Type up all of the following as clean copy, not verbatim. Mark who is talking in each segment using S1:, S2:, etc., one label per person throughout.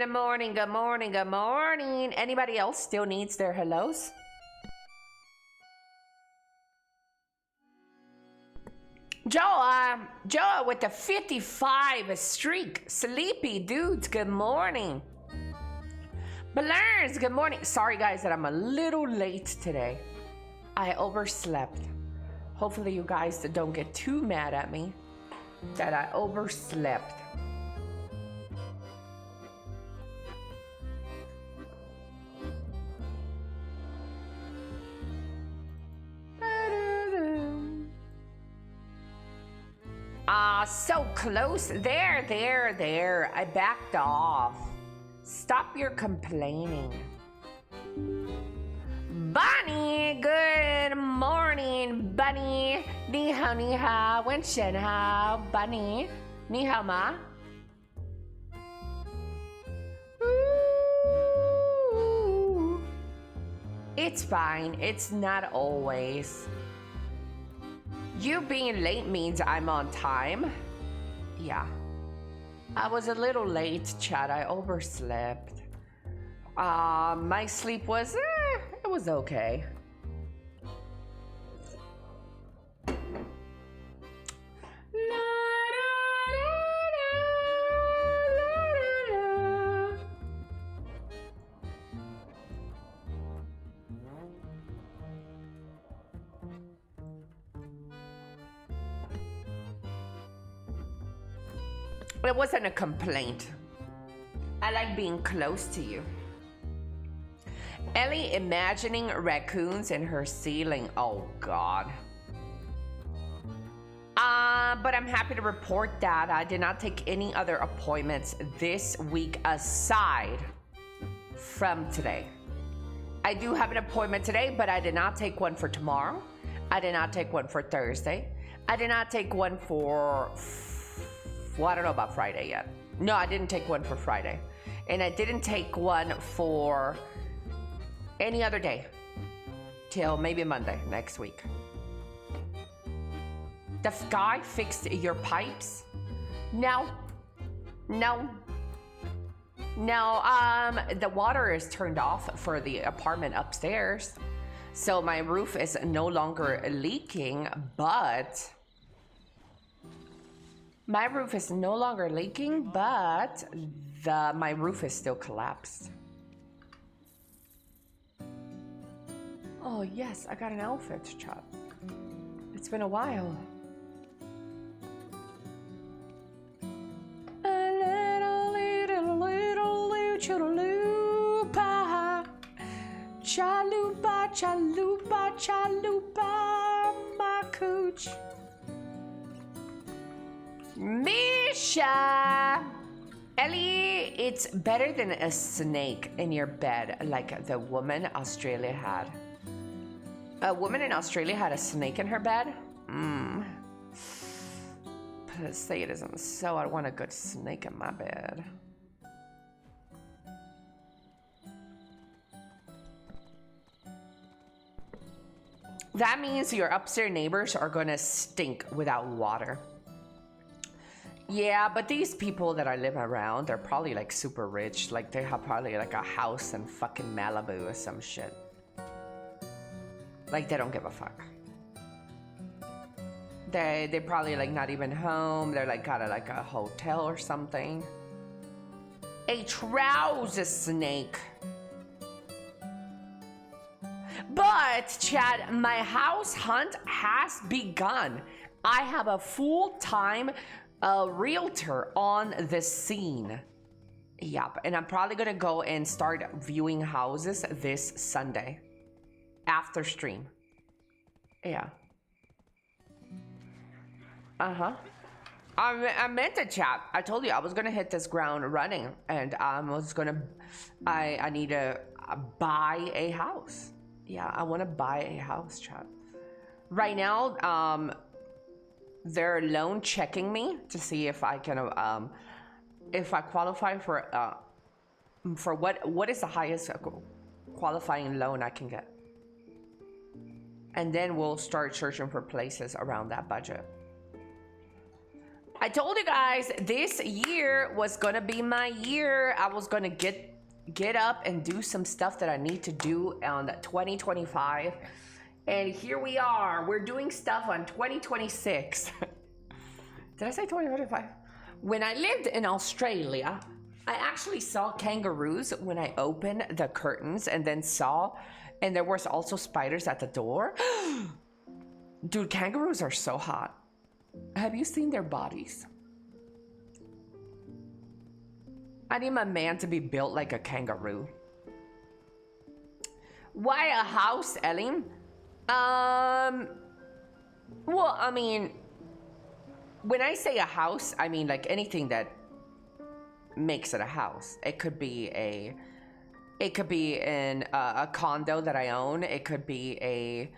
S1: Good morning, good morning, good morning. Anybody else still needs their hellos? Joe with the 55 streak. Sleepy dudes, good morning. Balloons, good morning. Sorry guys that I'm a little late today. I overslept. Hopefully you guys don't get too mad at me that I overslept. So close. There. I backed off. Stop your complaining. Bunny, good morning, Bunny. Ni hao, wen shen hao, Bunny. Ni hao ma. Ooh. It's fine. It's not always. You being late means I'm on time. Yeah. I was a little late, Chad. I overslept. My sleep was, it was okay. It wasn't a complaint. I like being close to you. Elly imagining raccoons in her ceiling. Oh God. But I'm happy to report that I did not take any other appointments this week aside from today. I do have an appointment today, but I did not take one for tomorrow. I did not take one for Thursday. I did not take one for, well, I don't know about Friday yet. No, I didn't take one for Friday. And I didn't take one for any other day till maybe Monday next week. The guy fixed your pipes? No. The water is turned off for the apartment upstairs. So my roof is no longer leaking, but my roof is still collapsed. Oh yes, I got an outfit to chop. It's been a while. Chalupa, chalupa, chalupa, chalupa, my cooch. Misha! Elly, it's better than a snake in your bed like the woman Australia had. A woman in Australia had a snake in her bed? Say it isn't so. I want a good snake in my bed. That means your upstairs neighbors are gonna stink without water. Yeah, but these people that I live around, they're probably like super rich. Like they have probably like a house in fucking Malibu or some shit. Like they don't give a fuck. They probably like not even home. They're like got a hotel or something. A trouser snake. But Chad, my house hunt has begun. I have a full-time realtor on the scene. Yep, and I'm probably gonna go and start viewing houses this Sunday after stream. Yeah. I meant to chat. I told you I was gonna hit this ground running, and I need to buy a house. Yeah, I want to buy a house, chat. Right now, they're loan checking me to see if I can, if I qualify for what is the highest qualifying loan I can get. And then we'll start searching for places around that budget. I told you guys this year was gonna be my year. I was gonna get up and do some stuff that I need to do on 2025. And here we are. We're doing stuff on 2026. Did I say 2025? When I lived in Australia, I actually saw kangaroos when I opened the curtains and then and there was also spiders at the door. Dude, kangaroos are so hot. Have you seen their bodies? I need my man to be built like a kangaroo. Why a house, Elly? Well, I mean, when I say a house, I mean like anything that makes it a house. It could be in a condo that I own. It could be a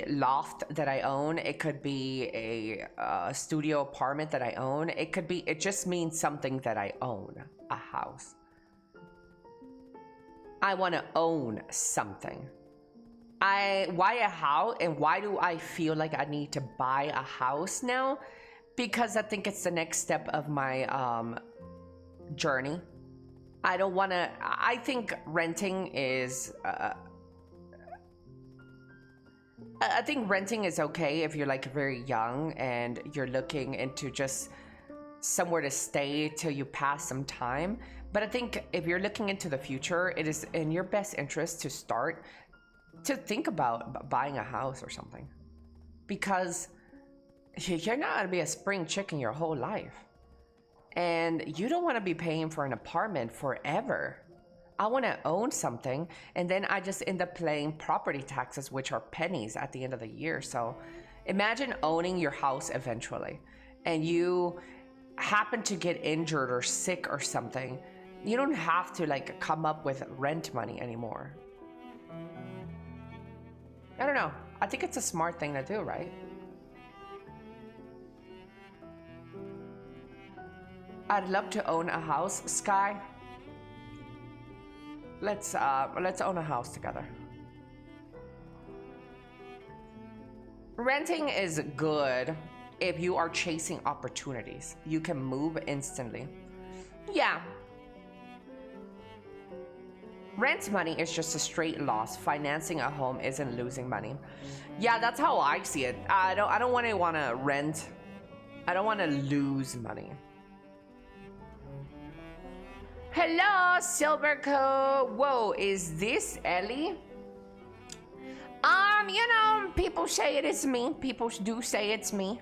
S1: loft that I own. It could be a studio apartment that I own. It just means something that I own, a house. I want to own something. Why a house, and why do I feel like I need to buy a house now? Because I think it's the next step of my journey. I think renting is I think renting is okay if you're like very young and you're looking into just somewhere to stay till you pass some time. But I think if you're looking into the future, it is in your best interest to think about buying a house or something, because you're not gonna be a spring chicken your whole life, and you don't want to be paying for an apartment forever. I want to own something, and then I just end up paying property taxes, which are pennies at the end of the year. So imagine owning your house eventually, and you happen to get injured or sick or something. You don't have to like come up with rent money anymore. I don't know. I think it's a smart thing to do, right? I'd love to own a house, Sky. Let's own a house together. Renting is good if you are chasing opportunities. You can move instantly. Yeah. Rent money is just a straight loss. Financing a home isn't losing money. Yeah, that's how I see it. I don't want to rent. I don't want to lose money. Hello, Silverco. Whoa, is this Elly? You know, people say it is me. People do say it's me.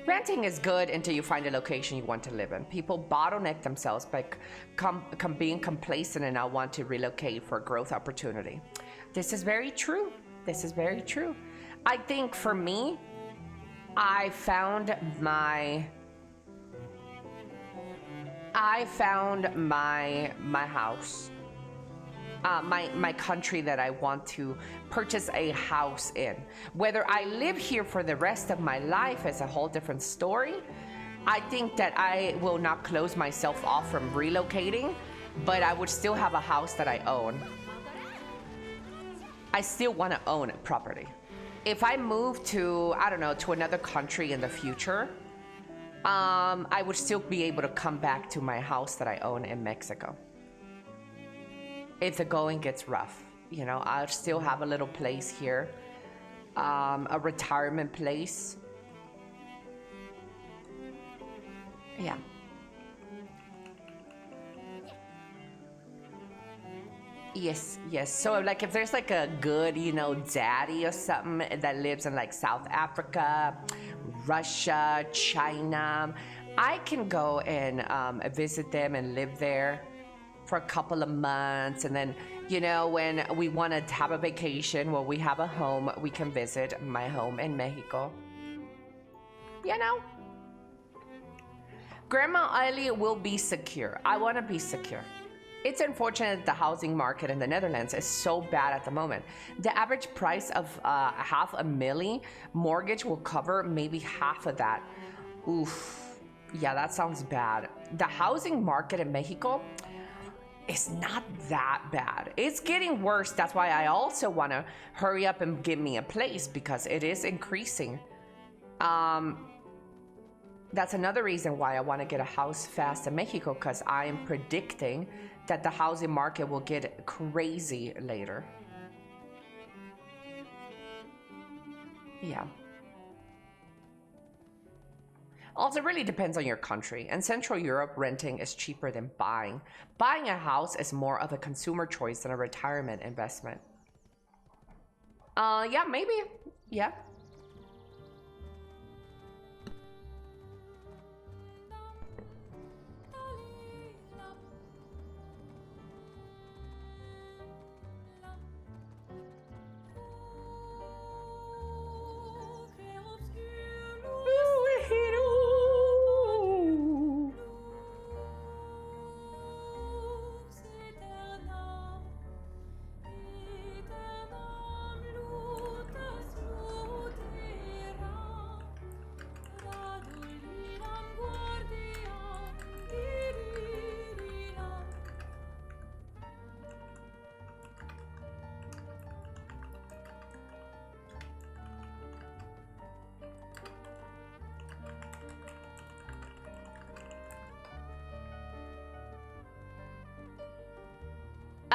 S1: Renting is good until you find a location you want to live in. People bottleneck themselves by being complacent and not want to relocate for growth opportunity. This is very true. This is very true. I think for me, I found my house, my country that I want to purchase a house in. Whether I live here for the rest of my life is a whole different story. I think that I will not close myself off from relocating, but I would still have a house that I own. I still want to own a property. If I move to, I don't know, to another country in the future, I would still be able to come back to my house that I own in Mexico. If the going gets rough, you know, I'll still have a little place here, a retirement place. Yeah. Yes, yes. So like if there's like a good, you know, daddy or something that lives in like South Africa, Russia, China, I can go and visit them and live there for a couple of months. And then, you know, when we want to have a vacation, well, we have a home, we can visit my home in Mexico. You know? Grandma Elly will be secure. I want to be secure. It's unfortunate that the housing market in the Netherlands is so bad at the moment. The average price of $500,000 mortgage will cover maybe half of that. Oof. Yeah, that sounds bad. The housing market in Mexico, It's not that bad. It's getting worse. That's why I also want to hurry up and give me a place, because it is increasing. That's another reason why I want to get a house fast in Mexico, because I am predicting that the housing market will get crazy later. Yeah. Also, it really depends on your country. In Central Europe, renting is cheaper than buying. Buying a house is more of a consumer choice than a retirement investment. Yeah, maybe. Yeah.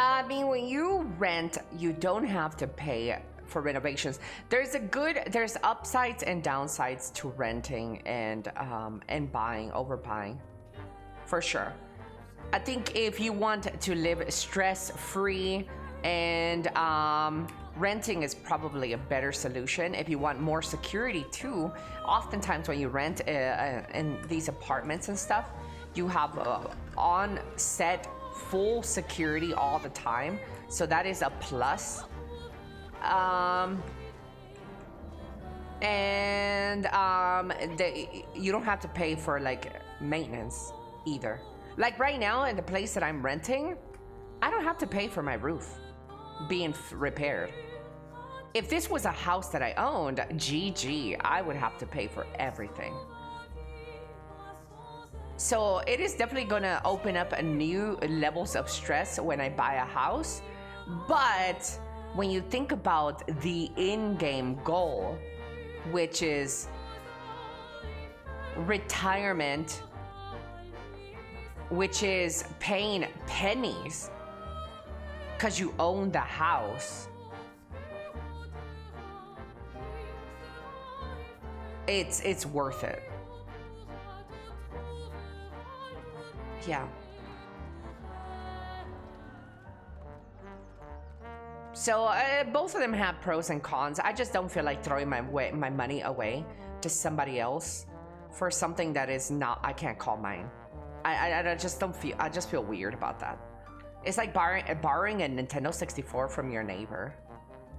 S1: I mean, when you rent, you don't have to pay for renovations. There's upsides and downsides to renting and buying, overbuying, for sure. I think if you want to live stress-free, and renting is probably a better solution. If you want more security too, oftentimes when you rent in these apartments and stuff, you have on-set full security all the time, so that is a plus. You don't have to pay for like maintenance either. Like right now in the place that I'm renting, I don't have to pay for my roof being repaired. If this was a house that I owned, GG, I would have to pay for everything. So it is definitely gonna open up a new levels of stress when I buy a house. But when you think about the in-game goal, which is retirement, which is paying pennies because you own the house, it's worth it. Yeah. So both of them have pros and cons. I just don't feel like throwing my money away to somebody else for something that is not, I can't call mine. I just don't feel, I just feel weird about that. It's like borrowing a Nintendo 64 from your neighbor.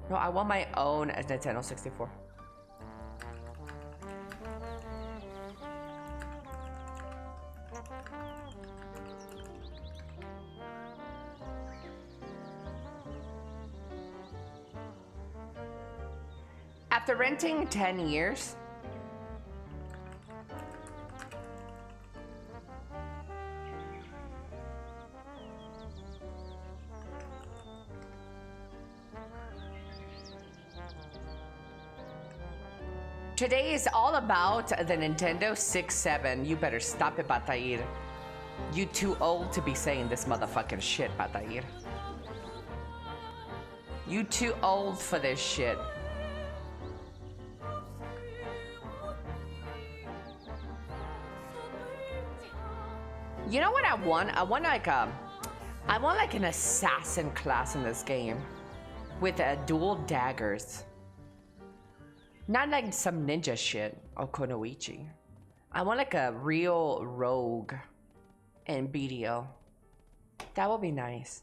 S1: No, I want my own Nintendo 64. After renting 10 years, today is all about the Nintendo 6-7. You better stop it, Batair. You too old to be saying this motherfucking shit, Batair. You too old for this shit. You know what I want? I want like an assassin class in this game with dual daggers. Not like some ninja shit or Konoichi. I want like a real rogue in BDO. That would be nice.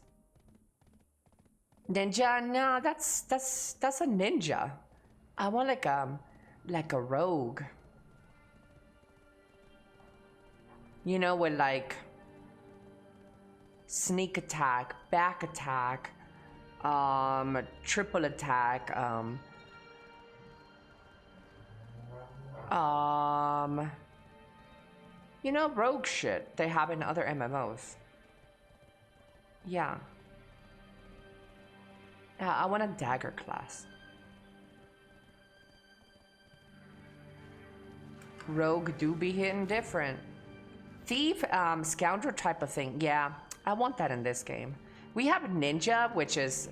S1: Ninja? No, that's a ninja. I want like a rogue. You know, with like sneak attack, back attack, triple attack, you know, rogue shit they have in other MMOs. Yeah. I want a dagger class. Rogue do be hitting different. Thief, scoundrel type of thing. Yeah, I want that in this game. We have ninja, which is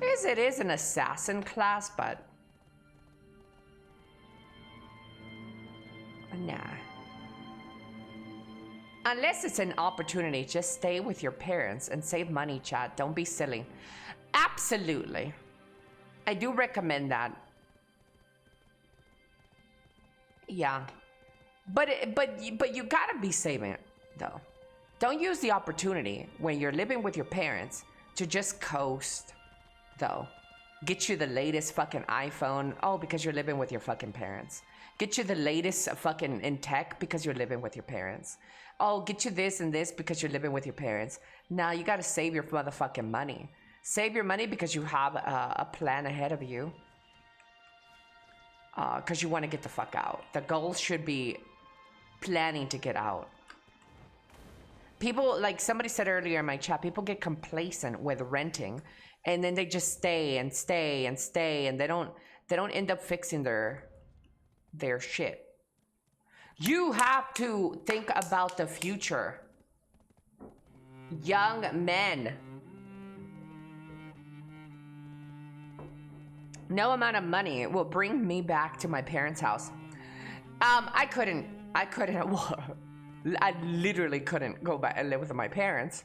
S1: it is an assassin class, but nah. Unless it's an opportunity, just stay with your parents and save money, chat. Don't be silly. Absolutely. I do recommend that. Yeah. But you gotta be saving it, though. Don't use the opportunity when you're living with your parents to just coast, though. Get you the latest fucking iPhone. Oh, because you're living with your fucking parents. Get you the latest fucking in tech because you're living with your parents. Oh, get you this and this because you're living with your parents. Now you gotta save your motherfucking money. Save your money because you have a plan ahead of you. Because you want to get the fuck out. The goal should be planning to get out. People, like somebody said earlier in my chat, people get complacent with renting, and then they just stay and stay and stay, and they don't end up fixing their shit. You have to think about the future. Young men. No amount of money will bring me back to my parents' house. I couldn't, I literally couldn't go back and live with my parents.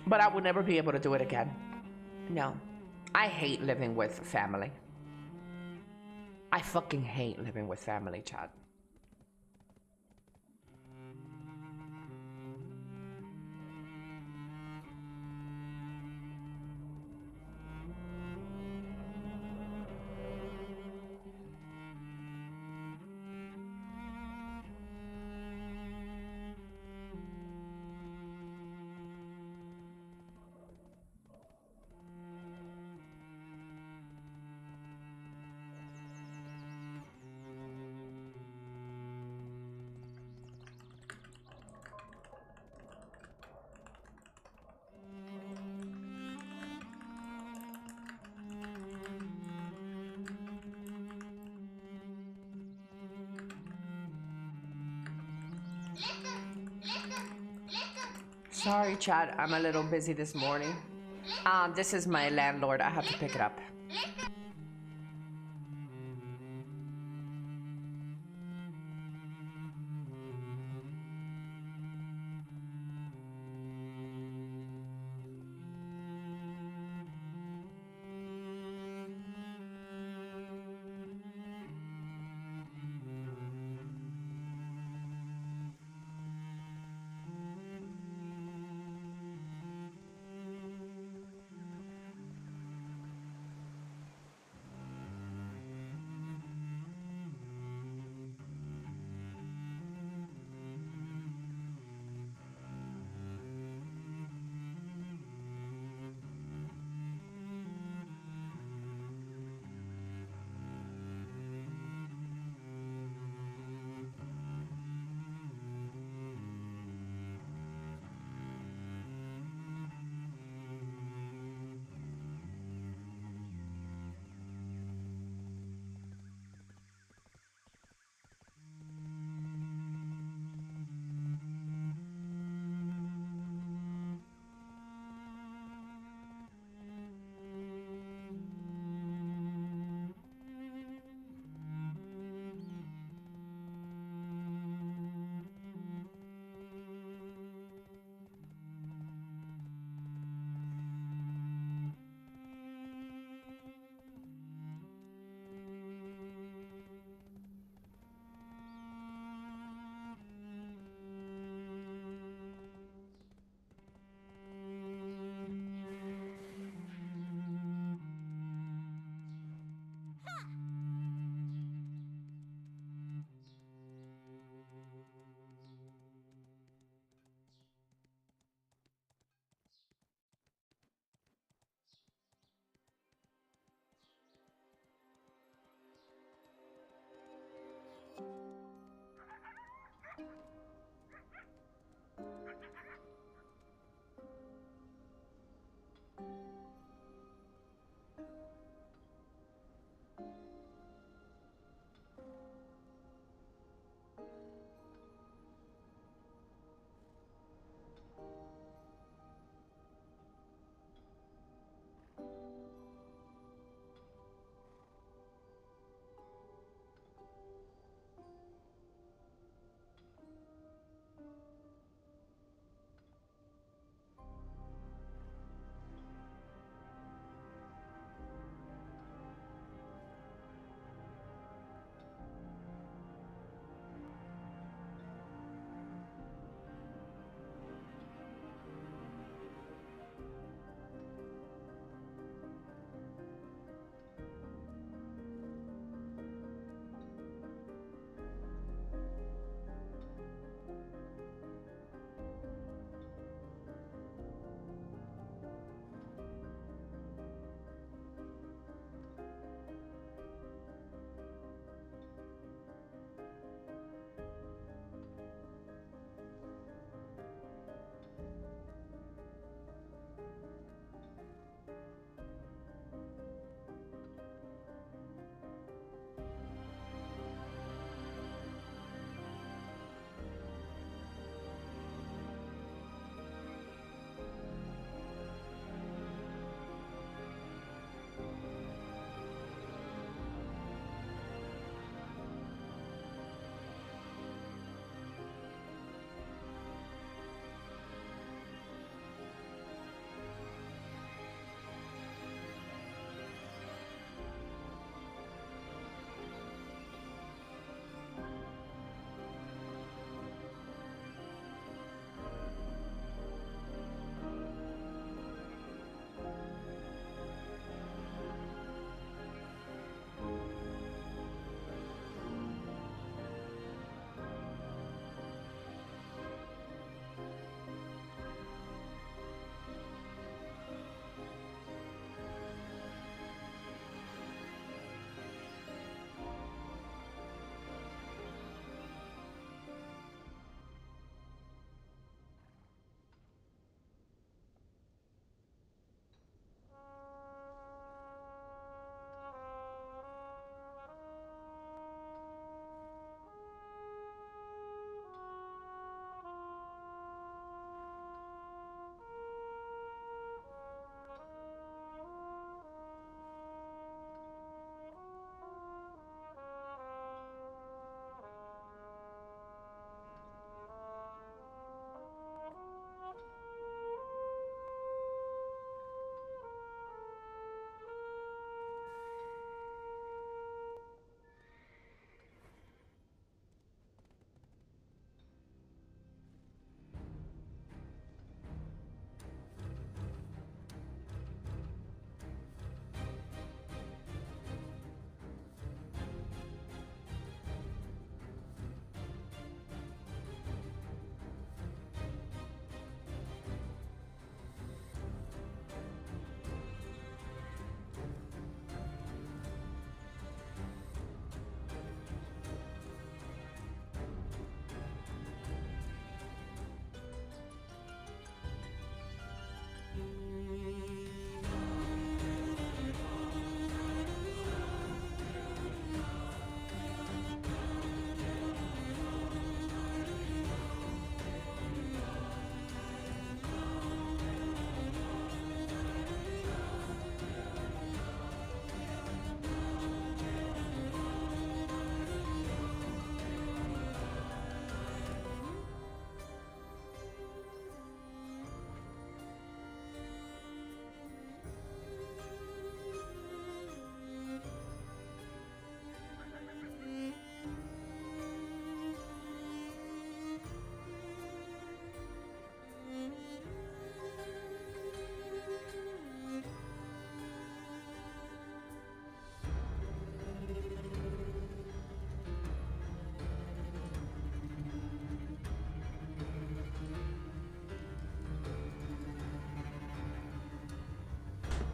S1: But I would never be able to do it again. No. I hate living with family. I fucking hate living with family, Chad. Sorry, Chad. I'm a little busy this morning. This is my landlord. I have to pick it up.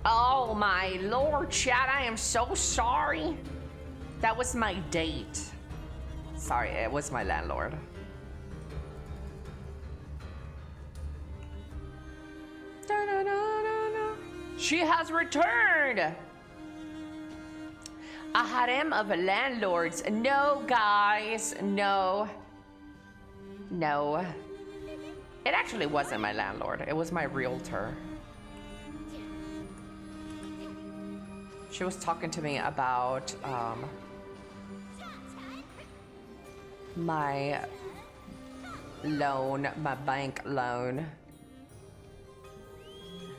S1: Oh my lord, chat, I am so sorry. That was my date. Sorry, it was my landlord. She has returned. A harem of landlords. No, guys, no. No. It actually wasn't my landlord. It was my realtor. She was talking to me about my loan, my bank loan.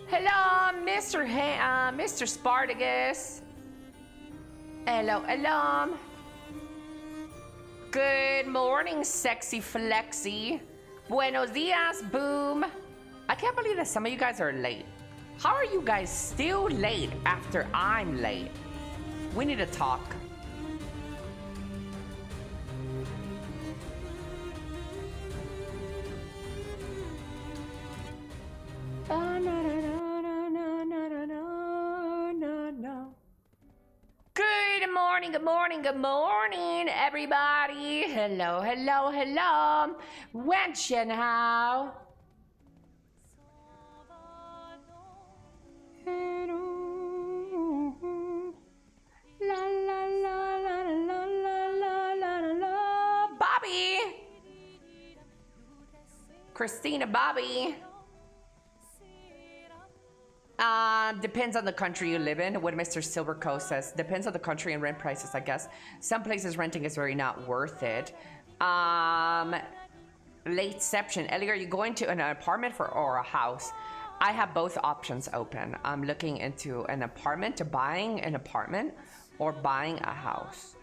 S1: Hello, Mr. Spartacus. Hello, hello. Good morning, sexy flexy. Buenos dias, boom. I can't believe that some of you guys are late. How are you guys still late after I'm late? We need to talk. Good morning, good morning, good morning, everybody. Hello, hello, hello. Wenchen how? La la la la la la la la la. Bobby. Christina Bobby. Depends on the country you live in. What Mr. Silverco says. Depends on the country and rent prices, I guess. Some places renting is very not worth it. Lateception. Ellie, are you going to an apartment or a house? I have both options open. I'm looking into an apartment, to buying an apartment or buying a house.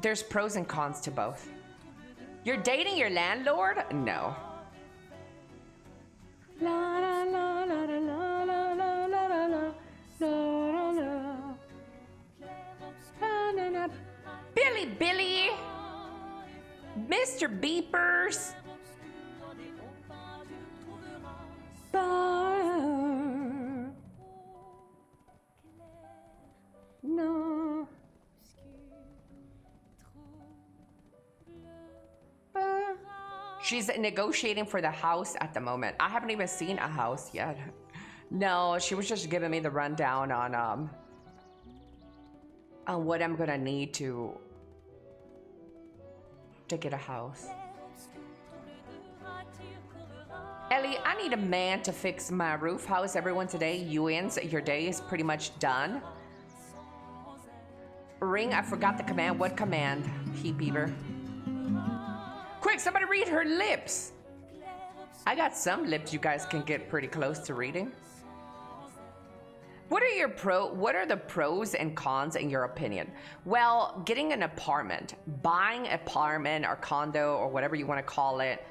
S1: There's pros and cons to both. You're dating your landlord? No. La la la la la la la la la la la la. Billy, Mr. Beepers. No. She's negotiating for the house at the moment. I haven't even seen a house yet. No, she was just giving me the rundown on what I'm gonna need to get a house. Ellie, I need a man to fix my roof. How is everyone today? Ewan's, your day is pretty much done. Ring, I forgot the command. What command? Heat beaver. Quick, somebody read her lips. I got some lips you guys can get pretty close to reading. What are the pros and cons in your opinion? Well, getting an apartment, buying an apartment or condo or whatever you want to call it.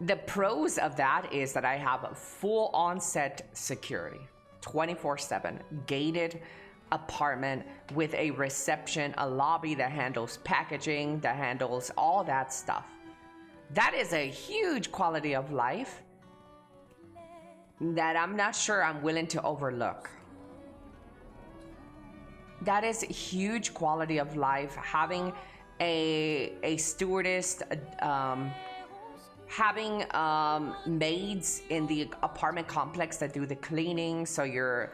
S1: The pros of that is that I have a full on-set security, 24/7, gated apartment with a reception, a lobby that handles packaging, that handles all that stuff. That is a huge quality of life that I'm not sure I'm willing to overlook. That is a huge quality of life, having a stewardess, having maids in the apartment complex that do the cleaning, so your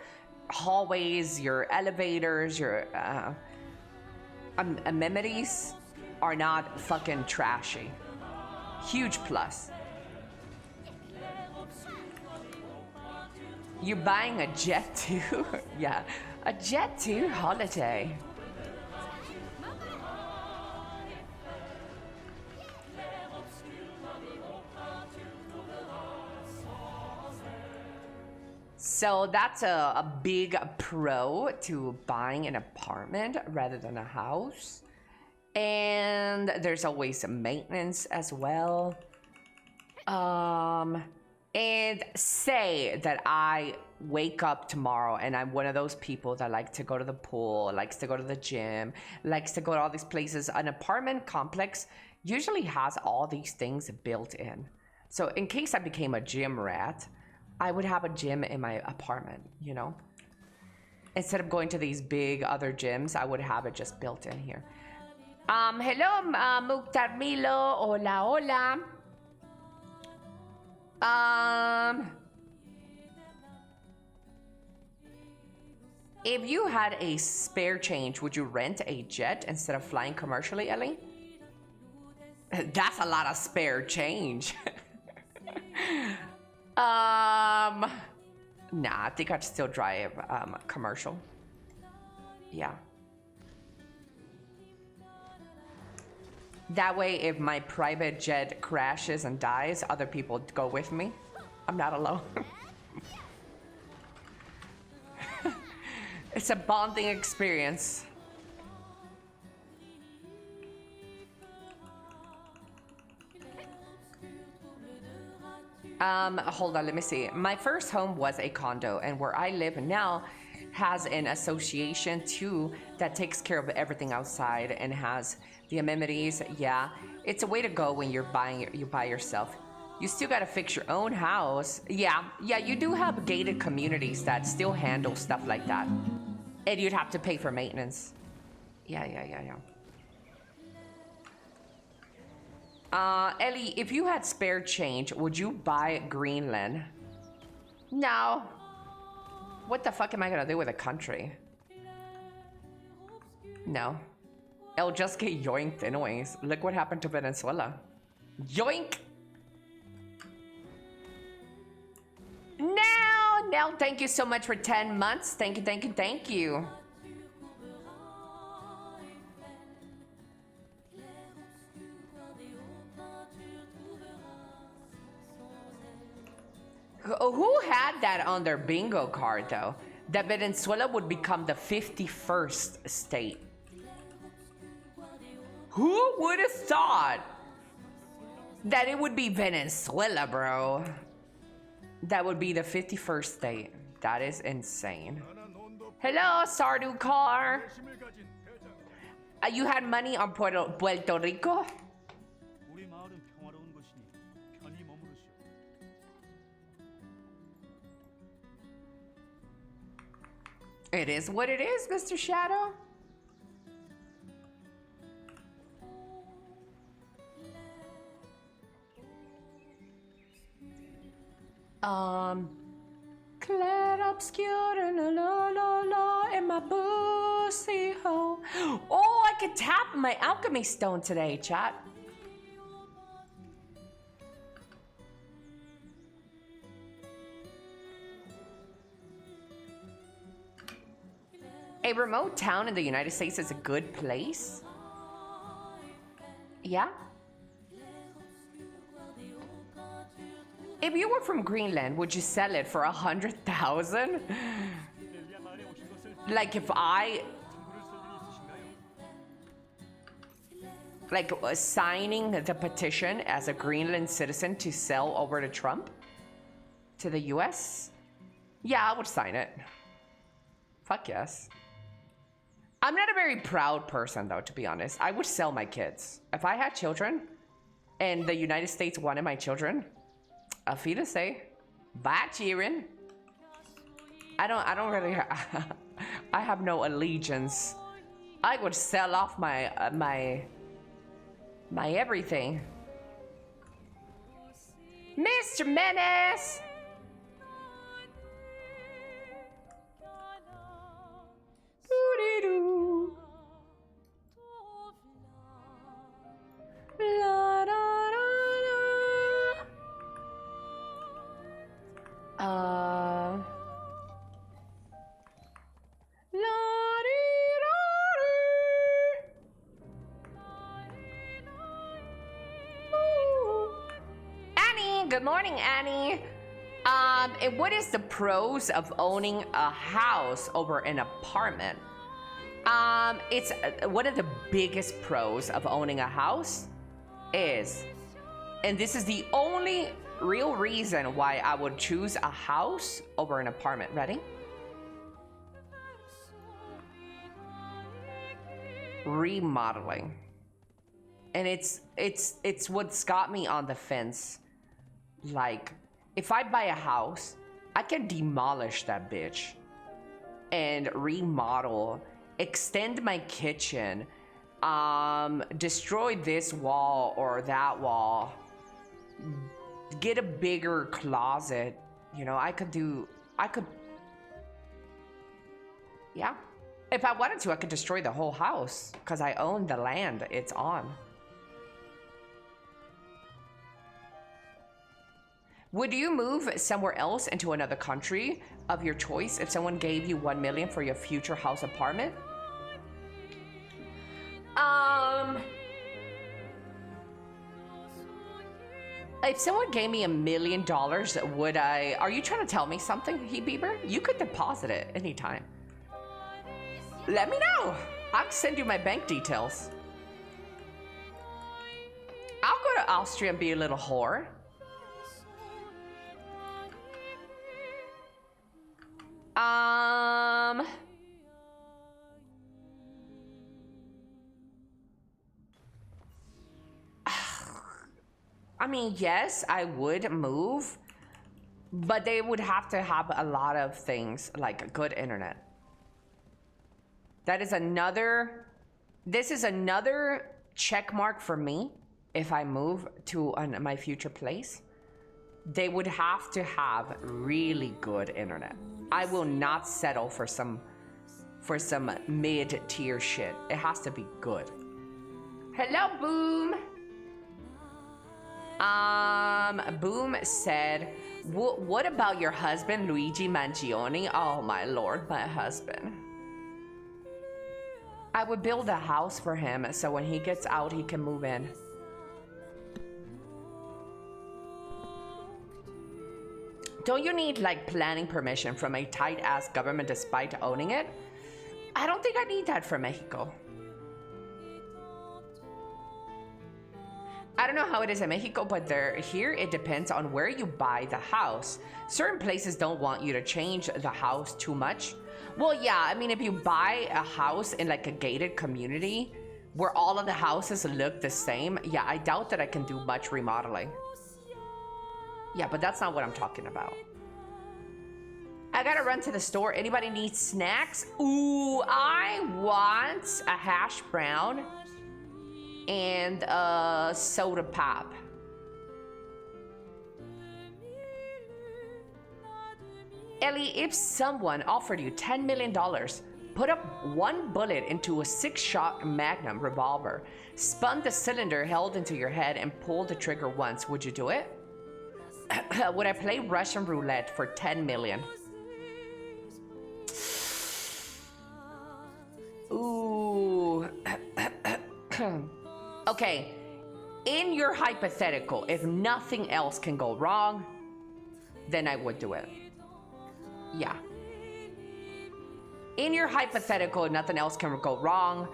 S1: hallways, your elevators, your amenities are not fucking trashy. Huge plus. You're buying a jet too? Yeah, a jet too holiday. So that's a big pro to buying an apartment rather than a house. And there's always maintenance as well. And say that I wake up tomorrow and I'm one of those people that like to go to the pool, likes to go to the gym, likes to go to all these places. An apartment complex usually has all these things built in. So in case I became a gym rat, I would have a gym in my apartment, you know? Instead of going to these big other gyms, I would have it just built in here. Hello, Mukhtar Milo. Hola, hola. If you had a spare change, would you rent a jet instead of flying commercially, Ellie? That's a lot of spare change. Nah, I think I'd still drive commercial. Yeah. That way, if my private jet crashes and dies, other people go with me. I'm not alone. It's a bonding experience. Hold on, let me see. My first home was a condo, and where I live now has an association too that takes care of everything outside and has the amenities. Yeah, it's a way to go when you buy yourself. You still gotta fix your own house. Yeah, you do have gated communities that still handle stuff like that. And you'd have to pay for maintenance. Yeah. Ellie, if you had spare change, would you buy Greenland? No. What the fuck am I gonna do with a country? No. It'll just get yoinked anyways. Look what happened to Venezuela. Yoink! Now, thank you so much for 10 months. Thank you. Who had that on their bingo card, though? That Venezuela would become the 51st state. Who would have thought that it would be Venezuela, bro? That would be the 51st state. That is insane. Hello, Sardu car. You had money on Puerto Rico? It is what it is, Mr. Shadow. Clair obscure la la la la in my pussy hole. Oh, I could tap my alchemy stone today, chat. A remote town in the United States is a good place? Yeah? If you were from Greenland, would you sell it for 100,000? Like if I... Like signing the petition as a Greenland citizen to sell over to Trump? To the US? Yeah, I would sign it. Fuck yes. I'm not a very proud person, though, to be honest. I would sell my kids. If I had children and the United States wanted my children, a fetus say, bye, cheering. I don't really, I have no allegiance. I would sell off my everything. Mr. Menace! Doo-dee-doo. La, da, da, da. Annie, good morning, Annie. And what is the pros of owning a house over an apartment? It's one of the biggest pros of owning a house is, and this is the only real reason why I would choose a house over an apartment. Ready? Remodeling. And it's what's got me on the fence. Like, if I buy a house I can demolish that bitch and remodel, extend my kitchen, destroy this wall or that wall, get a bigger closet. You know, I could, yeah. If I wanted to, I could destroy the whole house because I own the land it's on. Would you move somewhere else into another country of your choice if someone gave you $1 million for your future house apartment? If someone gave me $1 million, would I? Are you trying to tell me something, He Bieber? You could deposit it anytime. Let me know. I'll send you my bank details. I'll go to Austria and be a little whore. I mean, yes, I would move, but they would have to have a lot of things like good internet. That is another, this is another check mark for me. If I move to my future place, they would have to have really good internet. I will not settle for some mid-tier shit. It has to be good. Hello, Boom. Boom said, what about your husband, Luigi Mangione? Oh my lord, my husband. I would build a house for him so when he gets out, he can move in. Don't you need like planning permission from a tight-ass government despite owning it? I don't think I need that for Mexico. I don't know how it is in Mexico, but here it depends on where you buy the house. Certain places don't want you to change the house too much. Well, yeah, I mean, if you buy a house in like a gated community where all of the houses look the same, yeah, I doubt that I can do much remodeling. Yeah, but that's not what I'm talking about. I gotta run to the store. Anybody need snacks? Ooh, I want a hash brown and a soda pop. Elly, if someone offered you $10 million, put up one bullet into a 6-shot Magnum revolver, spun the cylinder held into your head, and pulled the trigger once, would you do it? Would I play Russian roulette for 10 million? Ooh. Okay, in your hypothetical, if nothing else can go wrong, then I would do it. Yeah. In your hypothetical, nothing else can go wrong.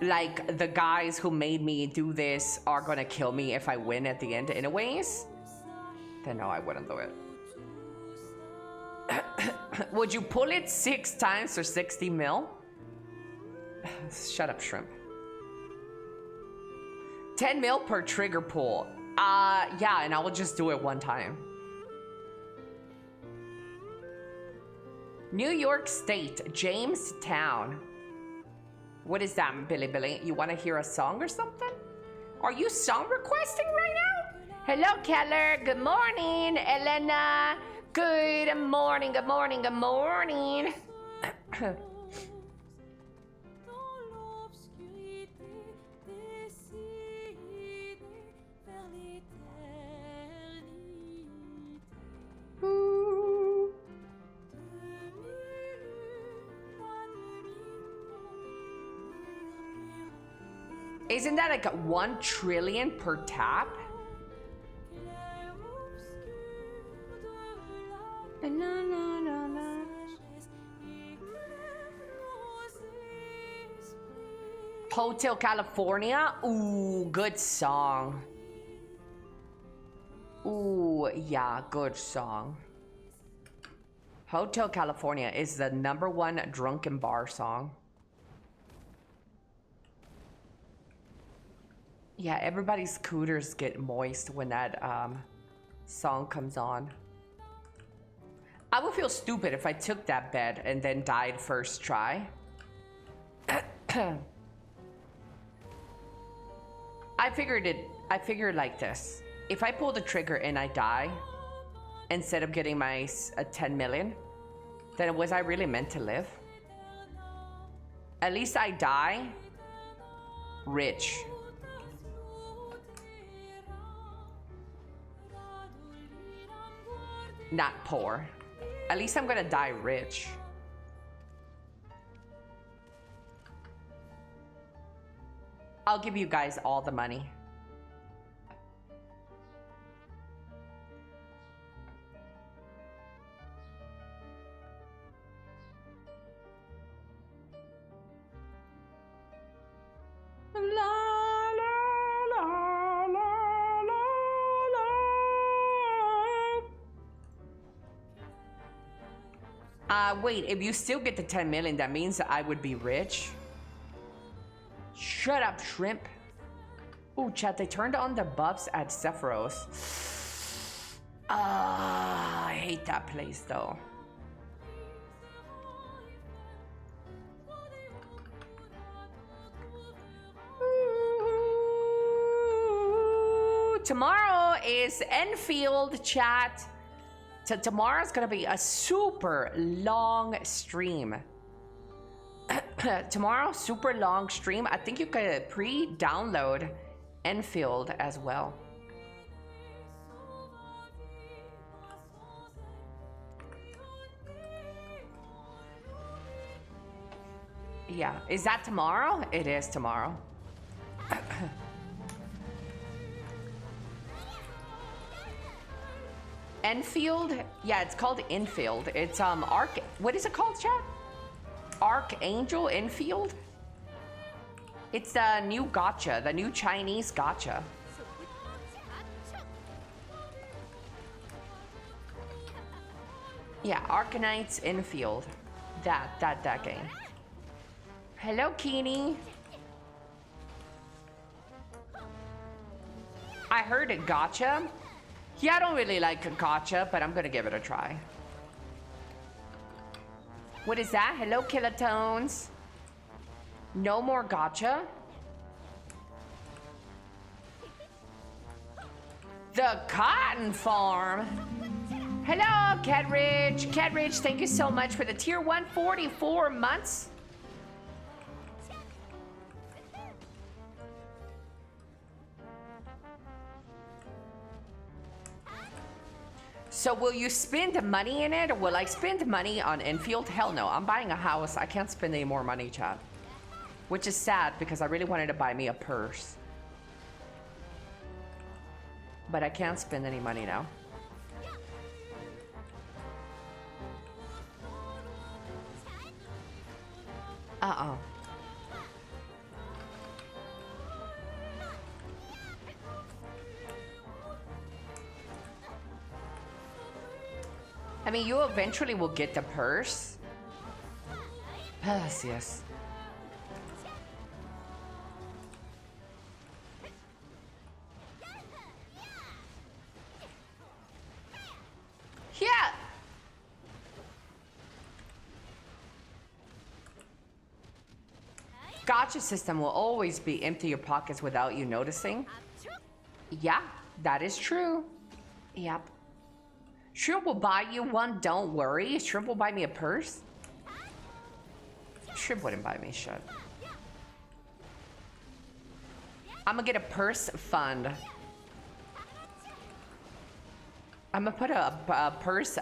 S1: Like the guys who made me do this are gonna kill me if I win at the end anyways. Then no, I wouldn't do it. Would you pull it 6 times for 60 mil? Shut up, shrimp. 10 mil per trigger pull. Yeah, and I will just do it one time. New York State, Jamestown. What is that, Billy Billy? You want to hear a song or something? Are you song requesting right now? Hello, Keller. Good morning, Elena. Good morning, good morning, good morning. Isn't that like 1 trillion per tap? Hotel California? Ooh, good song. Ooh, yeah, good song. Hotel California is the #1 drunken bar song. Yeah, everybody's cooters get moist when that song comes on. I would feel stupid if I took that bet and then died first try. I figured like this. If I pull the trigger and I die, instead of getting my 10 million, then was I really meant to live? At least I die rich. Not poor. At least I'm gonna die rich. I'll give you guys all the money. Wait, if you still get the 10 million, that means that I would be rich? Shut up, shrimp. Ooh, chat, they turned on the buffs at Sephiroth. I hate that place, though. Ooh, tomorrow is Enfield, chat. So tomorrow's gonna be a super long stream. Tomorrow, super long stream. I think you could pre-download Enfield as well. Yeah, is that tomorrow? It is tomorrow. Enfield? Yeah, it's called Enfield. It's what is it called, chat? Archangel Enfield? It's the new gacha, the new Chinese gacha. Yeah, Arcanite's Enfield. That game. Hello, Keeney. I heard it gacha. Yeah, I don't really like a gacha, but I'm gonna give it a try. What is that? Hello, Kilatones. No more gacha? The Cotton Farm. Hello, Catridge. Catridge, thank you so much for the tier 144 months. So will you spend money in it, or will I spend money on Enfield? Hell no, I'm buying a house. I can't spend any more money, chat. Which is sad, because I really wanted to buy me a purse. But I can't spend any money now. Uh-oh. I mean, you eventually will get the purse. Yes. Yeah. Gacha system will always be empty your pockets without you noticing. Yeah, that is true. Yep. Shrimp will buy you one, don't worry. Shrimp will buy me a purse. Shrimp wouldn't buy me shit. I'm gonna get a purse fund. I'm gonna put a purse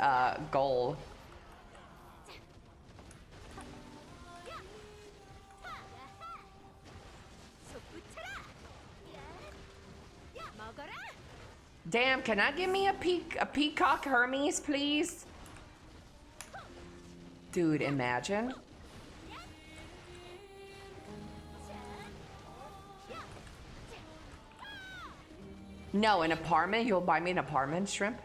S1: goal. Damn, can I give me a peacock Hermes, please? Dude, imagine. No, an apartment? You'll buy me an apartment, Shrimp?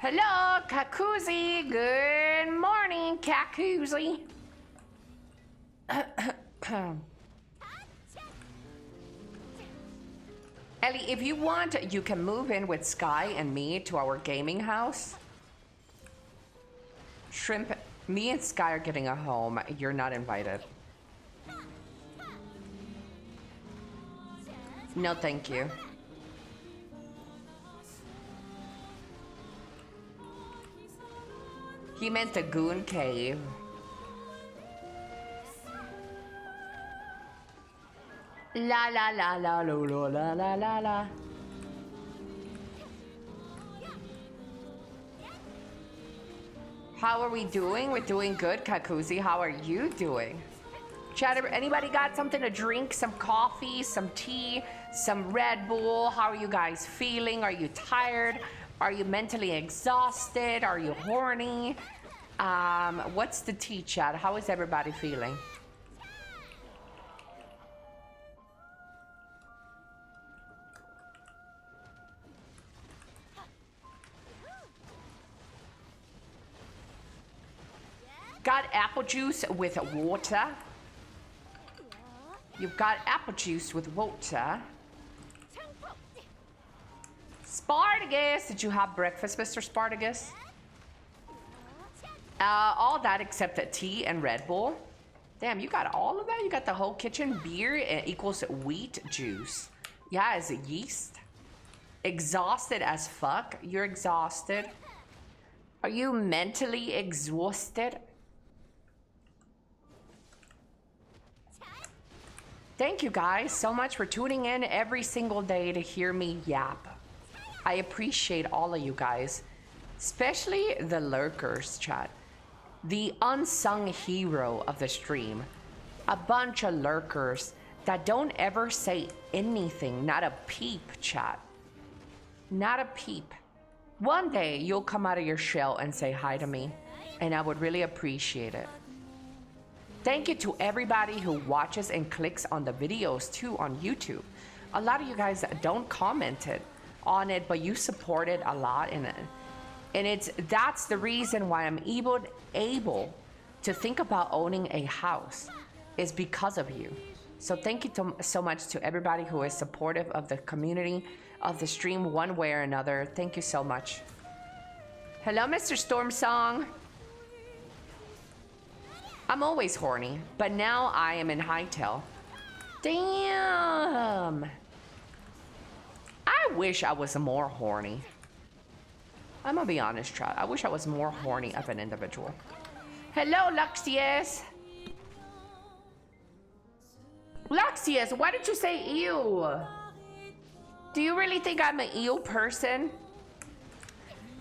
S1: Hello, Kakuzi. Good morning, Kakuzi. Ellie, if you want, you can move in with Sky and me to our gaming house. Shrimp, me and Sky are getting a home. You're not invited. No, thank you. He meant the goon cave. La la la la la la la la la. How are we doing? We're doing good, Kakuzi. How are you doing? Chat, anybody got something to drink? Some coffee, some tea, some Red Bull? How are you guys feeling? Are you tired? Are you mentally exhausted? Are you horny? What's the tea, chat? How is everybody feeling? Got apple juice with water. You've got apple juice with water. Spartacus, did you have breakfast, Mr. Spartacus? All that except the tea and Red Bull. Damn, you got all of that? You got the whole kitchen. Beer equals wheat juice. Yeah, is it yeast? Exhausted as fuck. You're exhausted. Are you mentally exhausted? Thank you guys so much for tuning in every single day to hear me yap. I appreciate all of you guys, especially the lurkers, chat. The unsung hero of the stream. A bunch of lurkers that don't ever say anything, not a peep, chat. Not a peep. One day you'll come out of your shell and say hi to me, and I would really appreciate it. Thank you to everybody who watches and clicks on the videos too on YouTube. A lot of you guys don't comment on it, but you support it a lot in it. And that's the reason why I'm able to think about owning a house, is because of you. So thank you so much to everybody who is supportive of the community, of the stream one way or another. Thank you so much. Hello, Mr. Storm Song. I'm always horny, but now I am in hightail. Damn. I wish I was more horny. I'm gonna be honest, chat. I wish I was more horny of an individual. Hello, Luxius. Luxius, why did you say ew? Do you really think I'm an ew person?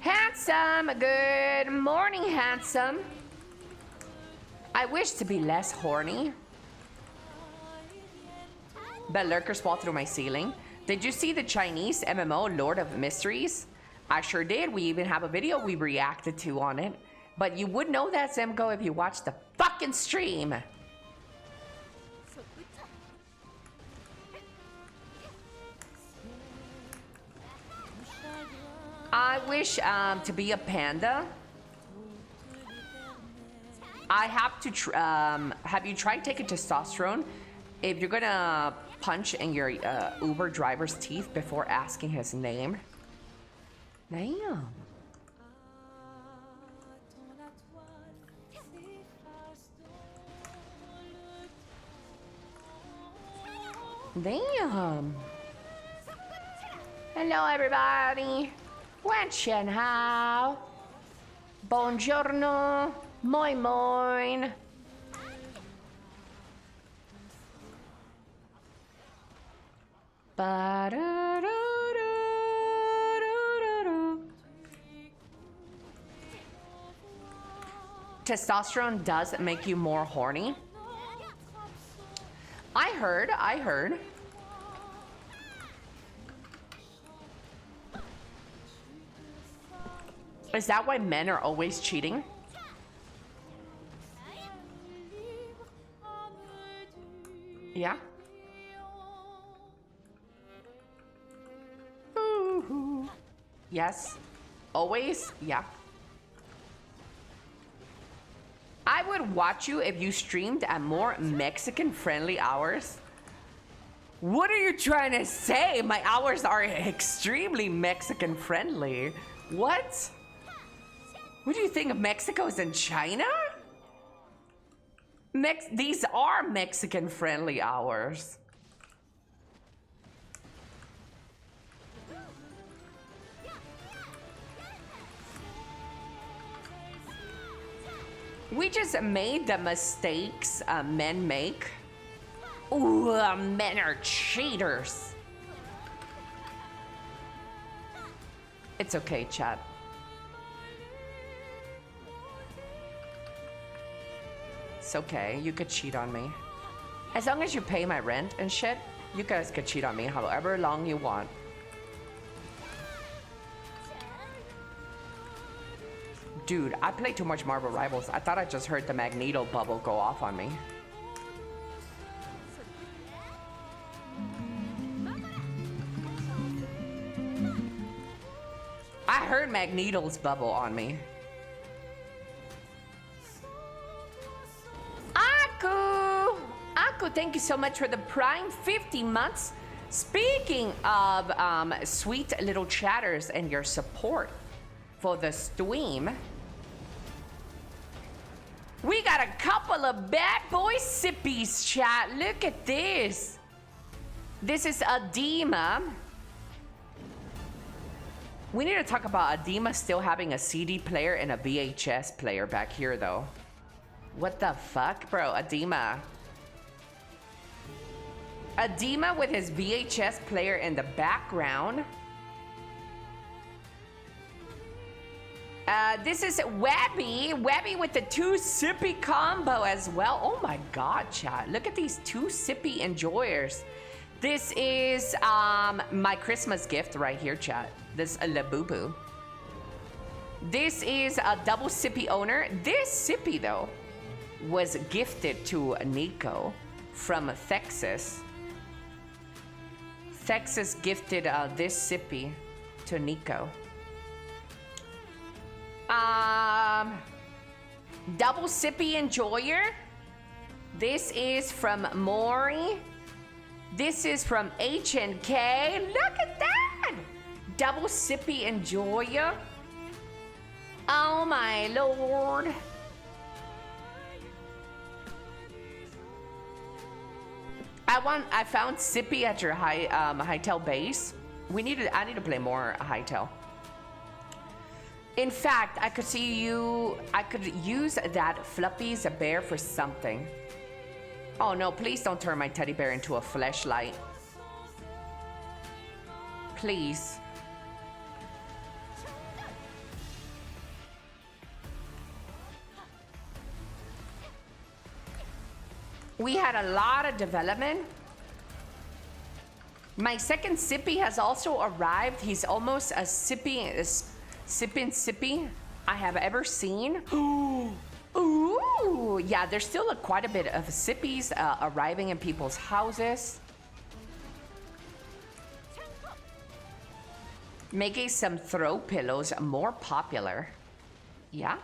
S1: Handsome, good morning, handsome. I wish to be less horny. But lurkers fall through my ceiling. Did you see the Chinese MMO Lord of Mysteries? I sure did. We even have a video we reacted to on it. But you would know that, Zemgo, if you watched the fucking stream. I wish to be a panda. I have to, have you tried taking testosterone? If you're gonna punch in your Uber driver's teeth before asking his name. Damn. Damn. Hello, everybody. Wenchen how? Buongiorno. Moin moin. Testosterone does make you more horny. I heard. Is that why men are always cheating? Yeah. Ooh. Yes. Always? Yeah. I would watch you if you streamed at more Mexican-friendly hours. What are you trying to say? My hours are extremely Mexican friendly. What? What do you think? Mexico is in China? These are Mexican friendly hours. We just made the mistakes men make. Ooh, men are cheaters. It's okay, chat. It's okay, you could cheat on me. As long as you pay my rent and shit, you guys could cheat on me however long you want. Dude, I play too much Marvel Rivals. I thought I just heard the Magneto bubble go off on me. I heard Magneto's bubble on me. Aku, thank you so much for the Prime 50 months. Speaking of sweet little chatters and your support for the stream, we got a couple of bad boy sippies, chat. Look at this. This is Adema. We need to talk about Adema still having a CD player and a VHS player back here, though. What the fuck, bro? Adema. Adema with his VHS player in the background. This is Webby. Webby with the 2 sippy combo as well. Oh my god, chat. Look at these 2 sippy enjoyers. This is my Christmas gift right here, chat. This Labubu. This is a double sippy owner. This sippy, though, was gifted to Nico from Texas. Texas gifted this sippy to Nico. Double sippy enjoyer. This is from Maury. This is from H&K. Look at that! Double sippy enjoyer. Oh my lord. I found Sippy at your Hytale base. I need to play more Hytale. In fact, I could use that Fluffy's a bear for something. Oh no, please don't turn my teddy bear into a fleshlight. Please. We had a lot of development. My second Sippy has also arrived. He's almost as sippy I have ever seen. Ooh, yeah, there's still quite a bit of Sippies arriving in people's houses. Making some throw pillows more popular. Yeah.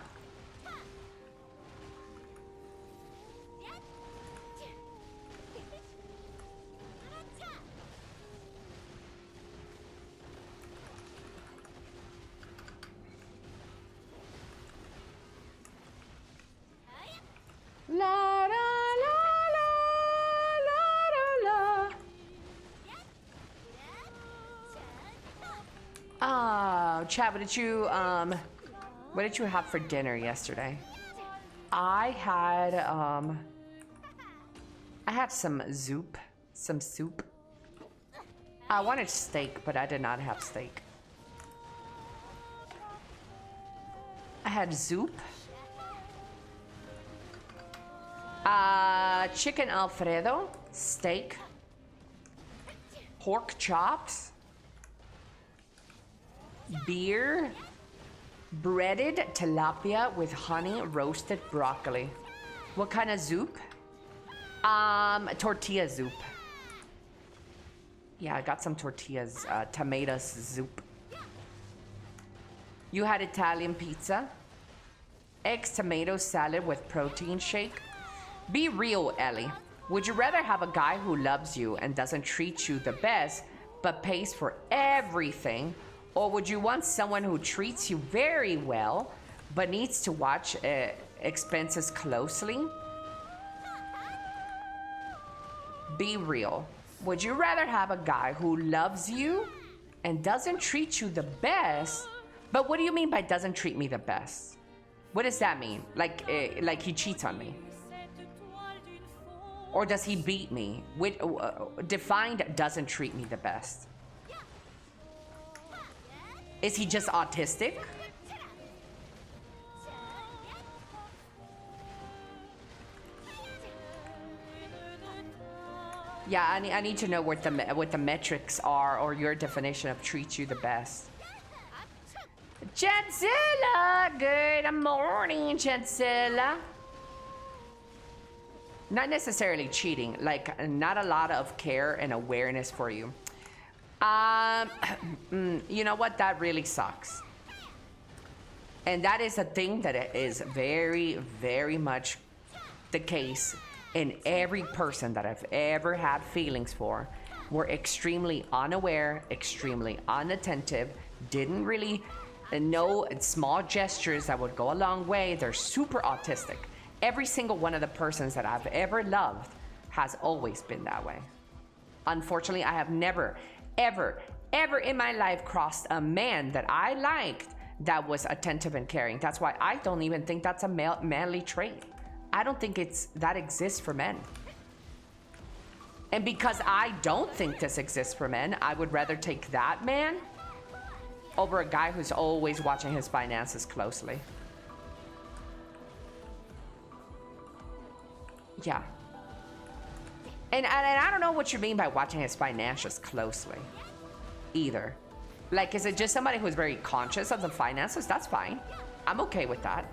S1: La la la la la la la. Chad, what did you have for dinner yesterday? I had some soup. I wanted steak, but I did not have steak. I had soup. Chicken Alfredo, steak, pork chops, beer, breaded tilapia with honey roasted broccoli. What kind of soup? Tortilla soup. Yeah, I got some tortillas, tomato soup. You had Italian pizza, eggs tomato salad with protein shake. Be real, Ellie. Would you rather have a guy who loves you and doesn't treat you the best, but pays for everything? Or would you want someone who treats you very well, but needs to watch expenses closely? Be real. Would you rather have a guy who loves you and doesn't treat you the best? But what do you mean by doesn't treat me the best? What does that mean? Like he cheats on me? Or does he beat me? Defined doesn't treat me the best. Is he just autistic? Yeah, I need to know what the metrics are, or your definition of treat you the best. Jadzilla, good morning, Jadzilla. Not necessarily cheating, like not a lot of care and awareness for you. You know what? That really sucks. And that is a thing that is very, very much the case in every person that I've ever had feelings for. Were extremely unaware, extremely unattentive, didn't really know small gestures that would go a long way. They're super autistic. Every single one of the persons that I've ever loved has always been that way. Unfortunately, I have never, ever, ever in my life crossed a man that I liked that was attentive and caring. That's why I don't even think that's a manly trait. I don't think that exists for men. And because I don't think this exists for men, I would rather take that man over a guy who's always watching his finances closely. Yeah. And I don't know what you mean by watching his finances closely either. Like, is it just somebody who's very conscious of the finances? That's fine. I'm okay with that.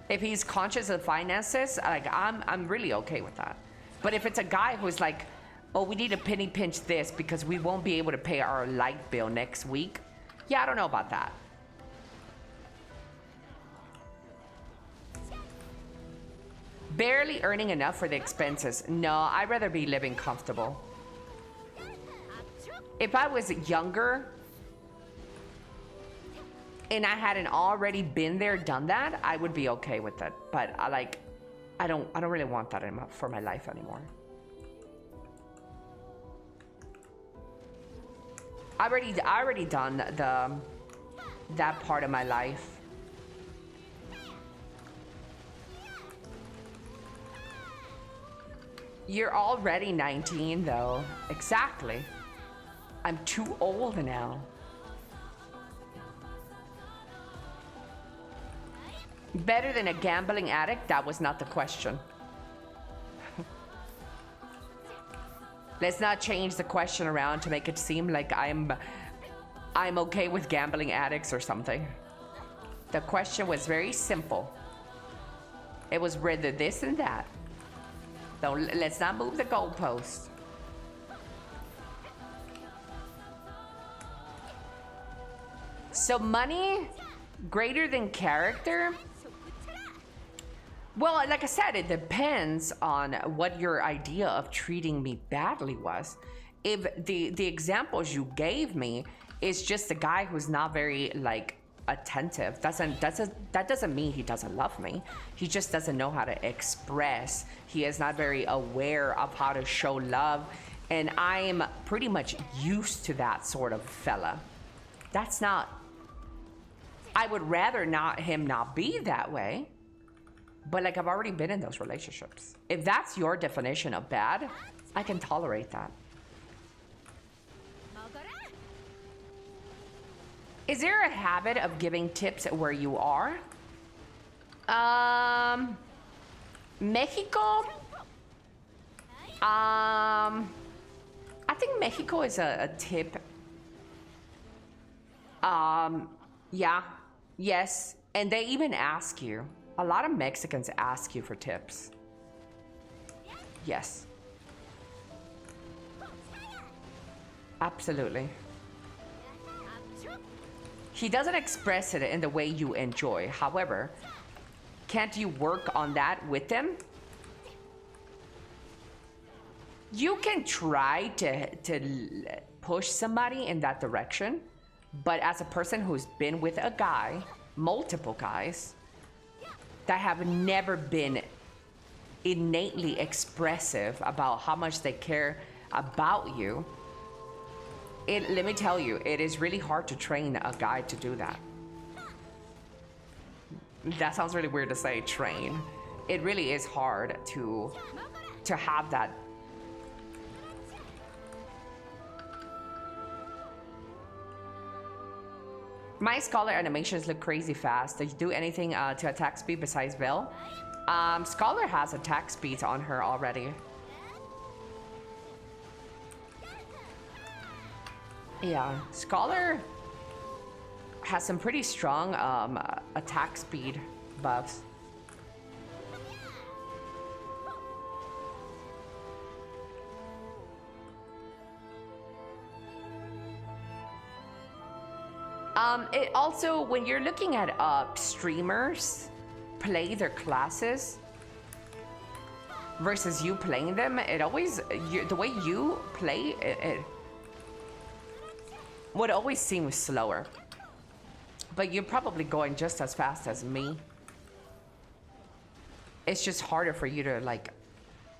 S1: If he's conscious of the finances, like, I'm really okay with that. But if it's a guy who's like, oh, we need to penny pinch this because we won't be able to pay our light bill next week. Yeah, I don't know about that. Barely earning enough for the expenses. No, I'd rather be living comfortable. If I was younger and I hadn't already been there, done that, I would be okay with it. But I don't really want that for my life anymore. I already done that part of my life. You're already 19 though. Exactly. I'm too old now. Better than a gambling addict? That was not the question. Let's not change the question around to make it seem like I'm okay with gambling addicts or something. The question was very simple. It was rather this and that. So let's not move the goalpost. So money greater than character? Well, like I said, it depends on what your idea of treating me badly was. If the examples you gave me is just a guy who's not very attentive, that doesn't mean he doesn't love me. He just doesn't know how to express. He is not very aware of how to show love, and I'm pretty much used to that sort of fella. That's not. I would rather him not be that way. But I've already been in those relationships. If that's your definition of bad, I can tolerate that. Is there a habit of giving tips where you are? Mexico? I think Mexico is a tip. Yeah. Yes. And they even ask you. A lot of Mexicans ask you for tips. Yes. Absolutely. He doesn't express it in the way you enjoy. However, can't you work on that with them? You can try to push somebody in that direction, but as a person who's been with a guy, multiple guys, that have never been innately expressive about how much they care about you, let me tell you, it is really hard to train a guy to do that. That sounds really weird to say, train. It really is hard to have that. My Scholar animations look crazy fast. Did you do anything to attack speed besides Belle? Scholar has attack speeds on her already. Yeah, Scholar has some pretty strong attack speed buffs. It also, when you're looking at streamers play their classes versus you playing them, it always, the way you play it would always seem slower. But you're probably going just as fast as me. It's just harder for you to like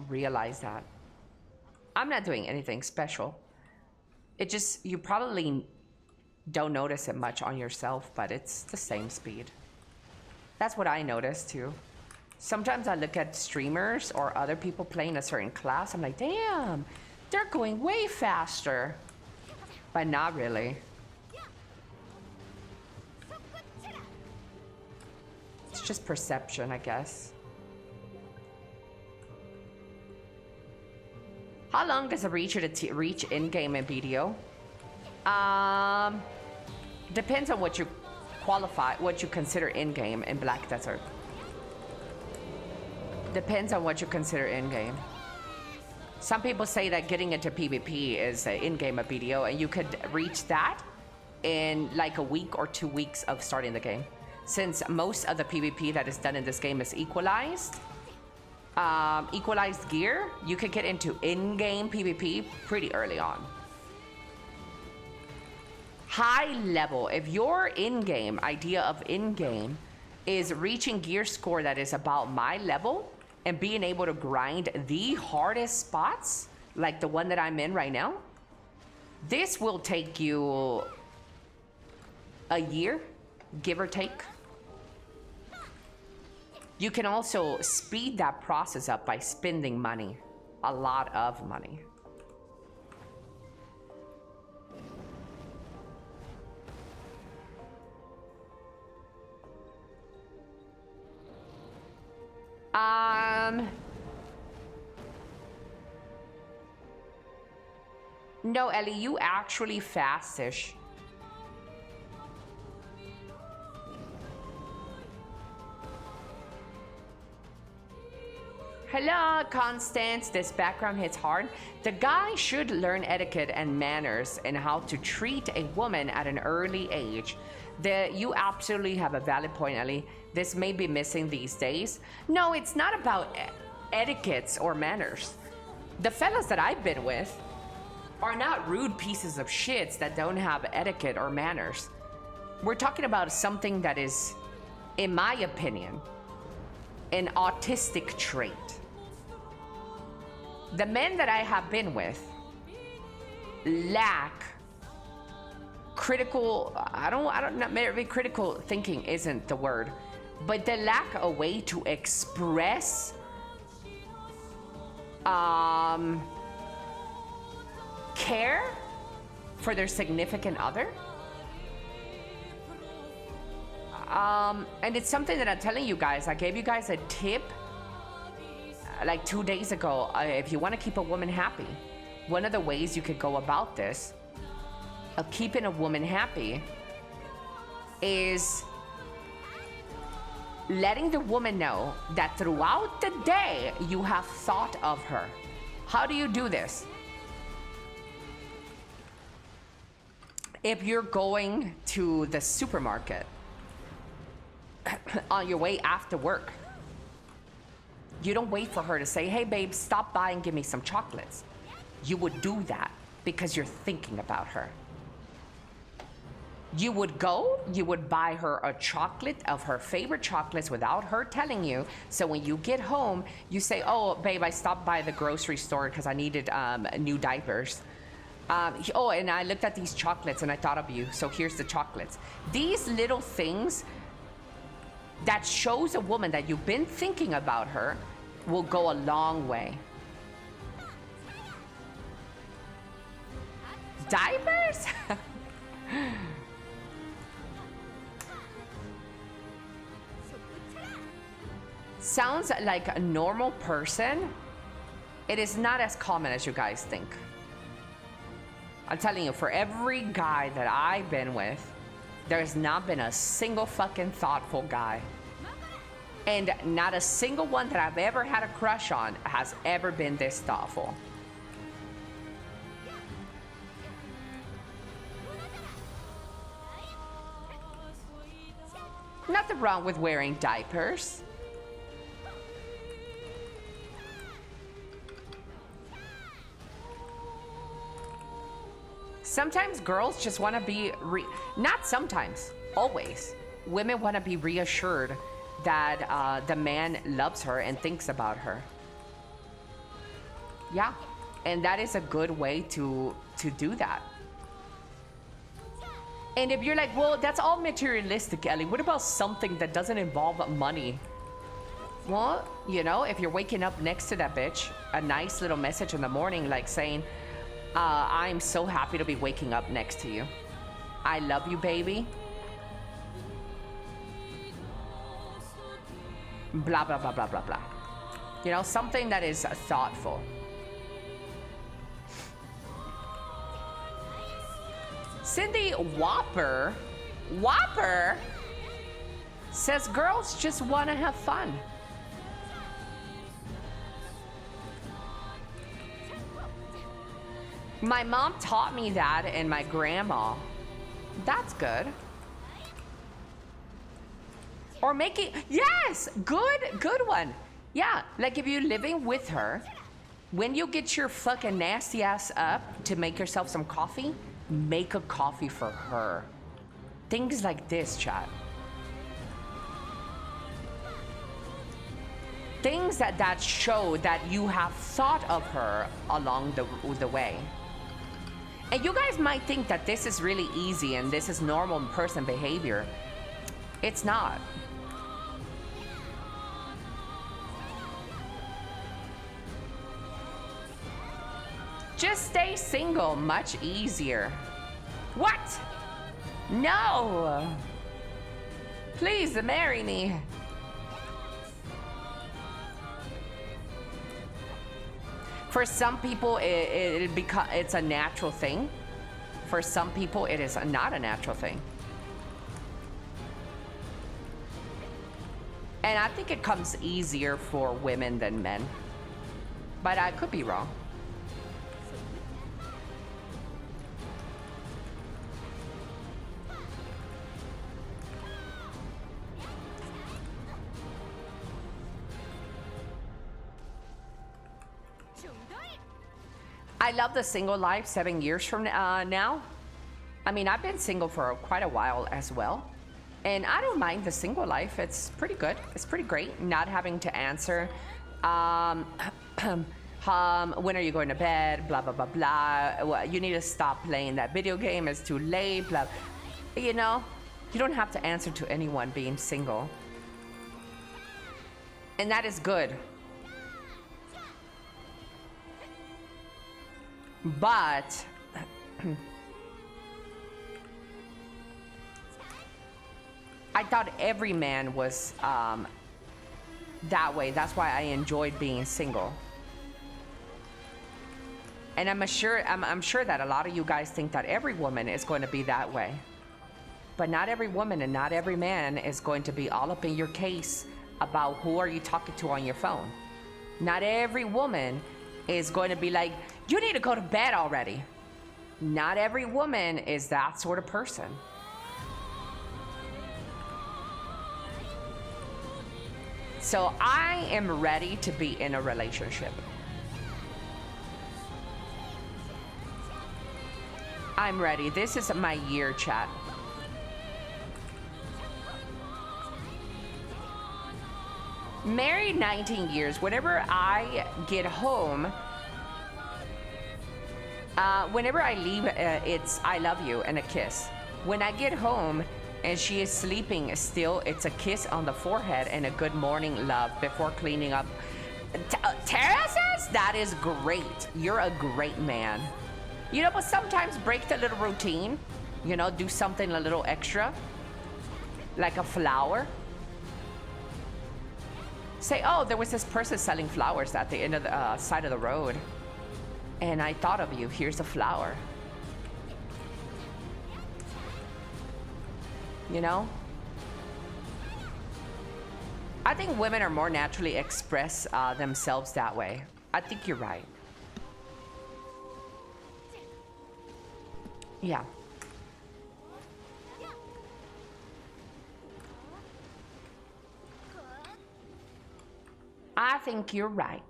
S1: realize that. I'm not doing anything special. It just, you probably don't notice it much on yourself, but it's the same speed. That's what I noticed too. Sometimes I look at streamers or other people playing a certain class, I'm like, damn, they're going way faster. But not really. It's just perception, I guess. How long does a reacher to reach in-game in BDO? Depends on what you qualify, what you consider in-game in Black Desert. Depends on what you consider in-game. Some people say that getting into PvP is in-game at BDO, and you could reach that in like a week or 2 weeks of starting the game. Since most of the PvP that is done in this game is equalized, equalized gear, you could get into in-game PvP pretty early on. High level, if your in-game idea of in-game is reaching gear score that is about my level and being able to grind the hardest spots, like the one that I'm in right now, this will take you a year, give or take. You can also speed that process up by spending money, a lot of money. No, Ellie, you actually fast-ish. Hello, Constance. This background hits hard. The guy should learn etiquette and manners and how to treat a woman at an early age. You absolutely have a valid point, Ellie. This may be missing these days. No, it's not about etiquettes or manners. The fellas that I've been with are not rude pieces of shits that don't have etiquette or manners. We're talking about something that is, in my opinion, an autistic trait. The men that I have been with lack critical, not maybe critical thinking isn't the word, but they lack a way to express care for their significant other. And it's something that I'm telling you guys. I gave you guys a tip like 2 days ago. If you want to keep a woman happy, one of the ways you could go about this of keeping a woman happy is letting the woman know that throughout the day you have thought of her. How do you do this? If you're going to the supermarket on your way after work, you don't wait for her to say, hey babe, stop by and give me some chocolates. you would do that because you're thinking about her. You would go, you would buy her a chocolate of her favorite chocolates without her telling you. So when you get home, you say, oh, babe, I stopped by the grocery store because I needed new diapers. Oh, and I looked at these chocolates and I thought of you. So here's the chocolates. These little things that shows a woman that you've been thinking about her will go a long way. Diapers? Sounds like a normal person. It is not as common as you guys think. I'm telling you, for every guy that I've been with, there's not been a single fucking thoughtful guy. And not a single one that I've ever had a crush on has ever been this thoughtful. Nothing wrong with wearing diapers. Sometimes girls just want to be, not sometimes, always. Women want to be reassured that the man loves her and thinks about her. Yeah, and that is a good way to do that. And if you're like, well, that's all materialistic, Ellie. What about something that doesn't involve money? Well, you know, if you're waking up next to that bitch, a nice little message in the morning like saying, I'm so happy to be waking up next to you. I love you, baby. Blah, blah, blah, blah, blah, blah. You know, something that is thoughtful. Cindy Whopper says girls just want to have fun. My mom taught me that, and my grandma. That's good. Or making, yes, good one. Yeah, like if you're living with her, when you get your fucking nasty ass up to make yourself some coffee, make a coffee for her. Things like this, chat. Things that show that you have thought of her along the way. And you guys might think that this is really easy and this is normal person behavior. It's not. Just stay single, much easier. What? No! Please marry me. For some people, it's a natural thing. For some people, it is not a natural thing. And I think it comes easier for women than men. But I could be wrong. I love the single life 7 years from now. I mean, I've been single for quite a while as well. And I don't mind the single life. It's pretty good. It's pretty great. Not having to answer, when are you going to bed? Blah, blah, blah, blah. Well, you need to stop playing that video game. It's too late. Blah. You know, you don't have to answer to anyone being single. And that is good. But I thought every man was that way. That's why I enjoyed being single. And I'm sure that a lot of you guys think that every woman is going to be that way. But not every woman and not every man is going to be all up in your case about who are you talking to on your phone. Not every woman is going to be like, you need to go to bed already. Not every woman is that sort of person. So I am ready to be in a relationship. I'm ready. This is my year, chat. Married 19 years. Whenever I get home, whenever I leave, it's I love you and a kiss. When I get home and she is sleeping still, it's a kiss on the forehead and a good morning love before cleaning up. Terraces? That is great. You're a great man. You know, but sometimes break the little routine. You know, do something a little extra. Like a flower. Say, oh, there was this person selling flowers at the end of the side of the road. And I thought of you. Here's a flower. You know? I think women are more naturally express themselves that way. I think you're right. Yeah. I think you're right.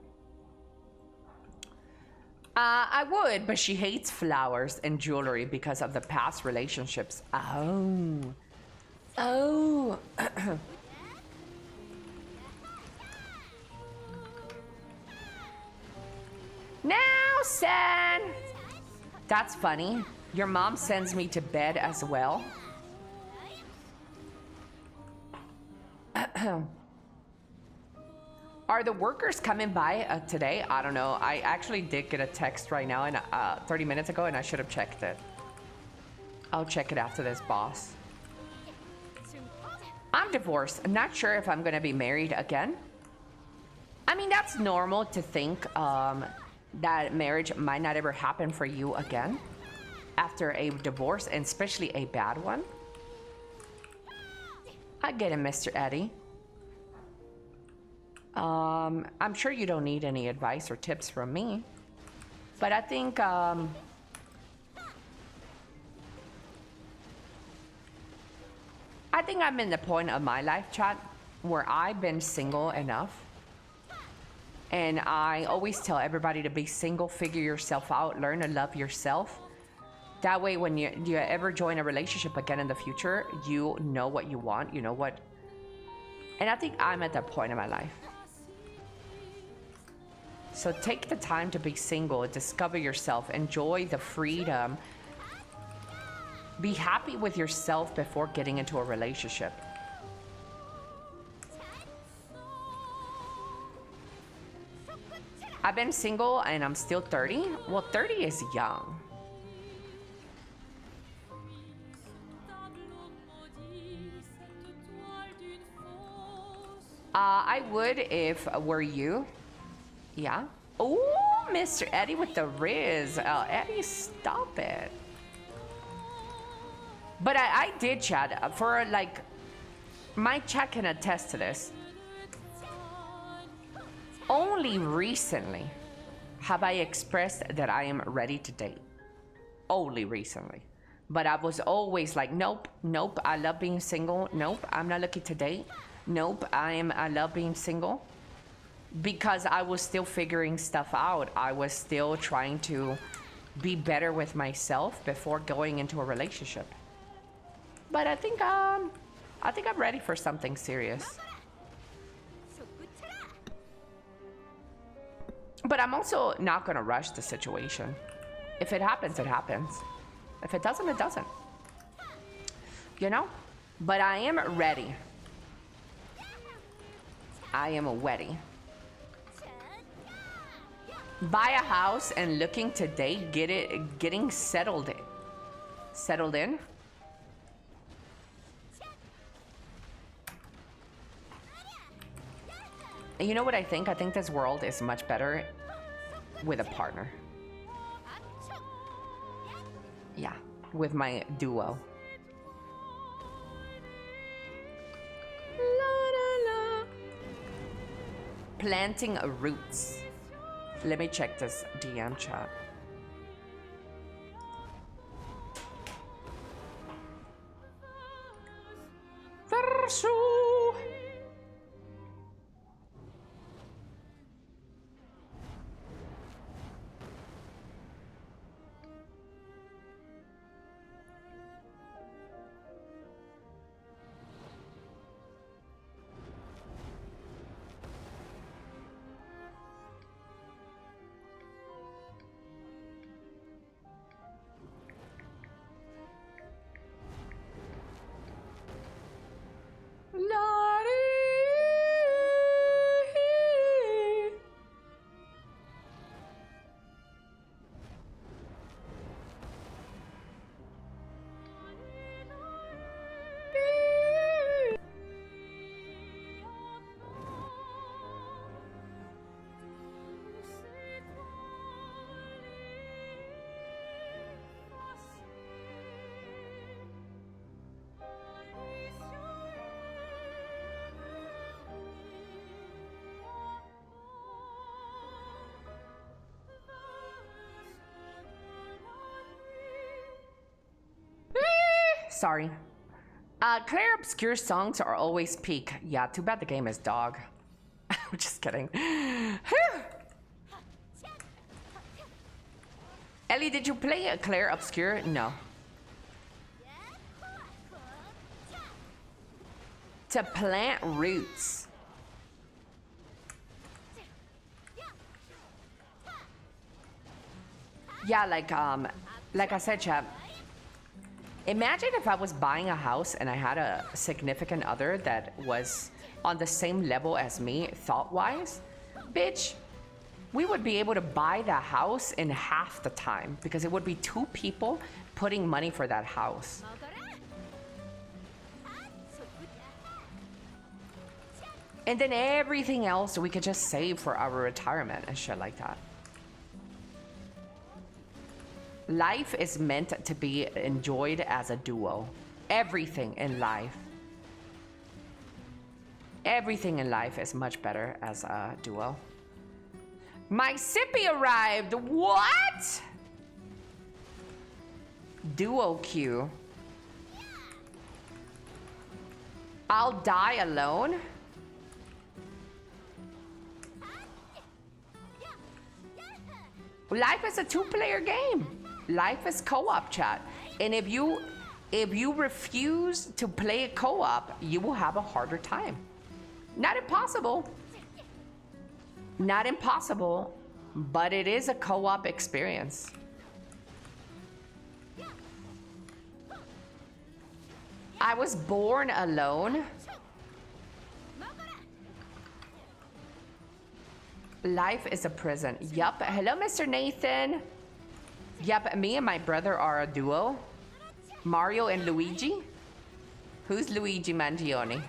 S1: I would, but she hates flowers and jewelry because of the past relationships. Oh. Oh. Now, son. That's funny. Your mom sends me to bed as well. Are the workers coming by today? I don't know. I actually did get a text right now, and 30 minutes ago, and I should have checked it. I'll check it after this, boss. I'm divorced. I'm not sure if I'm gonna be married again. I mean, that's normal to think that marriage might not ever happen for you again after a divorce, and especially a bad one. I get it, Mr. Eddie. I'm sure you don't need any advice or tips from me, but I think I think I'm in the point of my life, chat, where I've been single enough, and I always tell everybody to be single, figure yourself out, learn to love yourself. That way, when you ever join a relationship again in the future, you know what you want, you know what. And I think I'm at that point in my life. So take the time to be single, discover yourself, enjoy the freedom. Be happy with yourself before getting into a relationship. I've been single and I'm still 30. Well, 30 is young. I would if were you. Yeah. Oh, Mr. Eddie with the Riz. Eddie, stop it. But I did chat for like, my chat can attest to this. Only recently have I expressed that I am ready to date. Only recently. But I was always like, nope, nope, I love being single. Nope, I'm not looking to date. Nope, I love being single. Because I was still figuring stuff out. I was still trying to be better with myself before going into a relationship. But I think I'm ready for something serious. But I'm also not gonna rush the situation. If it happens, it happens. If it doesn't, it doesn't. You know? But I am ready. I am ready. Buy a house and looking to date, getting settled in. Settled in? You know what I think? I think this world is much better with a partner. Yeah, with my duo. La, la, la. Planting roots. Let me check this DM chat. Verso. Sorry. Clear obscure songs are always peak. Yeah, too bad the game is dog. I'm just kidding. Ellie, did you play a Claire Obscure? No. To plant roots. Yeah, like I said, chat. Imagine if I was buying a house and I had a significant other that was on the same level as me, thought-wise. Bitch, we would be able to buy the house in half the time because it would be two people putting money for that house. And then everything else we could just save for our retirement and shit like that. Life is meant to be enjoyed as a duo. Everything in life. Everything in life is much better as a duo. My sippy arrived. What? Duo queue. I'll die alone. Life is a two-player game. Life is co-op, chat. And if you refuse to play a co-op, you will have a harder time. Not impossible. Not impossible, but it is a co-op experience. I was born alone. Life is a prison. Yup. Hello, Mr. Nathan. Yup, me and my brother are a duo. Mario and Luigi. Who's Luigi Mangione?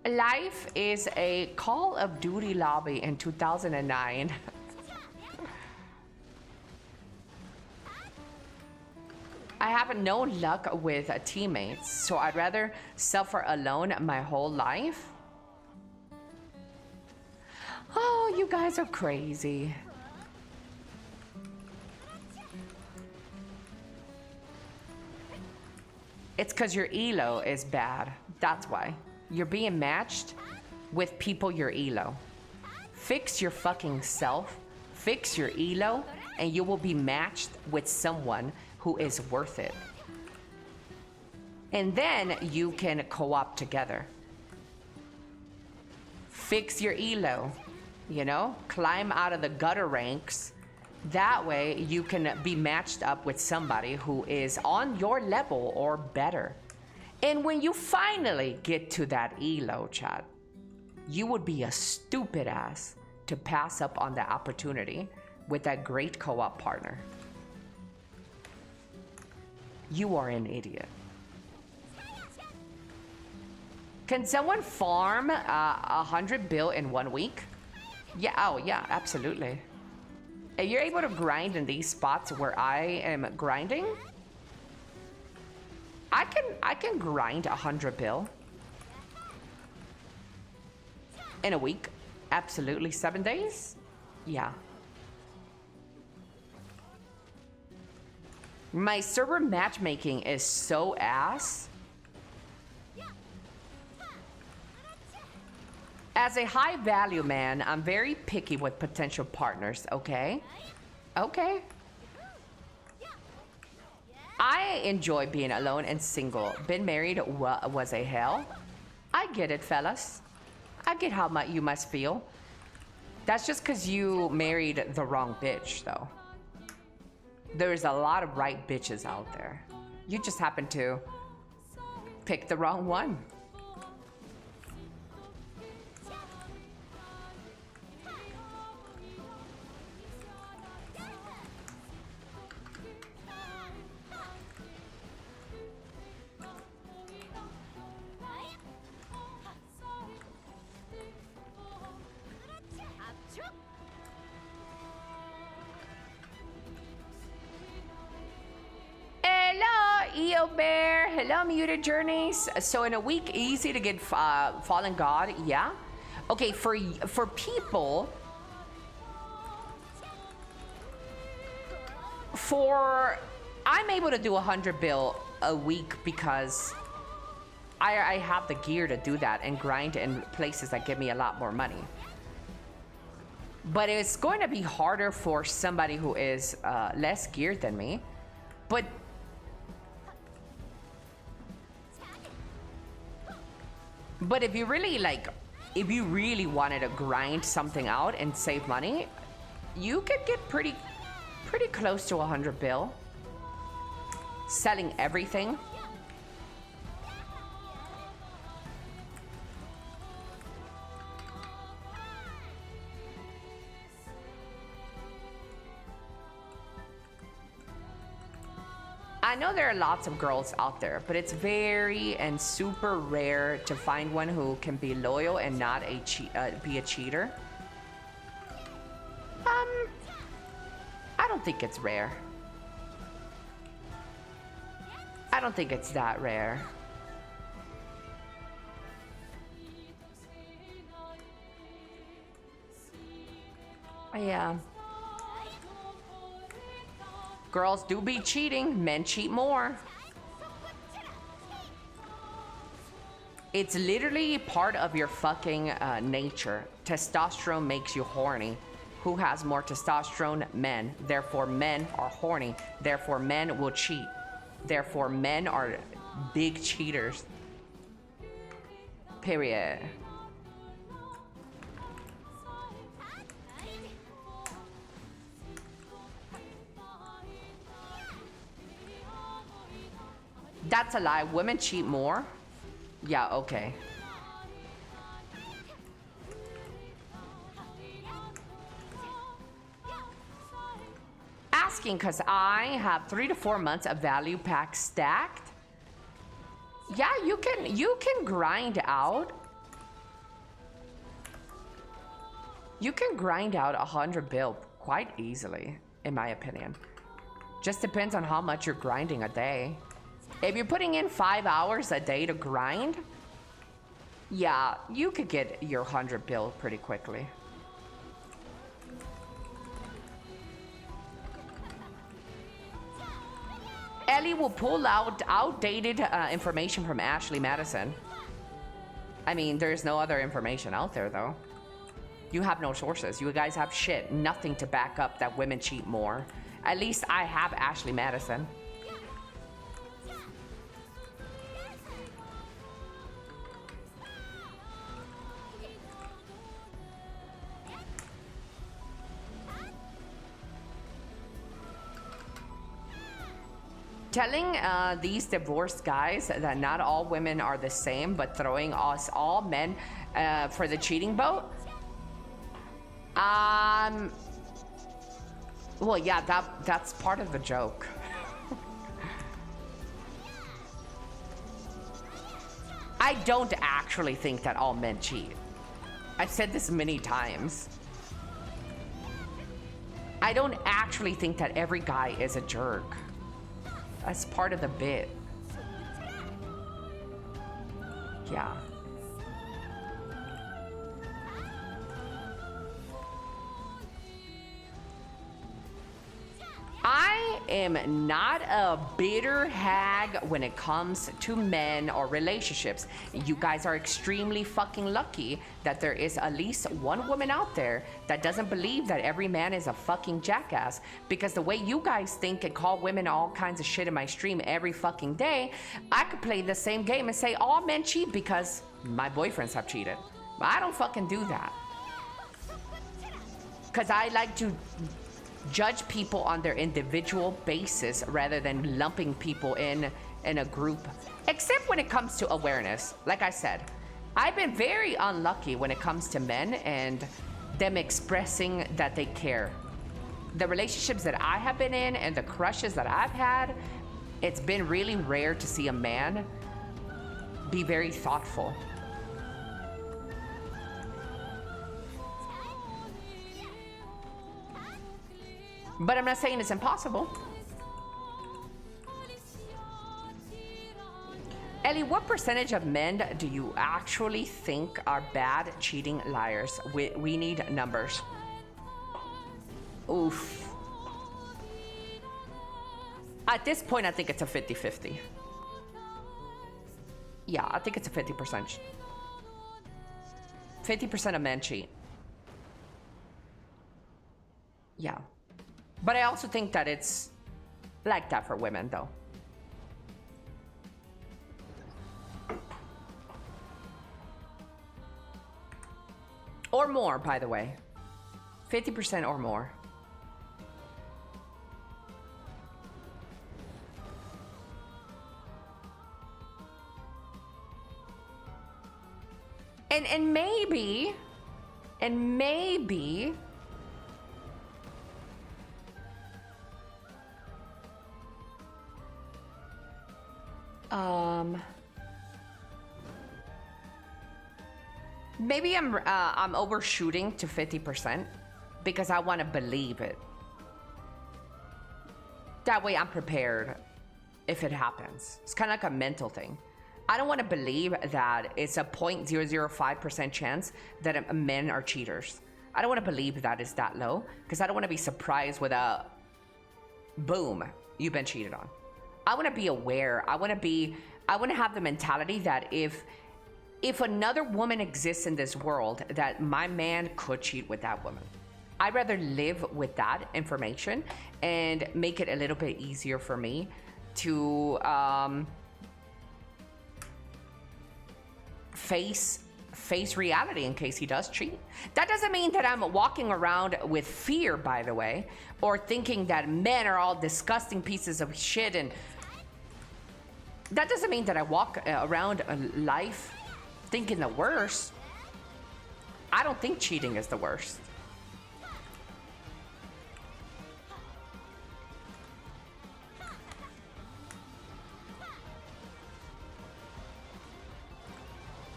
S1: Life is a Call of Duty lobby in 2009. I haven't no luck with teammates, so I'd rather suffer alone my whole life. Oh, you guys are crazy. It's because your elo is bad. That's why. You're being matched with people your elo. Fix your fucking self, fix your elo, and you will be matched with someone who is worth it. And then you can co-op together. Fix your elo, you know? Climb out of the gutter ranks. That way you can be matched up with somebody who is on your level or better. And when you finally get to that elo, chat, you would be a stupid ass to pass up on the opportunity with that great co-op partner. You are an idiot. Can someone farm 100 bill in 1 week? Yeah, oh yeah, absolutely. If you're able to grind in these spots where I am grinding, I can grind 100 bill in a week. Absolutely. 7 days? Yeah. My server matchmaking is so ass. As a high value man, I'm very picky with potential partners, okay? Okay. I enjoy being alone and single. Been married was a hell. I get it, fellas. I get how you must feel. That's just because you married the wrong bitch, though. There's a lot of right bitches out there. You just happen to pick the wrong one. EO Bear. Hello, Muted Journeys. So in a week, easy to get Fallen God. Yeah. Okay, for people, I'm able to do 100 bill a week because I have the gear to do that and grind in places that give me a lot more money. But it's going to be harder for somebody who is less geared than me. But if you really if you really wanted to grind something out and save money, you could get pretty close to 100 bill selling everything. I know there are lots of girls out there, but it's very and super rare to find one who can be loyal and not be a cheater. I don't think it's rare. I don't think it's that rare. Yeah. Girls do be cheating, men cheat more. It's literally part of your fucking nature. Testosterone makes you horny. Who has more testosterone? Men. Therefore, men are horny. Therefore, men will cheat. Therefore, men are big cheaters. Period. That's a lie. Women cheat more? Yeah, okay. Asking because I have 3 to 4 months of value pack stacked. Yeah, you can grind out. You can grind out 100 bill quite easily, in my opinion. Just depends on how much you're grinding a day. If you're putting in 5 hours a day to grind, yeah, you could get your 100 bill pretty quickly. Ellie will pull out outdated information from Ashley Madison. I mean, there's no other information out there, though. You have no sources. You guys have shit. Nothing to back up that women cheat more. At least I have Ashley Madison. Telling these divorced guys that not all women are the same, but throwing us all men for the cheating boat. Well, yeah, that's part of the joke. I don't actually think that all men cheat. I've said this many times. I don't actually think that every guy is a jerk. That's part of the bit. Yeah. I am not a bitter hag when it comes to men or relationships. You guys are extremely fucking lucky that there is at least one woman out there that doesn't believe that every man is a fucking jackass. Because the way you guys think and call women all kinds of shit in my stream every fucking day, I could play the same game and say all men cheat because my boyfriends have cheated. But I don't fucking do that. Because I like to judge people on their individual basis rather than lumping people in a group, except when it comes to awareness. Like I said, I've been very unlucky when it comes to men and them expressing that they care. The relationships that I have been in and the crushes that I've had, it's been really rare to see a man be very thoughtful. But I'm not saying it's impossible. Elly, what percentage of men do you actually think are bad, cheating liars? We need numbers. Oof. At this point, I think it's a 50-50. Yeah, I think it's a 50%. 50% of men cheat. Yeah. But I also think that it's like that for women, though. Or more, by the way. 50% or more. And maybe maybe I'm overshooting to 50% because I want to believe it. That way I'm prepared if it happens. It's kind of like a mental thing. I don't want to believe that it's a 0.005% chance that men are cheaters. I don't want to believe that it's that low because I don't want to be surprised with a boom, you've been cheated on. I want to be aware. I want to have the mentality that if another woman exists in this world, that my man could cheat with that woman. I'd rather live with that information and make it a little bit easier for me to face reality in case he does cheat. That doesn't mean that I'm walking around with fear, by the way, or thinking that men are all disgusting pieces of shit, and that doesn't mean that I walk around life thinking the worst. I don't think cheating is the worst.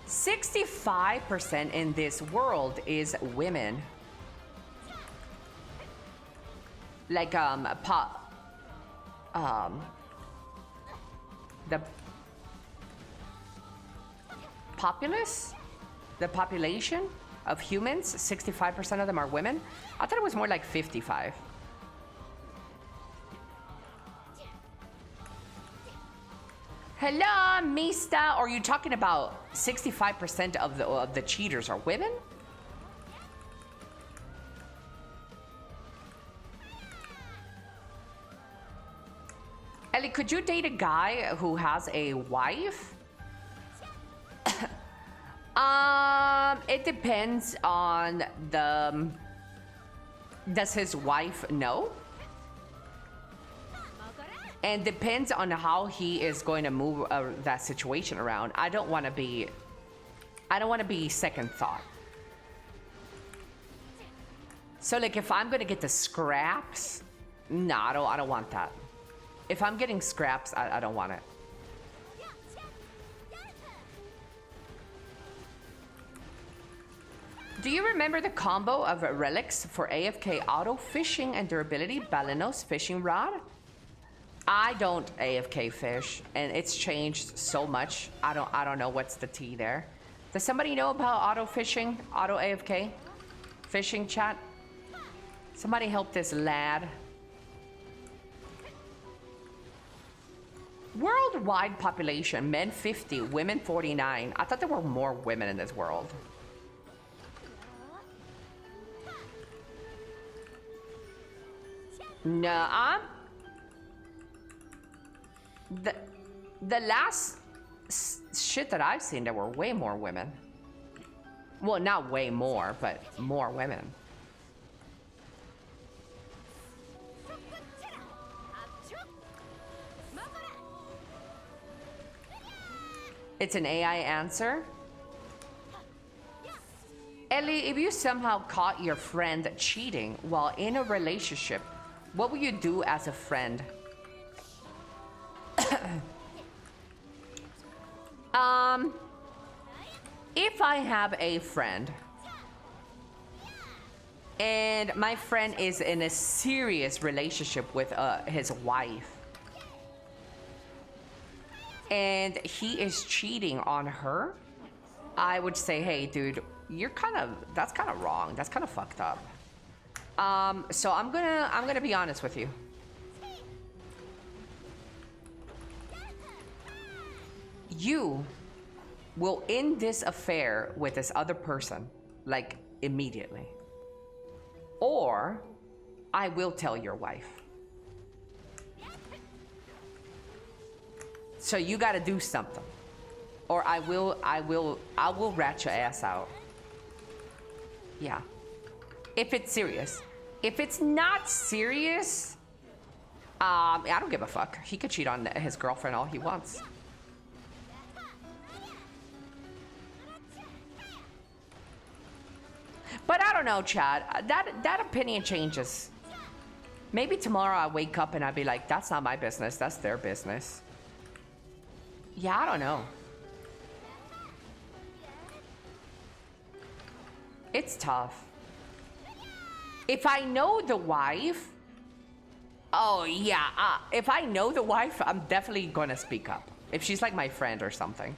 S1: %65% in this world is women. Like the populace, the population of humans, 65% of them are women. I thought it was more like 55. Hello, Mista. Are you talking about 65% of the cheaters are women? Elly, could you date a guy who has a wife? It depends on does his wife know? And depends on how he is going to move that situation around. I don't want to be second thought. So like if I'm going to get the scraps, no, I don't want that. If I'm getting scraps, I don't want it. Do you remember the combo of relics for AFK auto fishing and durability Balenos fishing rod? I don't AFK fish, and it's changed so much. I don't know what's the tea there. Does somebody know about auto fishing, auto AFK fishing, chat? Somebody help this lad. Worldwide population, men 50, women 49. I thought there were more women in this world. Nuh-uh. The last shit that I've seen, there were way more women. Well, not way more, but more women. It's an AI answer. Elly, if you somehow caught your friend cheating while in a relationship, what would you do as a friend? If I have a friend and my friend is in a serious relationship with his wife, and he is cheating on her, I would say, hey, dude, that's kind of wrong. That's kind of fucked up. So I'm gonna be honest with you. You will end this affair with this other person, like, immediately. Or I will tell your wife. So you gotta do something. Or I will rat your ass out. Yeah. If it's serious. If it's not serious, I don't give a fuck. He could cheat on his girlfriend all he wants. But I don't know, Chad. That opinion changes. Maybe tomorrow I wake up and I'll be like, that's not my business. That's their business. Yeah, I don't know. It's tough. If I know the wife... Oh, yeah. If I know the wife, I'm definitely gonna speak up. If she's like my friend or something.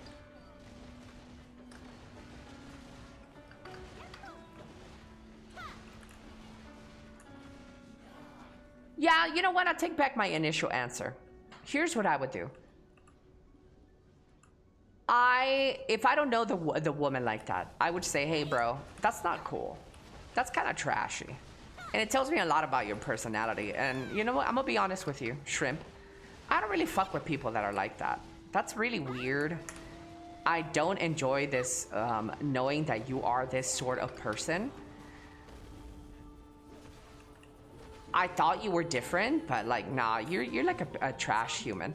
S1: Yeah, you know what? I take back my initial answer. Here's what I would do. If I don't know the woman like that, I would say, hey, bro, that's not cool. That's kind of trashy. And it tells me a lot about your personality. And you know what? I'm gonna be honest with you, Shrimp. I don't really fuck with people that are like that. That's really weird. I don't enjoy this, knowing that you are this sort of person. I thought you were different, but like, nah, you're like a trash human.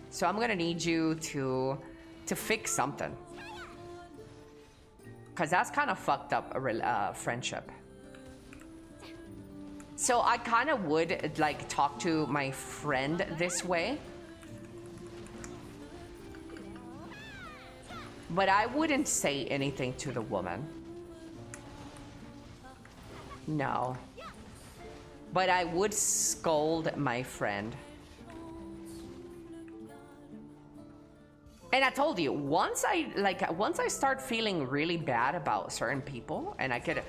S1: So I'm gonna need you to fix something. Cause that's kind of fucked up a friendship. So I kind of would like talk to my friend this way. But I wouldn't say anything to the woman. No. But I would scold my friend. And I told you, once I start feeling really bad about certain people, and I get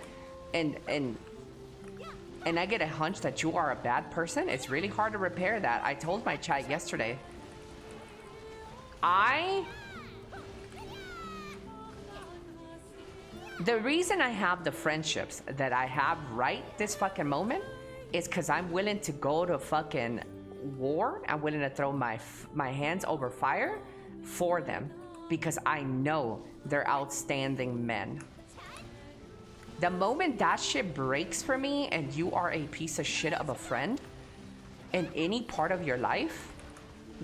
S1: I get a hunch that you are a bad person, it's really hard to repair that. I told my chat yesterday. The reason I have the friendships that I have right this fucking moment is because I'm willing to go to fucking war. I'm willing to throw my hands over fire for them because I know they're outstanding men. The moment that shit breaks for me and you are a piece of shit of a friend in any part of your life,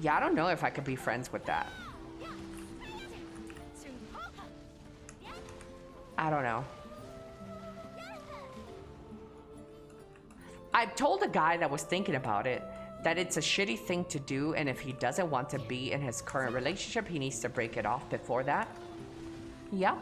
S1: yeah, I don't know if I could be friends with that. I don't know. I've told a guy that was thinking about it that it's a shitty thing to do, and if he doesn't want to be in his current relationship, he needs to break it off before that. Yep.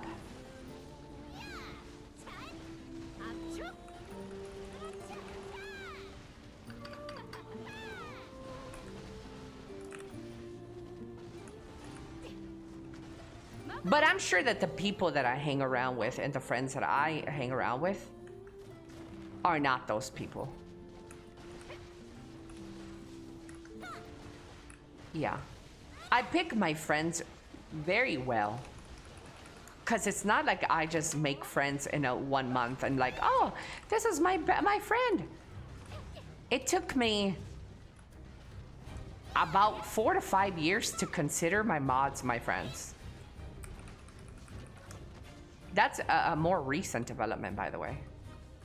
S1: But I'm sure that the people that I hang around with and the friends that I hang around with are not those people. Yeah. I pick my friends very well. Because it's not like I just make friends in a 1 month and like, oh, this is my friend. It took me about 4 to 5 years to consider my mods my friends. That's a more recent development, by the way.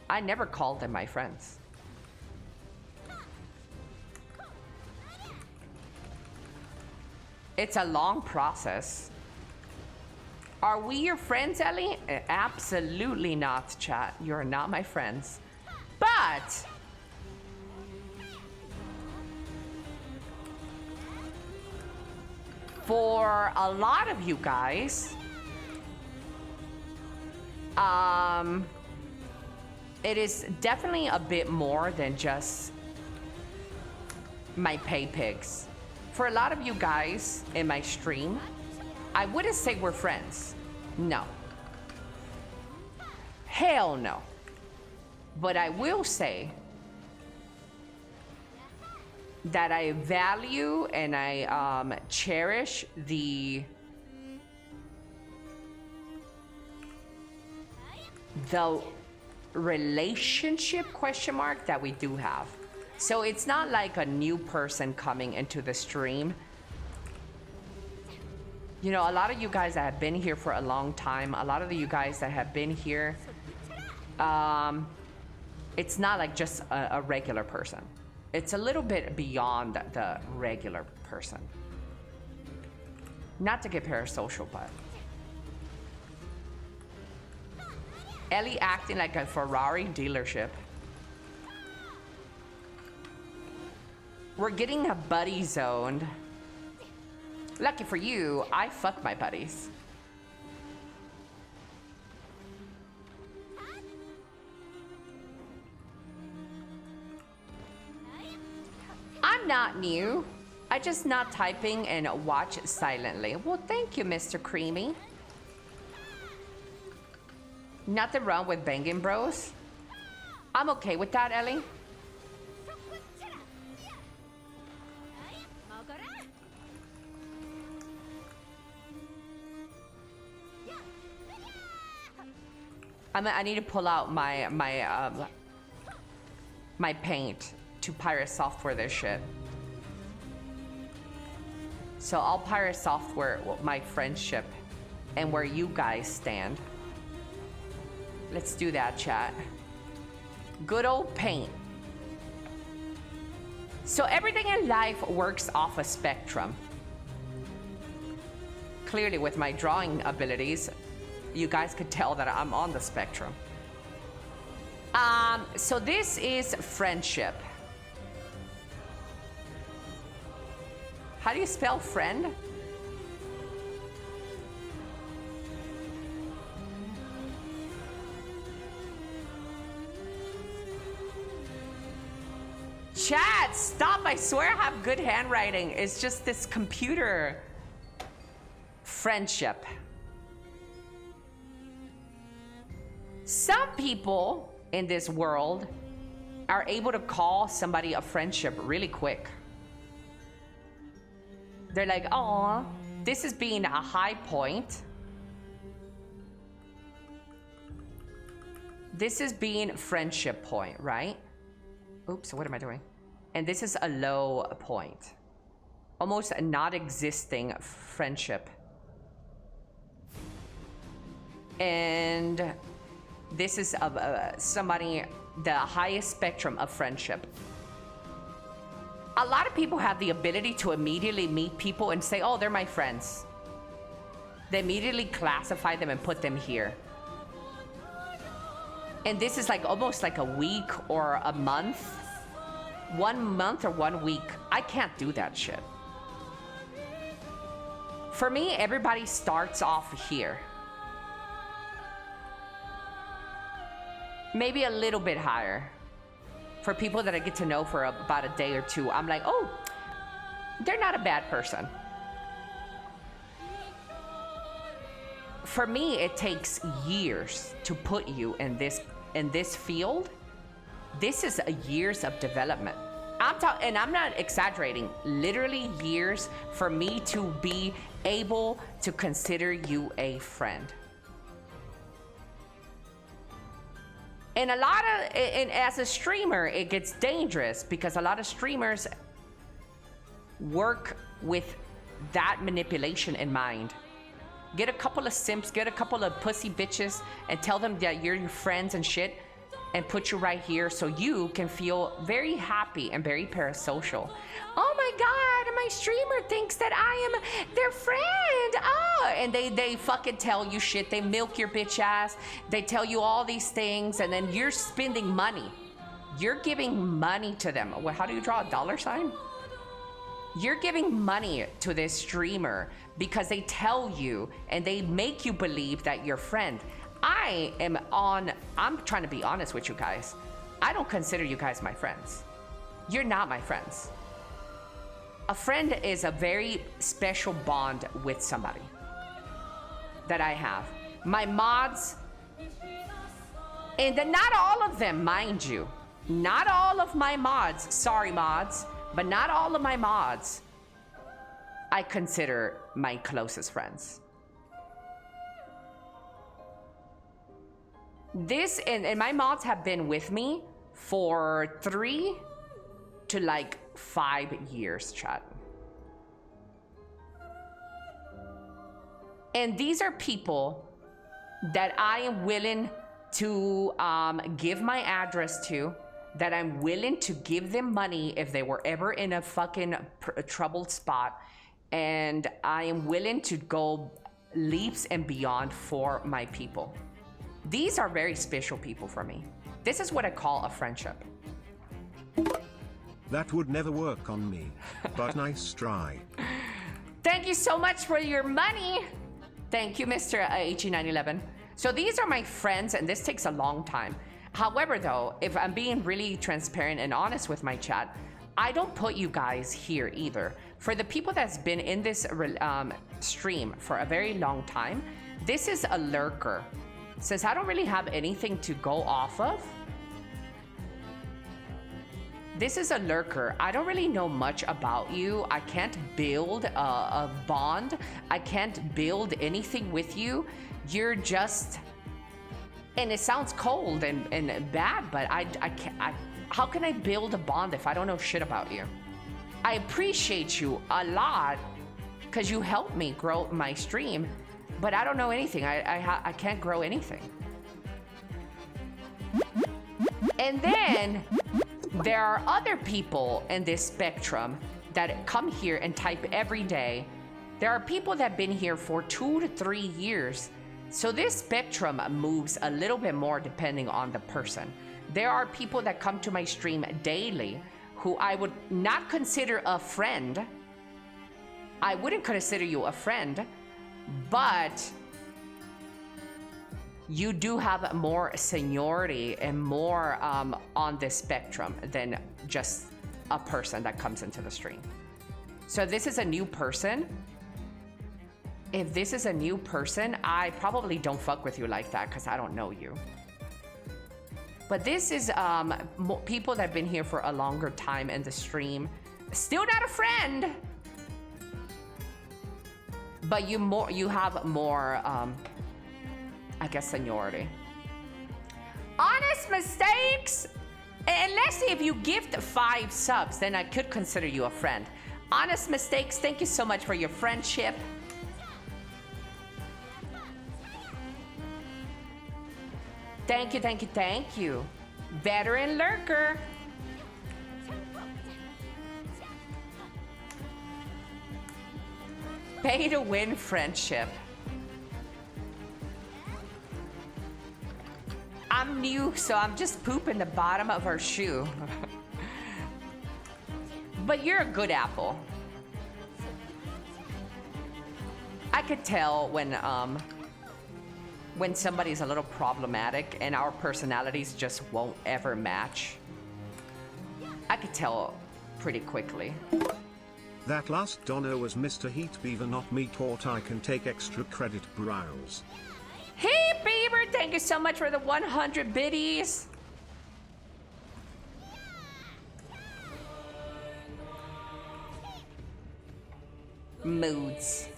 S1: I never called them my friends. It's a long process. Are we your friends, Elly? Absolutely not, chat. You're not my friends. But for a lot of you guys, it is definitely a bit more than just my pay pigs. for a lot of you guys in my stream, I wouldn't say we're friends. No. Hell no. But I will say that I value and I cherish the relationship question mark that we do have. So it's not like a new person coming into the stream. You know, a lot of you guys that have been here for a long time, a lot of you guys that have been here, it's not like just a regular person. It's a little bit beyond the regular person. Not to get parasocial, but Elly acting like a Ferrari dealership. We're getting a buddy zoned. Lucky for you, I fuck my buddies. I'm not new. I just not typing and watch silently. Well, thank you, Mr. Creamy. Nothing wrong with banging bros. I'm okay with that, Elly. I need to pull out my paint to pirate software this shit. So I'll pirate software my friendship and where you guys stand. Let's do that, chat. Good old paint. So everything in life works off a spectrum. Clearly with my drawing abilities, you guys could tell that I'm on the spectrum. So this is friendship. How do you spell friend? Chat, stop. I swear I have good handwriting. It's just this computer. Friendship. Some people in this world are able to call somebody a friendship really quick. They're like, oh, this is being a high point. This is being friendship point, right? Oops, what am I doing? And this is a low point. Almost a not existing friendship. And this is somebody, the highest spectrum of friendship. A lot of people have the ability to immediately meet people and say, oh, they're my friends. They immediately classify them and put them here. And this is like almost like a week or a month. 1 month or 1 week. I can't do that shit. For me, everybody starts off here. Maybe a little bit higher. For people that I get to know for about a day or two, I'm like, oh, they're not a bad person. For me, it takes years to put you in this field. This is years of development. And I'm not exaggerating. Literally years for me to be able to consider you a friend. And as a streamer, it gets dangerous because a lot of streamers work with that manipulation in mind. Get a couple of simps, get a couple of pussy bitches and tell them that you're your friends and shit and put you right here so you can feel very happy and very parasocial. Oh my God, my streamer thinks that I am their friend. Oh, and they fucking tell you shit. They milk your bitch ass. They tell you all these things and then you're spending money. You're giving money to them. Well, how do you draw a dollar sign? You're giving money to this streamer because they tell you and they make you believe that you're friend. I'm trying to be honest with you guys. I don't consider you guys my friends. You're not my friends. A friend is a very special bond with somebody that I have. My mods, and then not all of them, mind you. Not all of my mods, sorry mods, but not all of my mods I consider my closest friends. This, and my mods have been with me for 3 to like 5 years, chat. And these are people that I am willing to give my address to, that I'm willing to give them money if they were ever in a fucking troubled spot. And I am willing to go leaps and beyond for my people. These are very special people for me. This is what I call a friendship.
S2: That would never work on me, but nice try.
S1: Thank you so much for your money. Thank you, Mr. HE911. So these are my friends, and this takes a long time. However, though, if I'm being really transparent and honest with my chat, I don't put you guys here either. For the people that's been in this stream for a very long time, this is a lurker. Since I don't really have anything to go off of, this is a lurker. I don't really know much about you. I can't build a bond. I can't build anything with you. You're just, and it sounds cold and bad, but I can't, how can I build a bond if I don't know shit about you? I appreciate you a lot because you helped me grow my stream, but I don't know anything. I can't grow anything. And then there are other people in this spectrum that come here and type every day. There are people that have been here for 2 to 3 years. So this spectrum moves a little bit more depending on the person. There are people that come to my stream daily who I would not consider a friend. I wouldn't consider you a friend, but you do have more seniority and more on this spectrum than just a person that comes into the stream. So this is a new person. If this is a new person, I probably don't fuck with you like that because I don't know you. But this is people that have been here for a longer time in the stream. Still not a friend. But you have more, I guess, seniority. Honest mistakes? And let's see, if you gift 5 subs, then I could consider you a friend. Honest mistakes, thank you so much for your friendship. Thank you, thank you, thank you. Veteran lurker. Pay to win friendship. I'm new, so I'm just pooping the bottom of her shoe. But you're a good apple. I could tell when somebody's a little problematic and our personalities just won't ever match. I could tell pretty quickly.
S2: That last donor was Mr. Heat Beaver, not me. Taught I can take extra credit. Browse.
S1: Hey Beaver, thank you so much for the 100 biddies. Moods.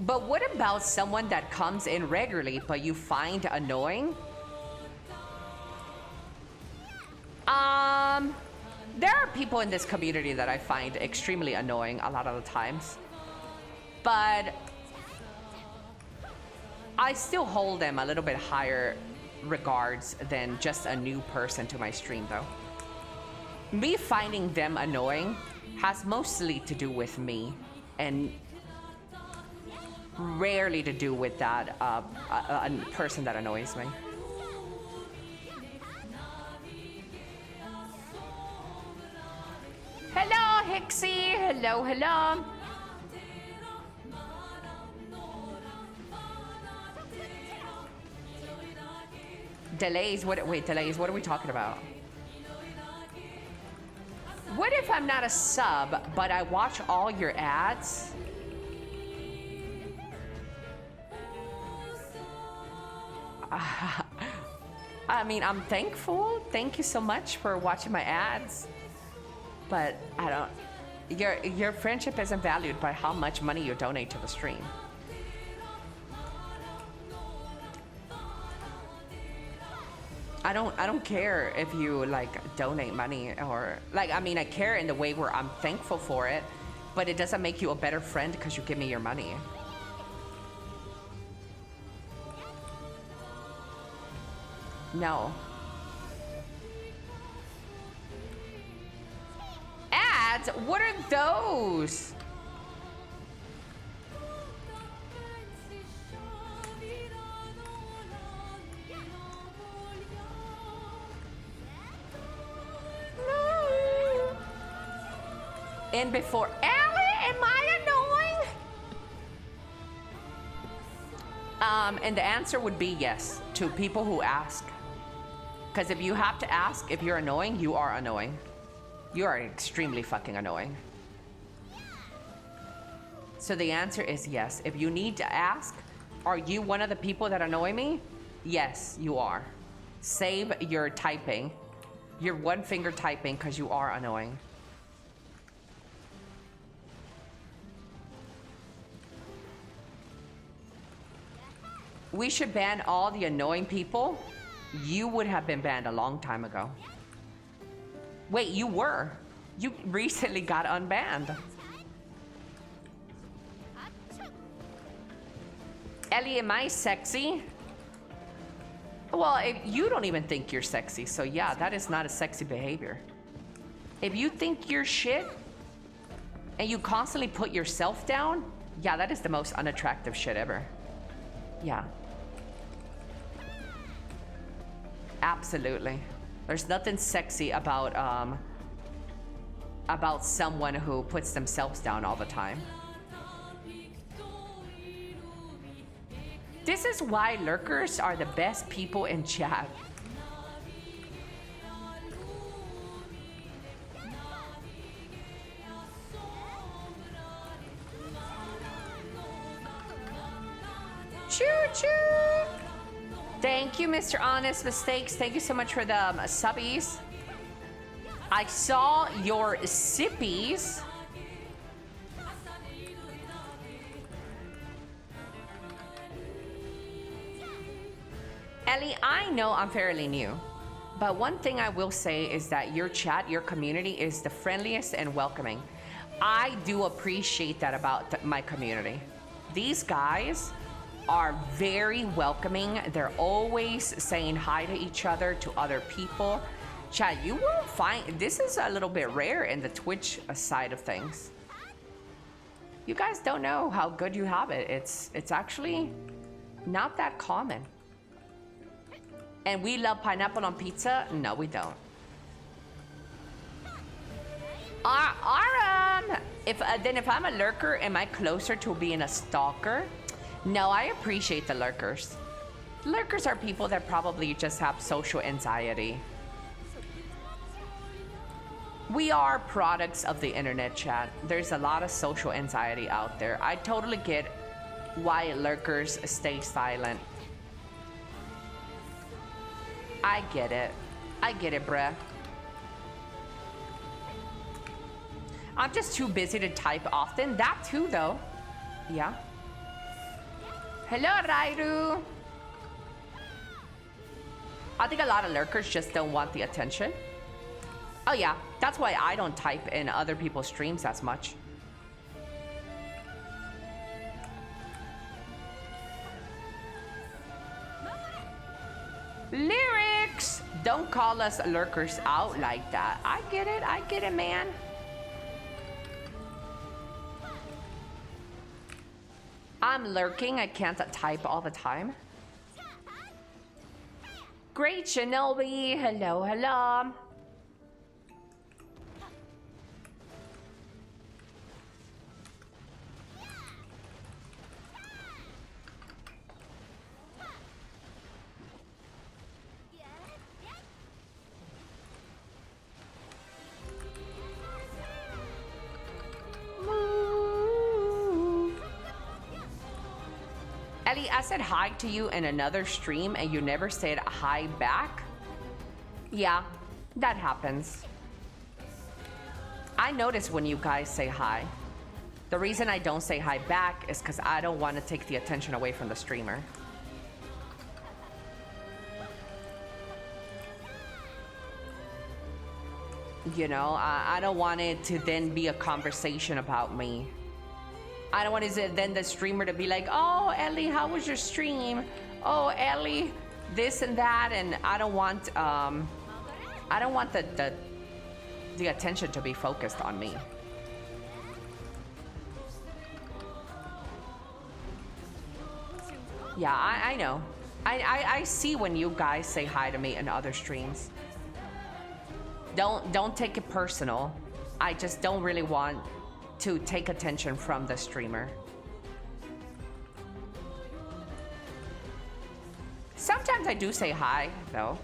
S1: But what about someone that comes in regularly but you find annoying? There are people in this community that I find extremely annoying a lot of the times. But I still hold them a little bit higher regards than just a new person to my stream though. Me finding them annoying has mostly to do with me and rarely to do with that a person that annoys me. Hello, Hixie. Hello, hello. Delays? Wait, delays? What are we talking about? What if I'm not a sub, but I watch all your ads? I mean, I'm thankful. Thank you so much for watching my ads. But I don't... Your friendship isn't valued by how much money you donate to the stream. I don't care if you like donate money or like, I mean, I care in the way where I'm thankful for it, but it doesn't make you a better friend because you give me your money. No. Ads? What are those? No. And before Elly, am I annoying? And the answer would be yes to people who ask. Because if you have to ask if you're annoying, you are annoying. You are extremely fucking annoying. So the answer is yes. If you need to ask, are you one of the people that annoy me? Yes, you are. Save your typing. Your one finger typing because you are annoying. We should ban all the annoying people. You would have been banned a long time ago. Wait, you were. You recently got unbanned. Elly, am I sexy? Well, if you don't even think you're sexy, so yeah, that is not a sexy behavior. If you think you're shit and you constantly put yourself down, yeah, that is the most unattractive shit ever. Yeah. Absolutely. There's nothing sexy about someone who puts themselves down all the time. This is why lurkers are the best people in chat. Choo choo! Thank you, Mr. Honest Mistakes. Thank you so much for the subbies. I saw your sippies. Elly, I know I'm fairly new, but one thing I will say is that your chat, your community is the friendliest and welcoming. I do appreciate that about my community. These guys are very welcoming. They're always saying hi to each other, to other people. Chat, you will find, this is a little bit rare in the Twitch side of things. You guys don't know how good you have it. It's actually not that common. And we love pineapple on pizza? No, we don't. If I'm a lurker, am I closer to being a stalker? No, I appreciate the lurkers. Lurkers are people that probably just have social anxiety. We are products of the internet, chat. There's a lot of social anxiety out there. I totally get why lurkers stay silent. I get it. I get it, bruh. I'm just too busy to type often. That too, though. Yeah. Hello, Rairu. I think a lot of lurkers just don't want the attention. Oh yeah, that's why I don't type in other people's streams as much. Lyrics! Don't call us lurkers out like that. I get it, man. I'm lurking, I can't type all the time. Great, Shinobi. Hello, hello. Ellie, I said hi to you in another stream and you never said hi back. Yeah, that happens. I notice when you guys say hi. The reason I don't say hi back is because I don't want to take the attention away from the streamer. You know, I don't want it to then be a conversation about me. I don't want it then the streamer to be like, oh, Ellie, how was your stream? Oh, Ellie, this and that, and I don't want the attention to be focused on me. Yeah, I know. I see when you guys say hi to me in other streams. Don't take it personal. I just don't really want to take attention from the streamer. Sometimes I do say hi, though.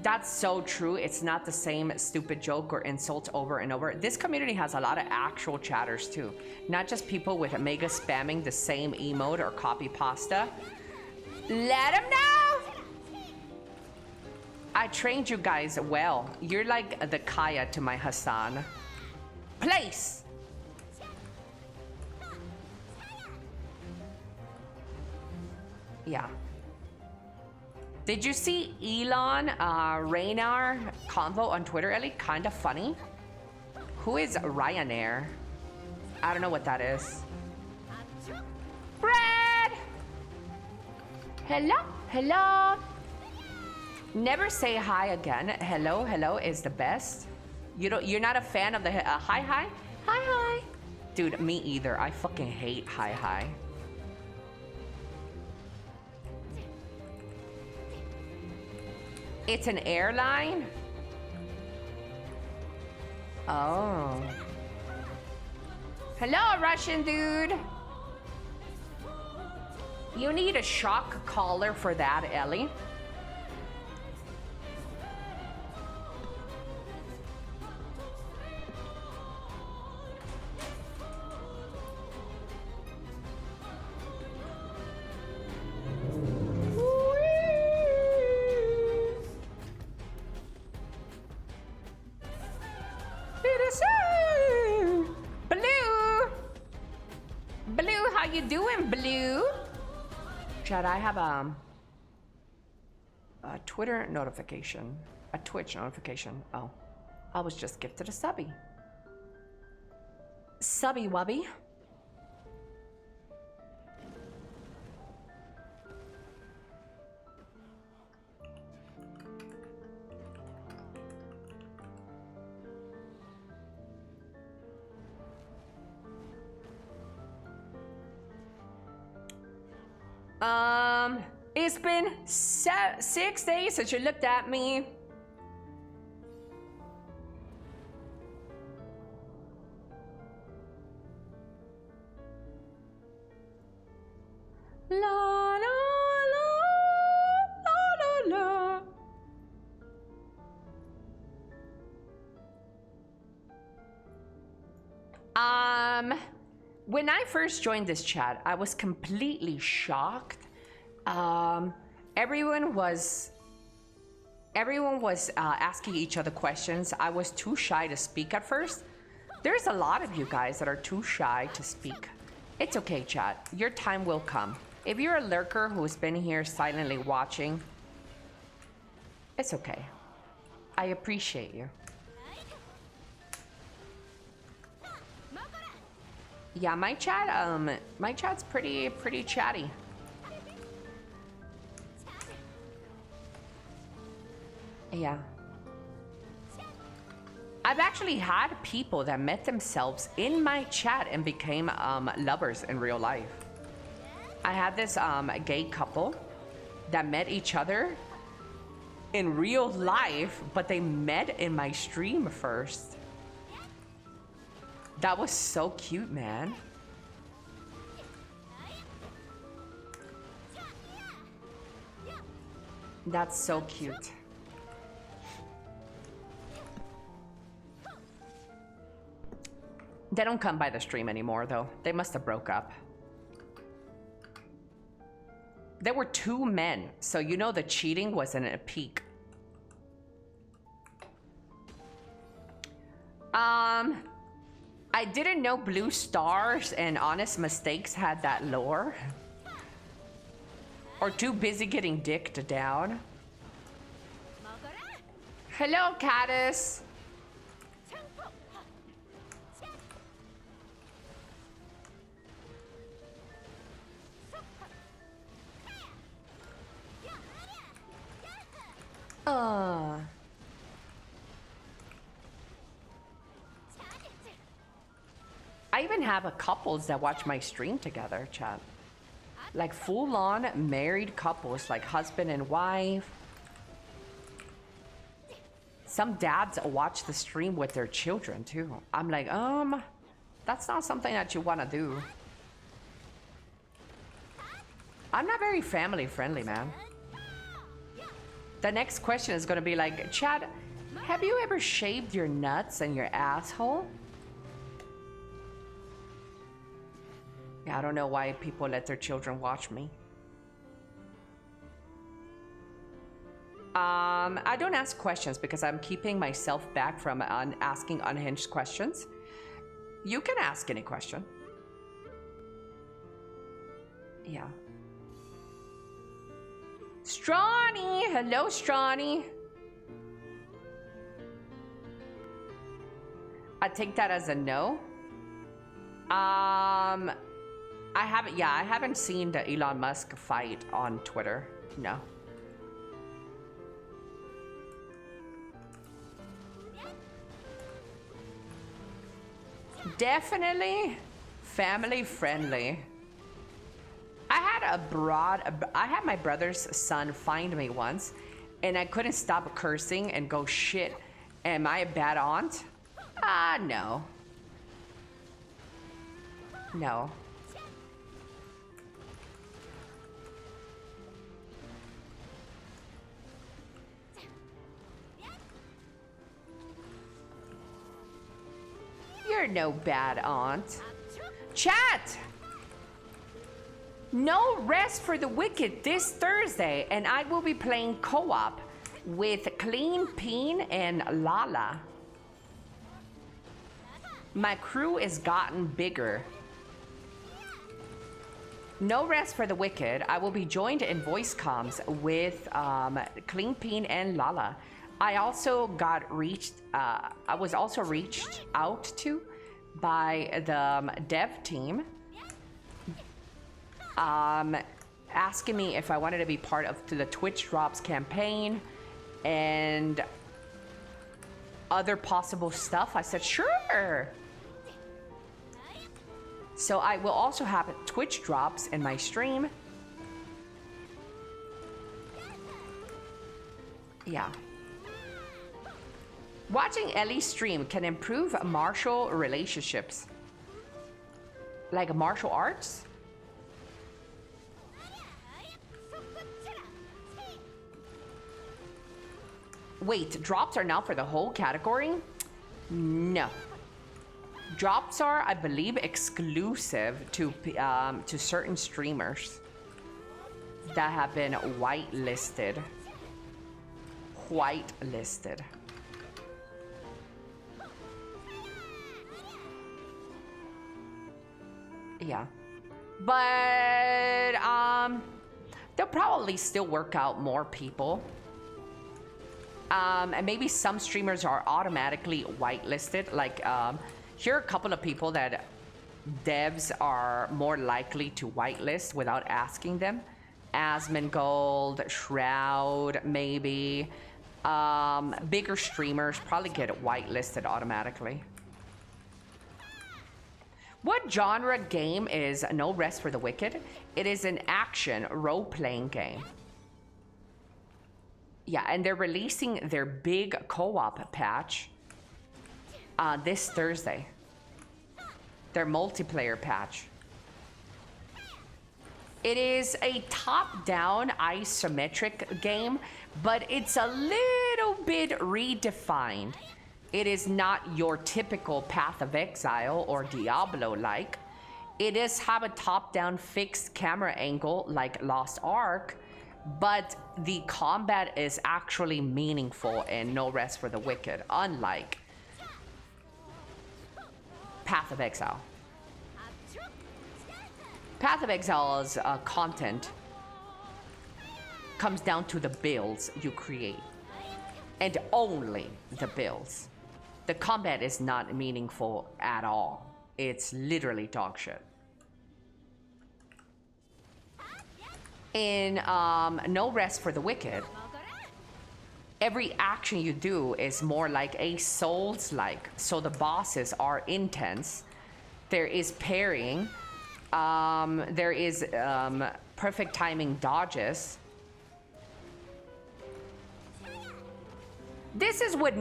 S1: That's so true. It's not the same stupid joke or insult over and over. This community has a lot of actual chatters too. Not just people with mega spamming the same emote or copy pasta. Let them know! I trained you guys well. You're like the Kaya to my Hassan. Place! Yeah. Did you see Elon Raynar convo on Twitter, Ellie? Kind of funny. Who is Ryanair? I don't know what that is. Brad! Hello? Hello? Never say hi again. Hello, hello is the best. You're not a fan of the hi, hi? Hi, hi. Dude, me either. I fucking hate hi, hi. It's an airline? Oh. Hello, Russian dude. You need a shock collar for that, Ellie. Chad, I have a Twitter notification, a Twitch notification. Oh, I was just gifted a subby. Subby wubby. It's been 6 days since you looked at me. La la la la la la. When I first joined this chat, I was completely shocked. Everyone was asking each other questions. I was too shy to speak at first. There's a lot of you guys that are too shy to speak. It's okay, chat. Your time will come. If you're a lurker who's been here silently watching, it's okay. I appreciate you. Yeah, my chat's pretty chatty. Yeah. I've actually had people that met themselves in my chat and became lovers in real life. I had this gay couple that met each other in real life, but they met in my stream first. That was so cute, man. That's so cute. They don't come by the stream anymore, though. They must have broke up. There were 2 men, so you know the cheating wasn't at a peak. I didn't know Blue Stars and Honest Mistakes had that lore. Or too busy getting dicked down. Hello, Caddis. I even have a couples that watch my stream together, chat. Like full-on married couples, like husband and wife. Some dads watch the stream with their children too. I'm like, that's not something that you want to do. I'm not very family friendly, man. The next question is gonna be like, Chad, have you ever shaved your nuts and your asshole? Yeah, I don't know why people let their children watch me. I don't ask questions because I'm keeping myself back from asking unhinged questions. You can ask any question. Yeah. Strawny! Hello, Strawny! I take that as a no. I haven't seen the Elon Musk fight on Twitter. No. Definitely family friendly. I had my brother's son find me once and I couldn't stop cursing and go, shit, am I a bad aunt? No. No. You're no bad aunt. Chat! No Rest for the Wicked this Thursday, and I will be playing co-op with Clean Peen and Lala. My crew is gotten bigger. No Rest for the Wicked. I will be joined in voice comms with Clean Peen and Lala. I also got I was also reached out to by the dev team, asking me if I wanted to be part of the Twitch Drops campaign and other possible stuff. I said, sure. So I will also have Twitch Drops in my stream. Yeah. Watching Ellie stream can improve martial relationships. Like martial arts? Wait, drops are now for the whole category? No. Drops are, I believe, exclusive to certain streamers that have been whitelisted. Whitelisted. Yeah. But they'll probably still work out more people. And maybe some streamers are automatically whitelisted. Like, here are a couple of people that devs are more likely to whitelist without asking them. Asmongold, Shroud, maybe. Bigger streamers probably get whitelisted automatically. What genre game is No Rest for the Wicked? It is an action role-playing game. Yeah, and they're releasing their big co-op patch this Thursday. Their multiplayer patch. It is a top-down isometric game but it's a little bit redefined. It is not your typical Path of Exile or Diablo-like. It does have a top-down fixed camera angle like Lost Ark, but the combat is actually meaningful and no rest for the wicked, unlike Path of Exile. Path of Exile's content comes down to the builds you create, and only the builds. The combat is not meaningful at all. It's literally dog shit. In No Rest for the Wicked, every action you do is more like a Souls-like, so the bosses are intense. There is parrying. There is perfect timing dodges. This is what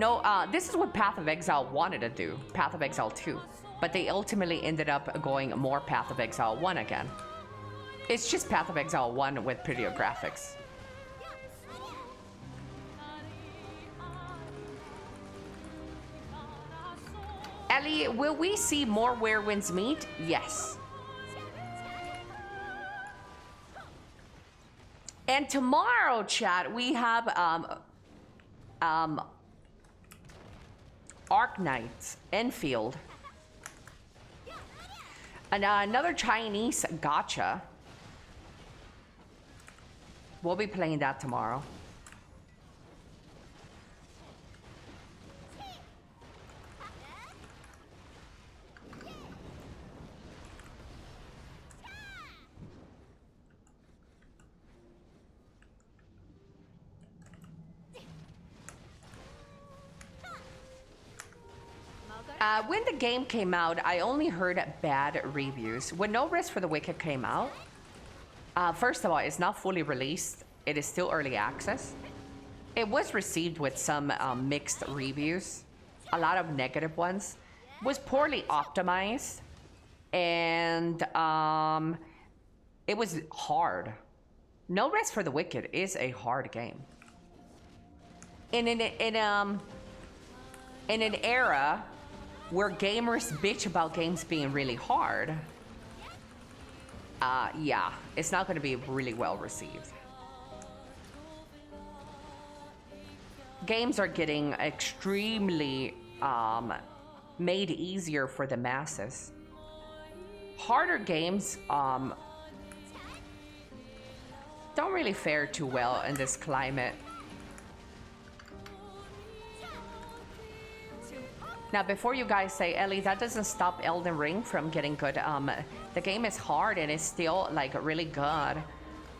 S1: Path of Exile wanted to do, Path of Exile 2, but they ultimately ended up going more Path of Exile 1 again. It's just Path of Exile 1 with prettier graphics. Ellie, will we see more Where Winds Meet? Yes. And tomorrow, chat, we have Arc Knights, Enfield. And another Chinese gacha. We'll be playing that tomorrow. When the game came out, I only heard bad reviews. When No Rest for the Wicked came out, first of all, it's not fully released. It is still early access. It was received with some mixed reviews, a lot of negative ones. It was poorly optimized, and it was hard. No Rest for the Wicked is a hard game. In an era where gamers bitch about games being really hard, yeah, it's not going to be really well received. Games are getting extremely made easier for the masses. Harder games don't really fare too well in this climate. Now, before you guys say, Ellie, that doesn't stop Elden Ring from getting good. The game is hard and it's still like really good.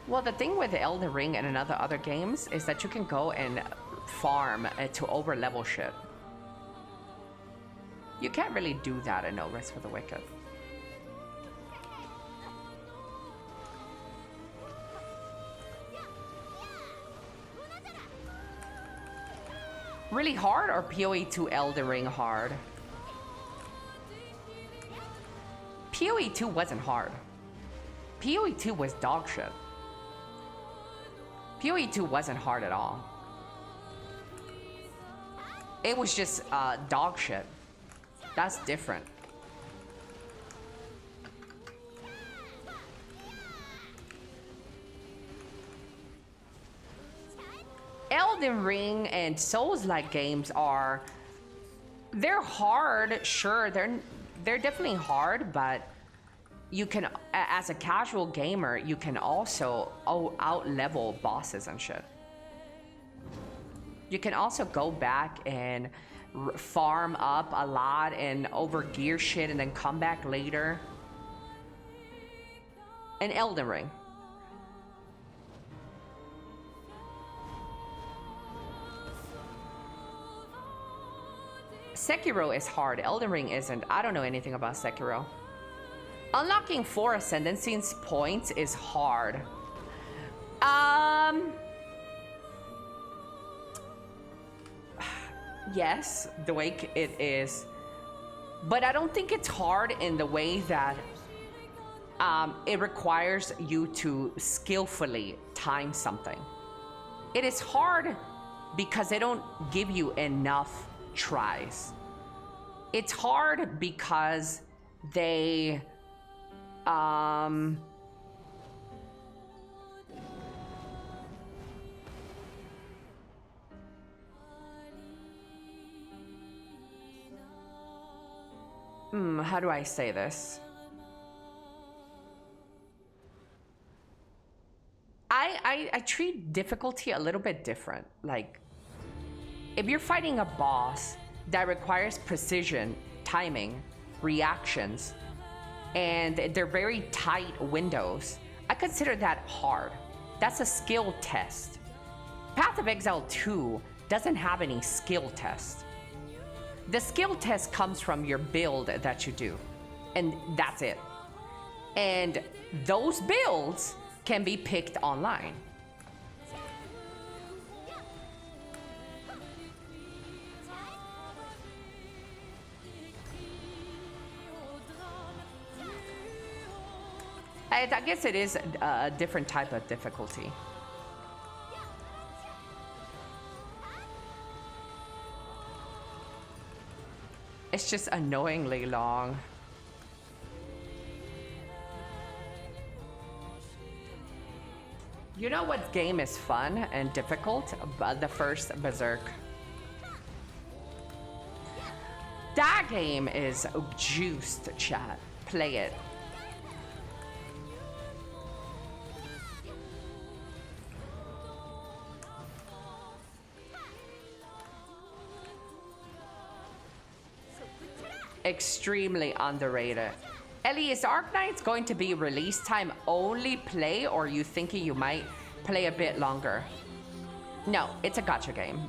S1: Well, the thing with Elden Ring and other games is that you can go and farm to over-level shit. You can't really do that in No Rest for the Wicked. Really hard or PoE 2 Elden Ring hard? PoE 2 wasn't hard. PoE 2 was dog shit. PoE 2 wasn't hard at all. It was just dog shit. That's different. Elden Ring and Souls-like games they're hard, sure, they're definitely hard, but you can, as a casual gamer, you can also out-level bosses and shit. You can also go back and farm up a lot and over-gear shit and then come back later. And Elden Ring. Sekiro is hard. Elden Ring isn't. I don't know anything about Sekiro. Unlocking 4 Ascendancy points is hard. Yes, the way it is. But I don't think it's hard in the way that it requires you to skillfully time something. It is hard because they don't give you enough tries. It's hard because they how do I say this? I treat difficulty a little bit different. Like, if you're fighting a boss that requires precision, timing, reactions, and they're very tight windows, I consider that hard. That's a skill test. Path of Exile 2 doesn't have any skill test. The skill test comes from your build that you do, and that's it. And those builds can be picked online. I guess it is a different type of difficulty. It's just annoyingly long. You know what game is fun and difficult? The first Berserk. That game is juiced, chat. Play it. Extremely underrated. Elly, is Arknights going to be release time only play, or are you thinking you might play a bit longer? No, it's a gacha game.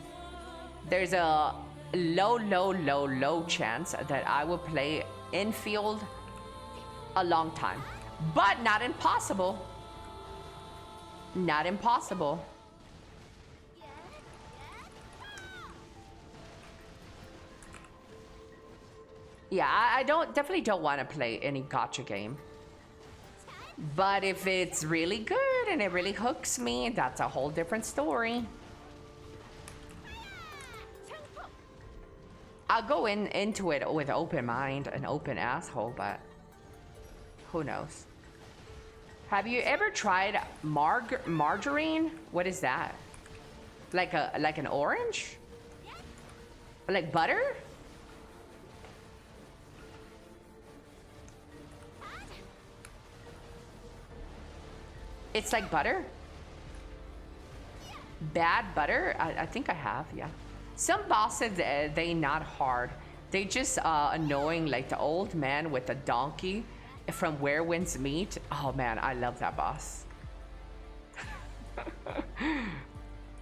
S1: There's a low chance that I will play infield a long time, but not impossible. Not impossible. Yeah, I definitely don't want to play any gacha game. But if it's really good and it really hooks me, that's a whole different story. I'll go into it with open mind and open asshole, but who knows? Have you ever tried margarine? What is that? Like an orange? Like butter? It's like butter? Bad butter? I think I have, yeah. Some bosses, they not hard. They just annoying, like the old man with the donkey from Where Winds Meet. Oh man, I love that boss.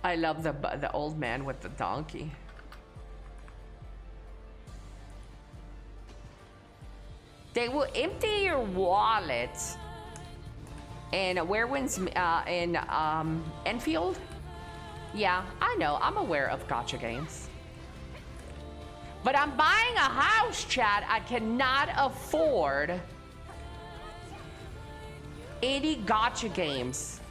S1: I love the old man with the donkey. They will empty your wallet. And Where Winds in Enfield? Yeah, I know. I'm aware of gacha games. But I'm buying a house, chat. I cannot afford any gacha games.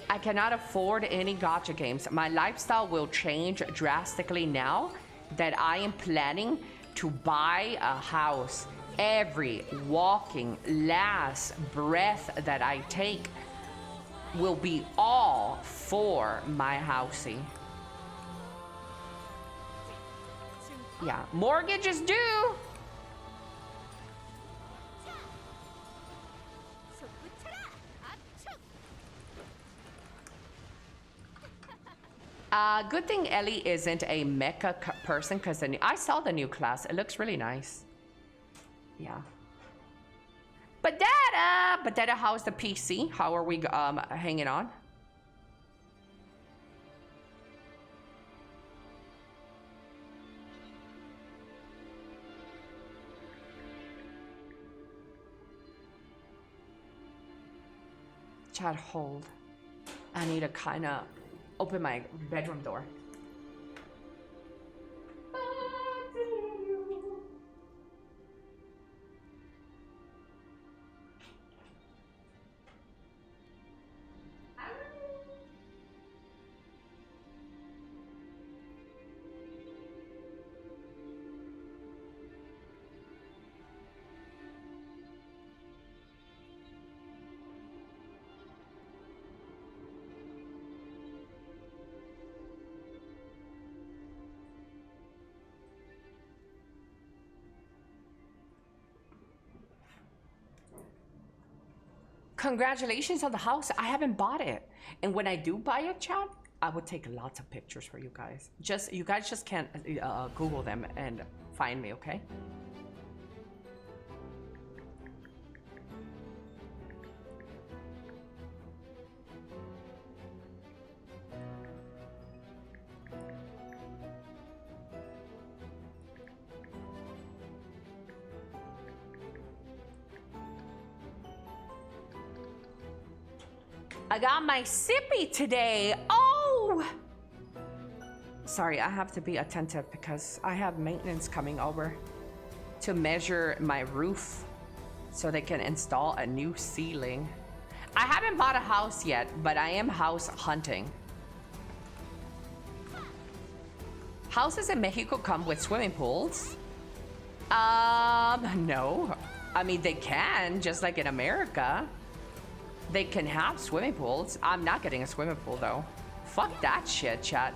S1: I cannot afford any gacha games. My lifestyle will change drastically now that I am planning to buy a house. Every walking last breath that I take will be all for my housey. Yeah, mortgage is due. Good thing Elly isn't a mecha person, because I saw the new class. It looks really nice. Yeah. But Dada, how's the PC? How are we hanging on? Chat, hold. I need to kind of open my bedroom door. Congratulations on the house. I haven't bought it. And when I do buy it, chat, I would take lots of pictures for you guys. You guys just can't Google them and find me, okay? I got my sippy today. Oh! Sorry, I have to be attentive because I have maintenance coming over to measure my roof so they can install a new ceiling. I haven't bought a house yet, but I am house hunting. Houses in Mexico come with swimming pools. No. I mean, they can, just like in America. They can have swimming pools. I'm not getting a swimming pool though. Fuck that shit, chat.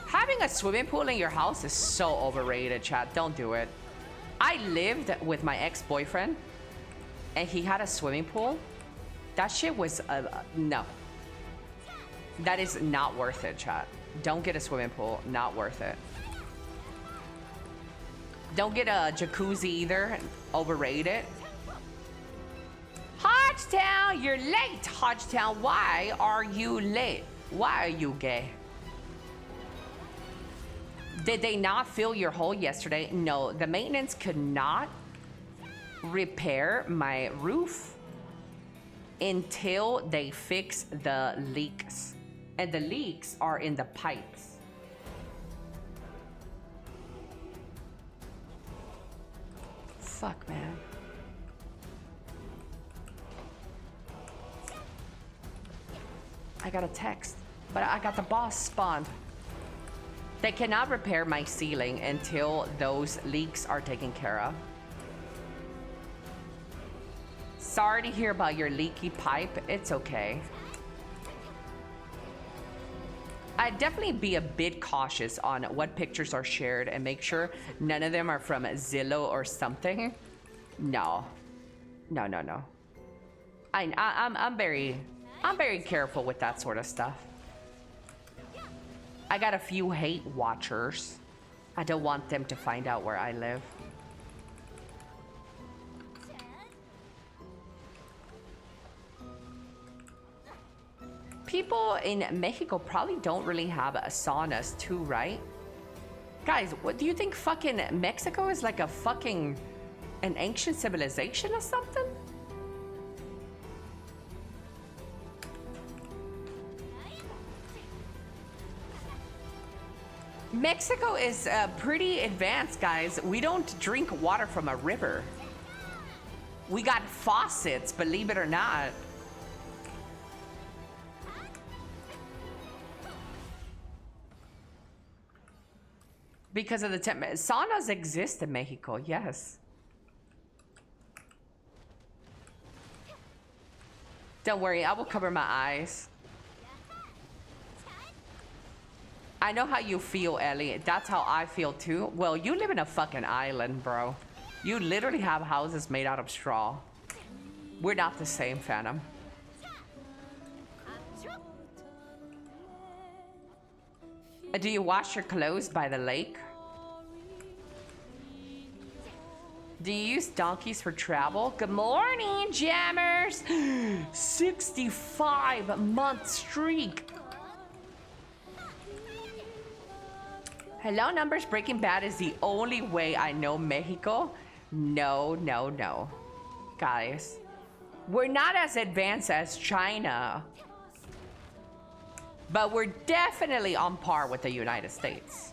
S1: Having a swimming pool in your house is so overrated, chat. Don't do it. I lived with my ex-boyfriend and he had a swimming pool. That shit was, no. That is not worth it, chat. Don't get a swimming pool, not worth it. Don't get a jacuzzi either, overrated. Hodgetown, you're late. Hodgetown, why are you late? Why are you gay? Did they not fill your hole yesterday? No, the maintenance could not repair my roof until they fix the leaks. And the leaks are in the pipes. Fuck, man. I got a text, but I got the boss spawned. They cannot repair my ceiling until those leaks are taken care of. Sorry to hear about your leaky pipe. It's okay. I'd definitely be a bit cautious on what pictures are shared and make sure none of them are from Zillow or something. No. No, no, no. I'm very careful with that sort of stuff. I got a few hate watchers. I don't want them to find out where I live. People in Mexico probably don't really have saunas too, right? Guys, what do you think fucking Mexico is like an ancient civilization or something? Mexico is pretty advanced, guys. We don't drink water from a river. We got faucets, believe it or not. Because of the saunas exist in Mexico, yes. Don't worry, I will cover my eyes. I know how you feel, Ellie. That's how I feel too. Well, you live in a fucking island, bro. You literally have houses made out of straw. We're not the same, Phantom. Do you wash your clothes by the lake? Do you use donkeys for travel? Good morning, jammers. 65-month streak. Hello, numbers. Breaking Bad is the only way I know Mexico. No, no, no. Guys, we're not as advanced as China, but we're definitely on par with the United States.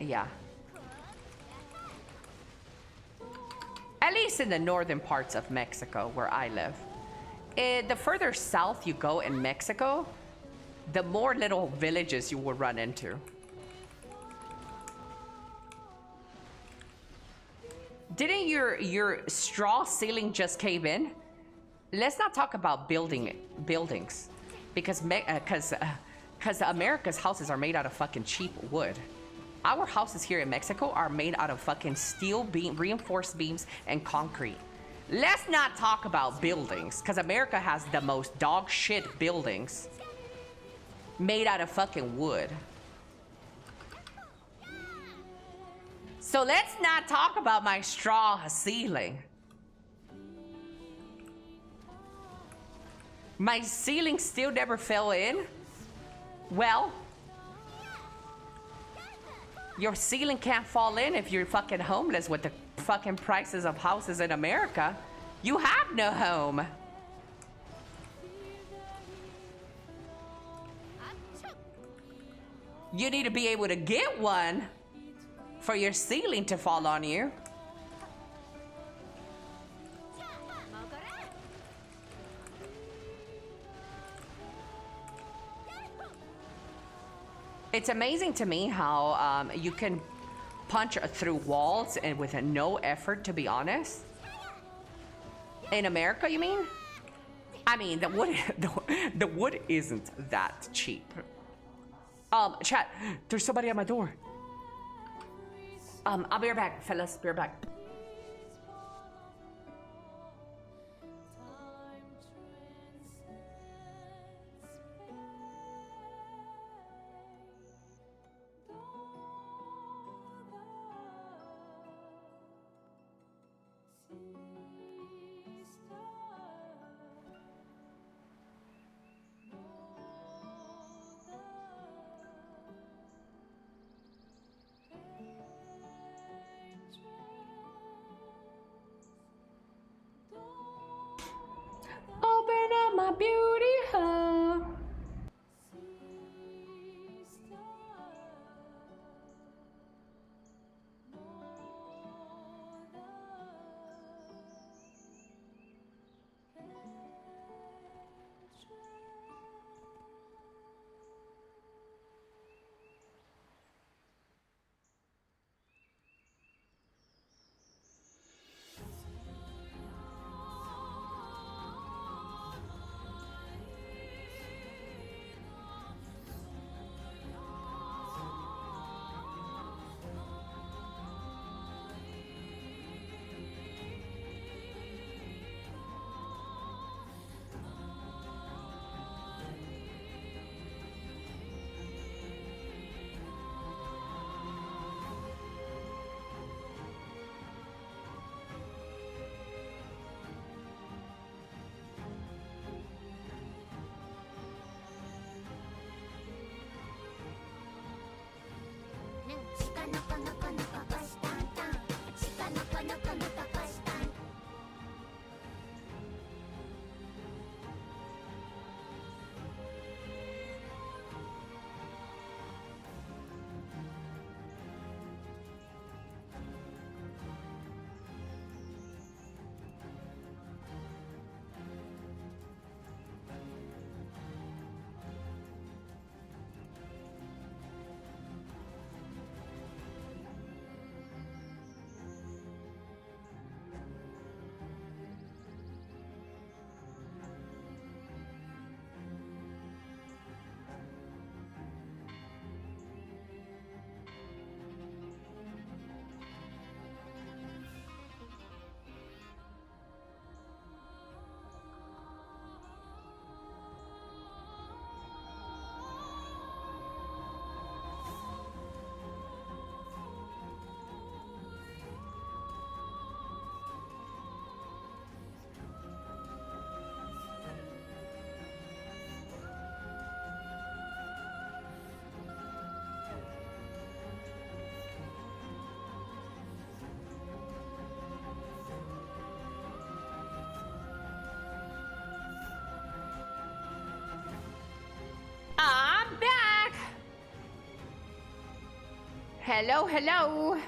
S1: Yeah. At least in the northern parts of Mexico where I live. The further south you go in Mexico, the more little villages you will run into. Didn't your straw ceiling just cave in? Let's not talk about buildings, because America's houses are made out of fucking cheap wood. Our houses here in Mexico are made out of fucking steel reinforced beams and concrete. Let's not talk about buildings, because America has the most dog shit buildings made out of fucking wood. So let's not talk about my straw ceiling. My ceiling still never fell in. Well, your ceiling can't fall in if you're fucking homeless with the fucking prices of houses in America. You have no home. You need to be able to get one for your ceiling to fall on you. It's amazing to me how you can punch through walls and with no effort, to be honest. In America, you mean? I mean, the wood, the wood isn't that cheap. Chat, there's somebody at my door. I'll be right back, fellas. Be right back. Open up my beauty hole. I'm back. Hello, hello.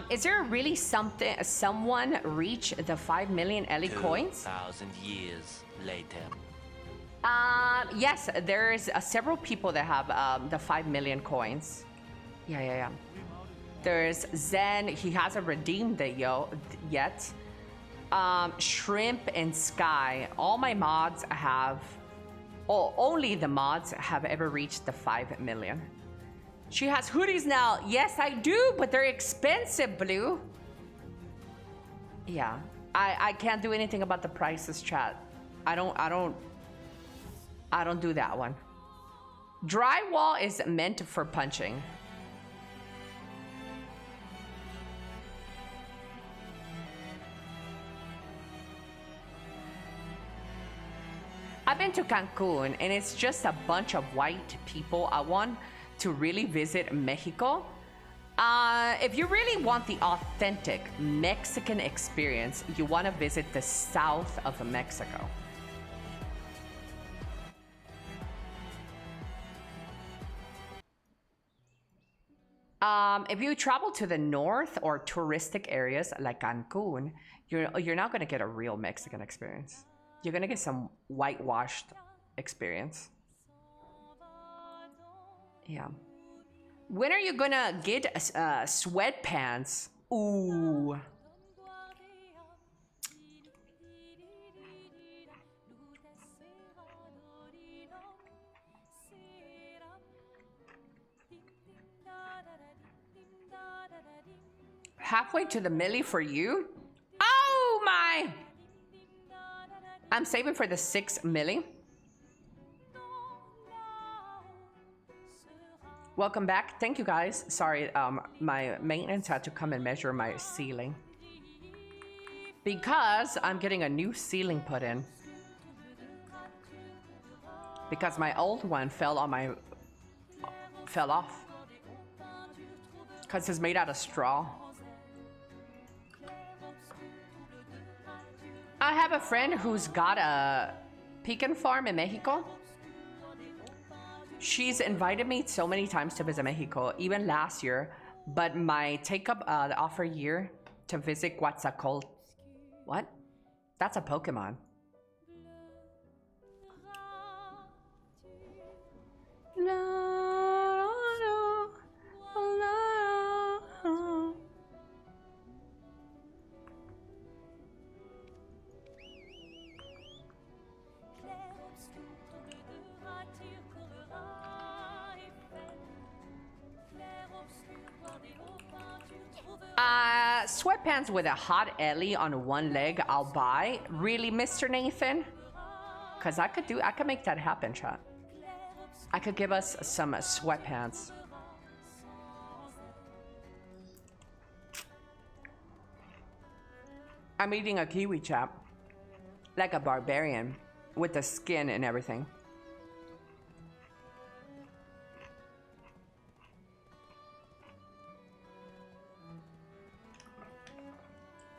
S1: Is there really someone reach the 5 million Elly coins?
S3: 2,000 years later.
S1: Yes, there's several people that have the 5 million coins. Yeah. There's Zen, he hasn't redeemed it yet. Shrimp and Sky, all my mods have, only the mods have ever reached the 5 million. She has hoodies now. Yes, I do, but they're expensive, Blue. Yeah. I can't do anything about the prices, chat. I don't do that one. Drywall is meant for punching. I've been to Cancun and it's just a bunch of white people. I want to really visit Mexico. If you really want the authentic Mexican experience, you want to visit the south of Mexico. If you travel to the north or touristic areas like Cancun, you're not going to get a real Mexican experience. You're going to get some whitewashed experience. Yeah. When are you going to get sweatpants? Ooh. Halfway to the milli for you? Oh my! I'm saving for the 6 milli. Welcome back. Thank you guys. Sorry, my maintenance had to come and measure my ceiling because I'm getting a new ceiling put in because my old one fell off because it's made out of straw. I have a friend who's got a pecan farm in Mexico. She's invited me so many times to visit Mexico, even last year, but my take-up the offer year to visit Quetzalcoatl. What? That's a Pokemon. Sweatpants with a hot Elly on one leg, I'll buy. Really, Mr. Nathan? Because I could make that happen, chat. I could give us some sweatpants. I'm eating a kiwi, chat. Like a barbarian. With the skin and everything.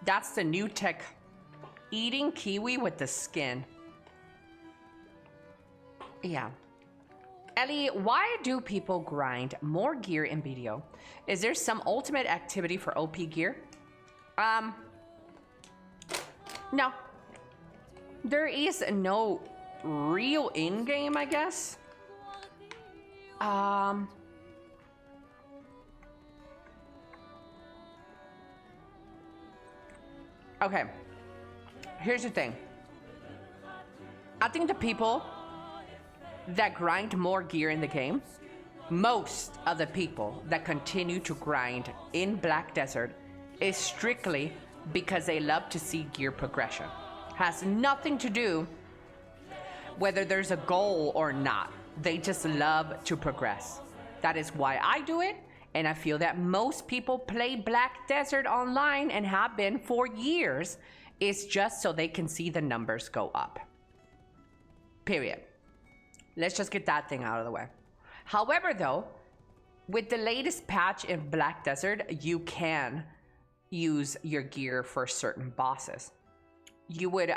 S1: That's the new tech. Eating kiwi with the skin. Yeah. Ellie, why do people grind more gear in BDO? Is there some ultimate activity for OP gear? No. There is no real in-game, I guess. Okay, here's the thing. I think the people that grind more gear in the game, most of the people that continue to grind in Black Desert is strictly because they love to see gear progression. Has nothing to do whether there's a goal or not. They just love to progress. That is why I do it. And I feel that most people play Black Desert online and have been for years. It's just so they can see the numbers go up. Period. Let's just get that thing out of the way. However, though, with the latest patch in Black Desert, you can use your gear for certain bosses. You would,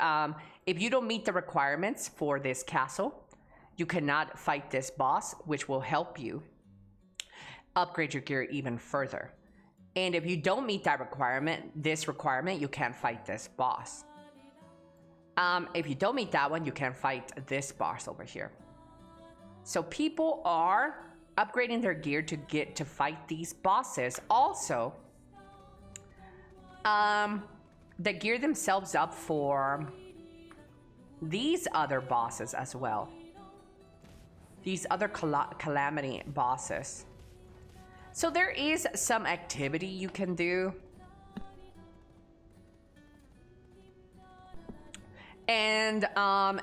S1: if you don't meet the requirements for this castle, you cannot fight this boss, which will help you upgrade your gear even further. And if you don't meet that requirement, you can't fight this boss. If you don't meet that one, you can't fight this boss over here. So people are upgrading their gear to get to fight these bosses. Also, they gear themselves up for these other bosses as well. These other calamity bosses. So there is some activity you can do. And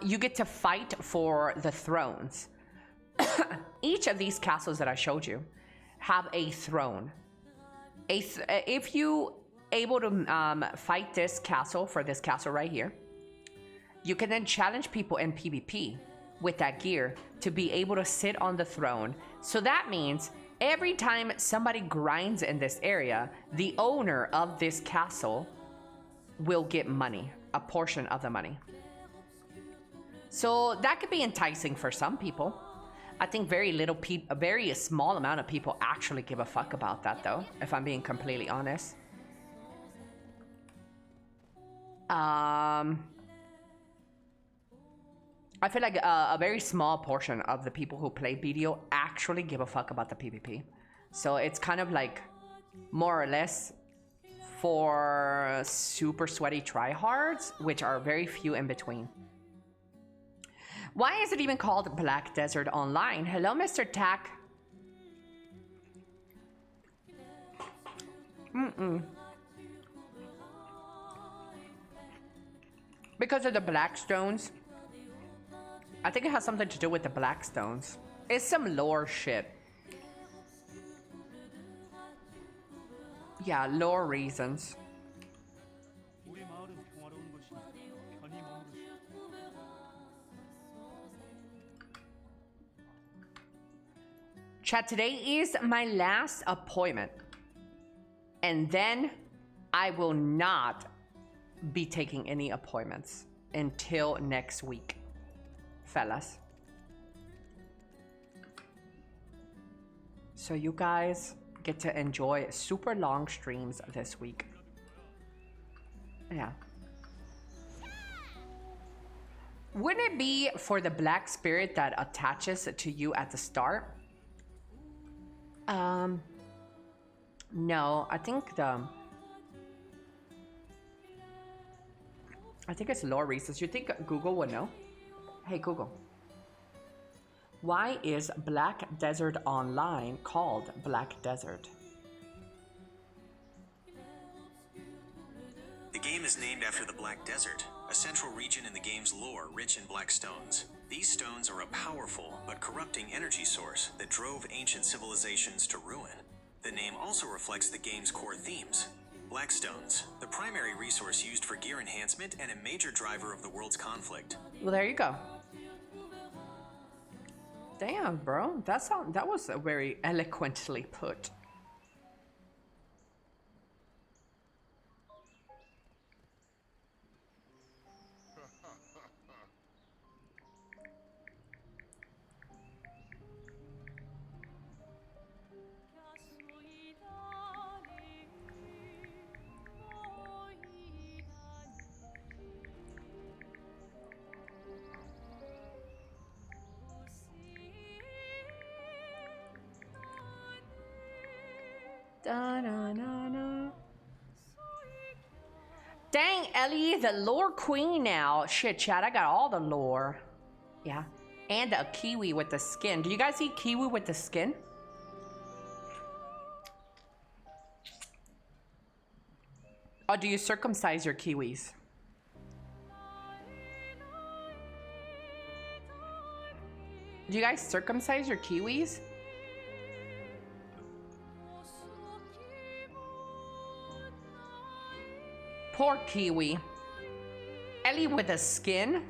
S1: you get to fight for the thrones. Each of these castles that I showed you have a throne. If you able to fight this castle for this castle right here, you can then challenge people in PvP with that gear to be able to sit on the throne. So that means every time somebody grinds in this area, the owner of this castle will get money, a portion of the money. So that could be enticing for some people. I think a very small amount of people actually give a fuck about that, though, if I'm being completely honest. I feel like a very small portion of the people who play BDO actually give a fuck about the PvP. So it's kind of like more or less for super sweaty tryhards, which are very few in between. Why is it even called Black Desert Online? Hello, Mr. Tack. Because of the black stones. I think it has something to do with the black stones. It's some lore shit. Yeah, lore reasons. Chat, today is my last appointment. And then I will not be taking any appointments until next week, fellas. So you guys get to enjoy super long streams this week. Yeah. Wouldn't it be for the black spirit that attaches to you at the start? No, I think it's lore reasons. You think Google would know? Hey Google, why is Black Desert Online called Black Desert?
S4: The game is named after the Black Desert, a central region in the game's lore rich in black stones. These stones are a powerful but corrupting energy source that drove ancient civilizations to ruin. The name also reflects the game's core themes. Black stones, the primary resource used for gear enhancement and a major driver of the world's conflict.
S1: Well, there you go. Damn, bro. That was very eloquently put. Dang, Ellie, the lore queen now. Shit, chat, I got all the lore. Yeah. And a kiwi with the skin. Do you guys see kiwi with the skin? Or do you circumcise your kiwis? Do you guys circumcise your kiwis? Poor kiwi. Ellie with the skin?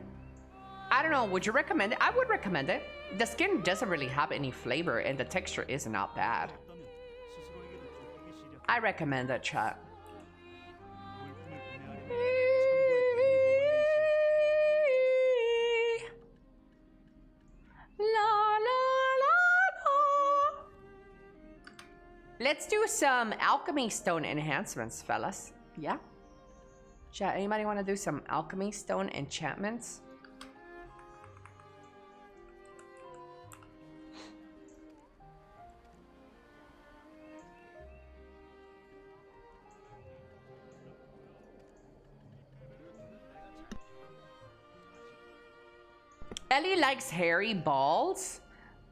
S1: I don't know, would you recommend it? I would recommend it. The skin doesn't really have any flavor and the texture is not bad. I recommend that, chat. Let's do some alchemy stone enhancements, fellas. Yeah? Chat, anybody want to do some alchemy stone enchantments? Ellie likes hairy balls.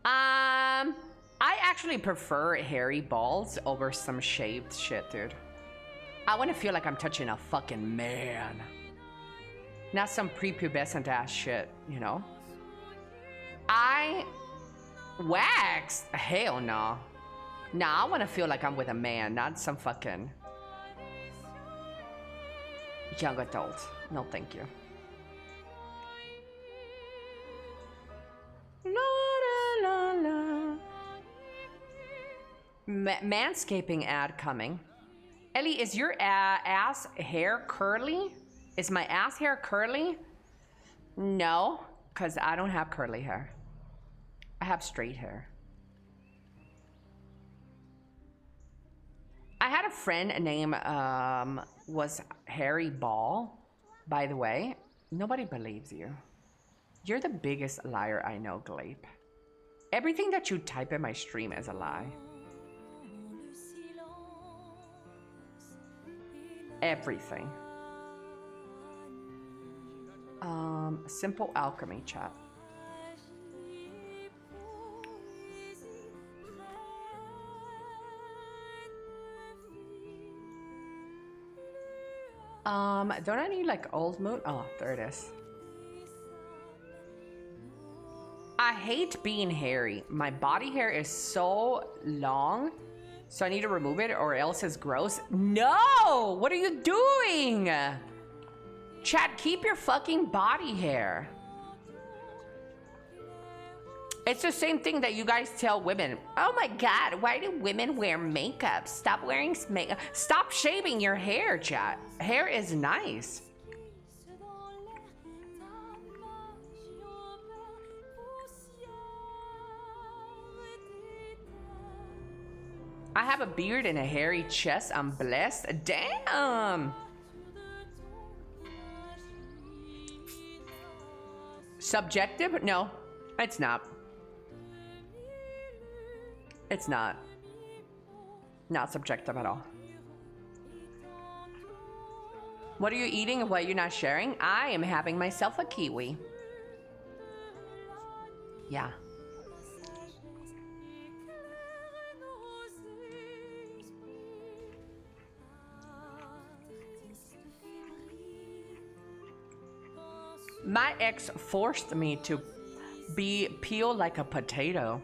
S1: I actually prefer hairy balls over some shaved shit, dude. I want to feel like I'm touching a fucking man. Not some prepubescent ass shit, you know? Waxed? Hell no. Nah, I want to feel like I'm with a man, not some fucking young adult. No, thank you. La, la, la, la. Manscaping ad coming. Ellie, is your ass hair curly? Is my ass hair curly? No, because I don't have curly hair. I have straight hair. I had a friend named was Harry Ball, by the way. Nobody believes you. You're the biggest liar I know, Glape. Everything that you type in my stream is a lie. Everything. Simple alchemy chat. Don't I need like old moon? Oh, there it is. I hate being hairy. My body hair is so long, so I need to remove it or else it's gross. No! What are you doing? Chat, keep your fucking body hair. It's the same thing that you guys tell women. Oh my God, why do women wear makeup? Stop wearing makeup. Stop shaving your hair, chat. Hair is nice. I have a beard and a hairy chest. I'm blessed. Damn. Subjective? No, it's not. It's not. Not subjective at all. What are you eating and what you're not sharing? I am having myself a kiwi. Yeah. My ex forced me to be peeled like a potato.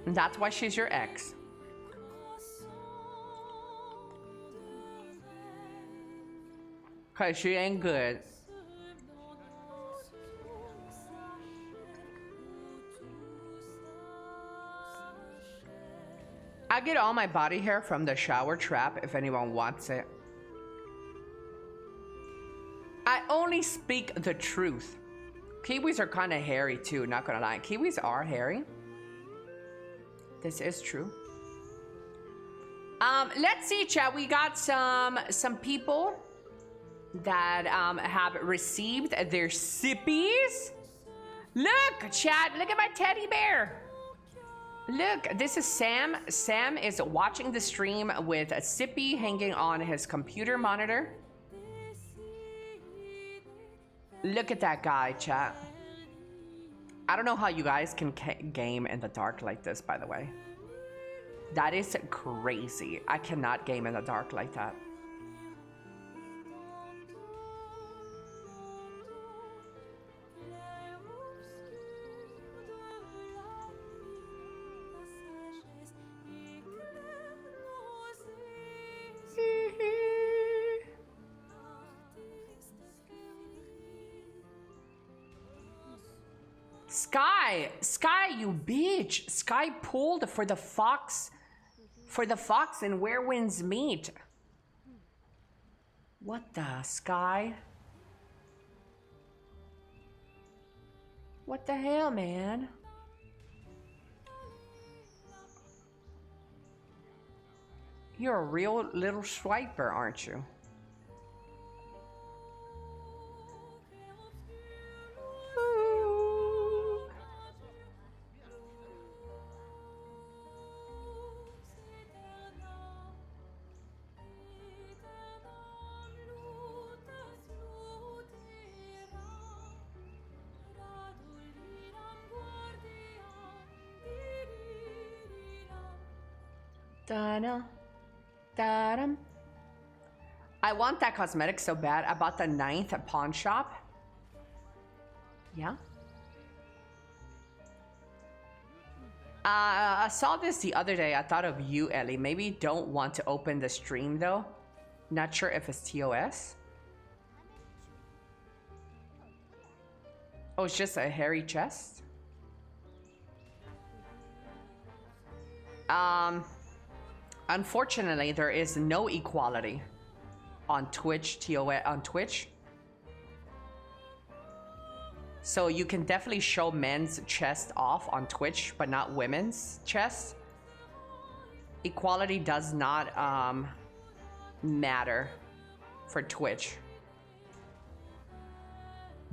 S1: And that's why she's your ex. Cause she ain't good. I get all my body hair from the shower trap if anyone wants it. I only speak the truth. Kiwis are kind of hairy too, not gonna lie. Kiwis are hairy. This is true. Let's see, chat. We got some people that have received their sippies. Look, chat. Look at my teddy bear. Look, this is Sam. Sam is watching the stream with a sippy hanging on his computer monitor. Look at that guy, chat. I don't know how you guys can game in the dark like this, by the way. That is crazy. I cannot game in the dark like that. Sky, you bitch. Sky pulled for the fox and where winds meet. What the, Sky? What the hell, man? You're a real little swiper, aren't you? I want that cosmetic so bad. I bought the 9th at pawn shop. Yeah. I saw this the other day. I thought of you, Ellie. Maybe don't want to open the stream though. Not sure if it's TOS. Oh, it's just a hairy chest. Unfortunately, there is no equality on Twitch, TOS, on Twitch. So you can definitely show men's chest off on Twitch, but not women's chest. Equality does not matter for Twitch.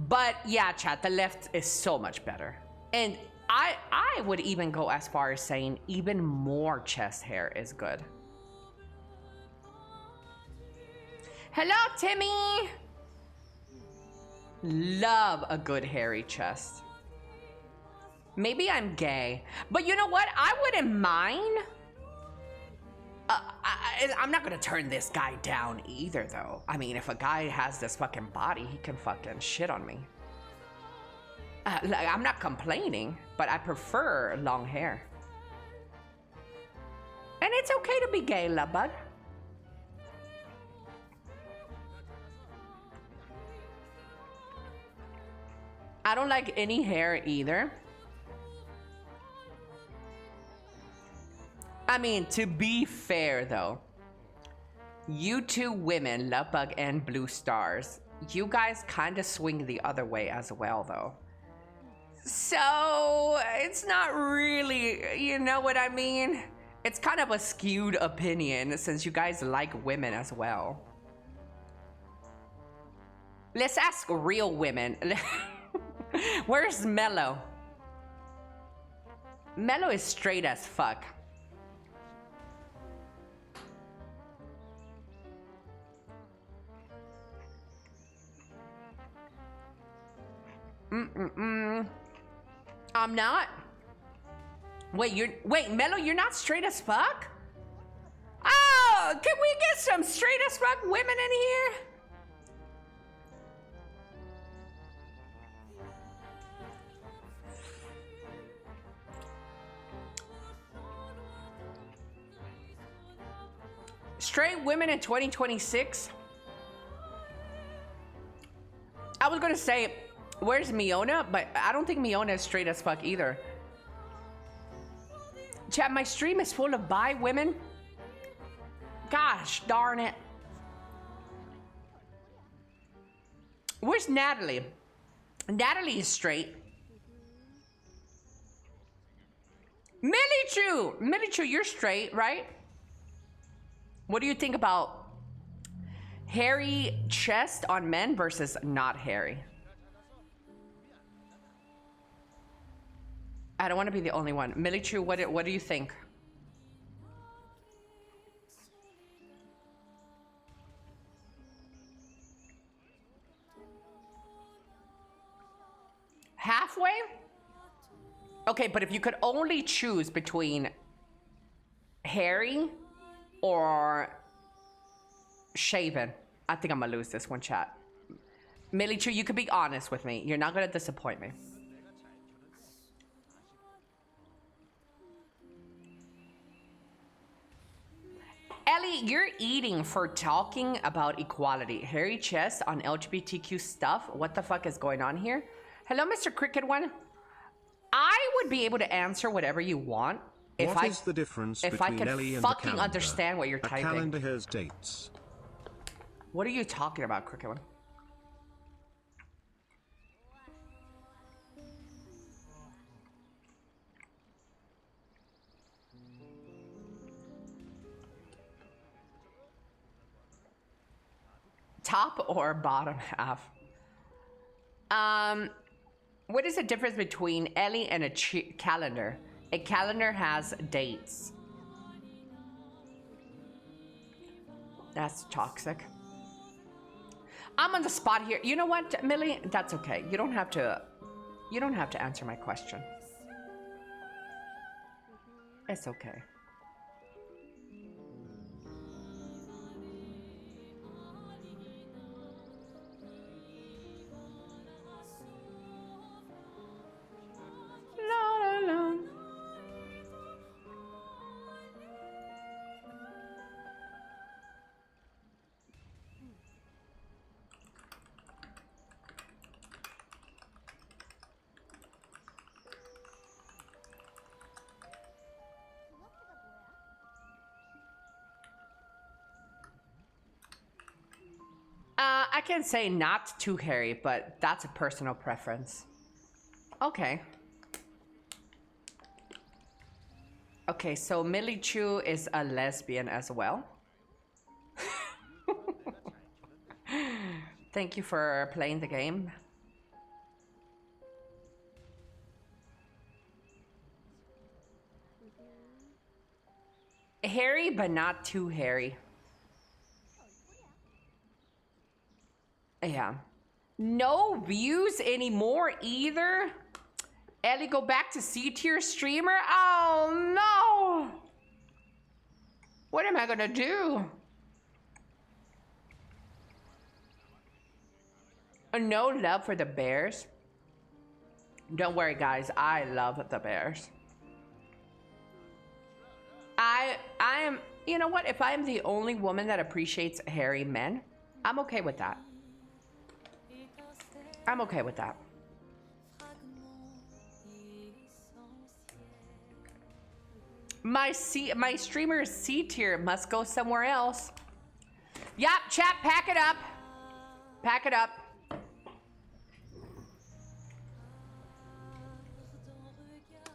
S1: But yeah, chat, the left is so much better. And I would even go as far as saying even more chest hair is good. Hello, Timmy! Love a good hairy chest. Maybe I'm gay, but you know what? I wouldn't mind. I'm not gonna turn this guy down either, though. I mean, if a guy has this fucking body, he can fucking shit on me. Like, I'm not complaining, but I prefer long hair. And it's okay to be gay, love bug. I don't like any hair either. I mean, to be fair though, you two women, Lovebug and Blue Stars, you guys kind of swing the other way as well though. So it's not really, you know what I mean? It's kind of a skewed opinion since you guys like women as well. Let's ask real women. Where's Mello? Mello is straight as fuck. I'm not. Wait, Mello, you're not straight as fuck? Oh, can we get some straight as fuck women in here? Straight women in 2026? I was gonna say, where's Miona? But I don't think Miona is straight as fuck either. Chat, my stream is full of bi women. Gosh darn it. Where's Natalie? Natalie is straight. Milichu, you're straight, right? What do you think about hairy chest on men versus not hairy? I don't want to be the only one. Milichu, what do you think? Halfway? Okay, but if you could only choose between hairy or shaven, I think I'm gonna lose this one, chat. Milichu, you could be honest with me. You're not gonna disappoint me. Ellie, you're eating for talking about equality. Hairy chest on LGBTQ stuff. What the fuck is going on here? Hello, Mr. Cricket One. I would be able to answer whatever you want if
S2: What is the difference
S1: if I
S2: between
S1: could
S2: Ellie and
S1: fucking
S2: a calendar?
S1: understand what you're
S2: A
S1: typing.
S2: calendar has dates.
S1: What are you talking about, Cricket One? Top or bottom half? What is the difference between Ellie and a calendar? A calendar has dates. That's toxic. I'm on the spot here. You know what, Millie? That's okay. You don't have to answer my question. It's okay. I can say not too hairy, but that's a personal preference. Okay. Okay, so Millie Chu is a lesbian as well. Thank you for playing the game. Hairy, but not too hairy. Yeah. No views anymore either. Ellie, go back to C-tier streamer? Oh no! What am I gonna do? No love for the Bears? Don't worry guys, I love the Bears. I am, you know what? If I am the only woman that appreciates hairy men, I'm okay with that. I'm okay with that. My streamer's C tier must go somewhere else. Yup, chat, pack it up. Pack it up.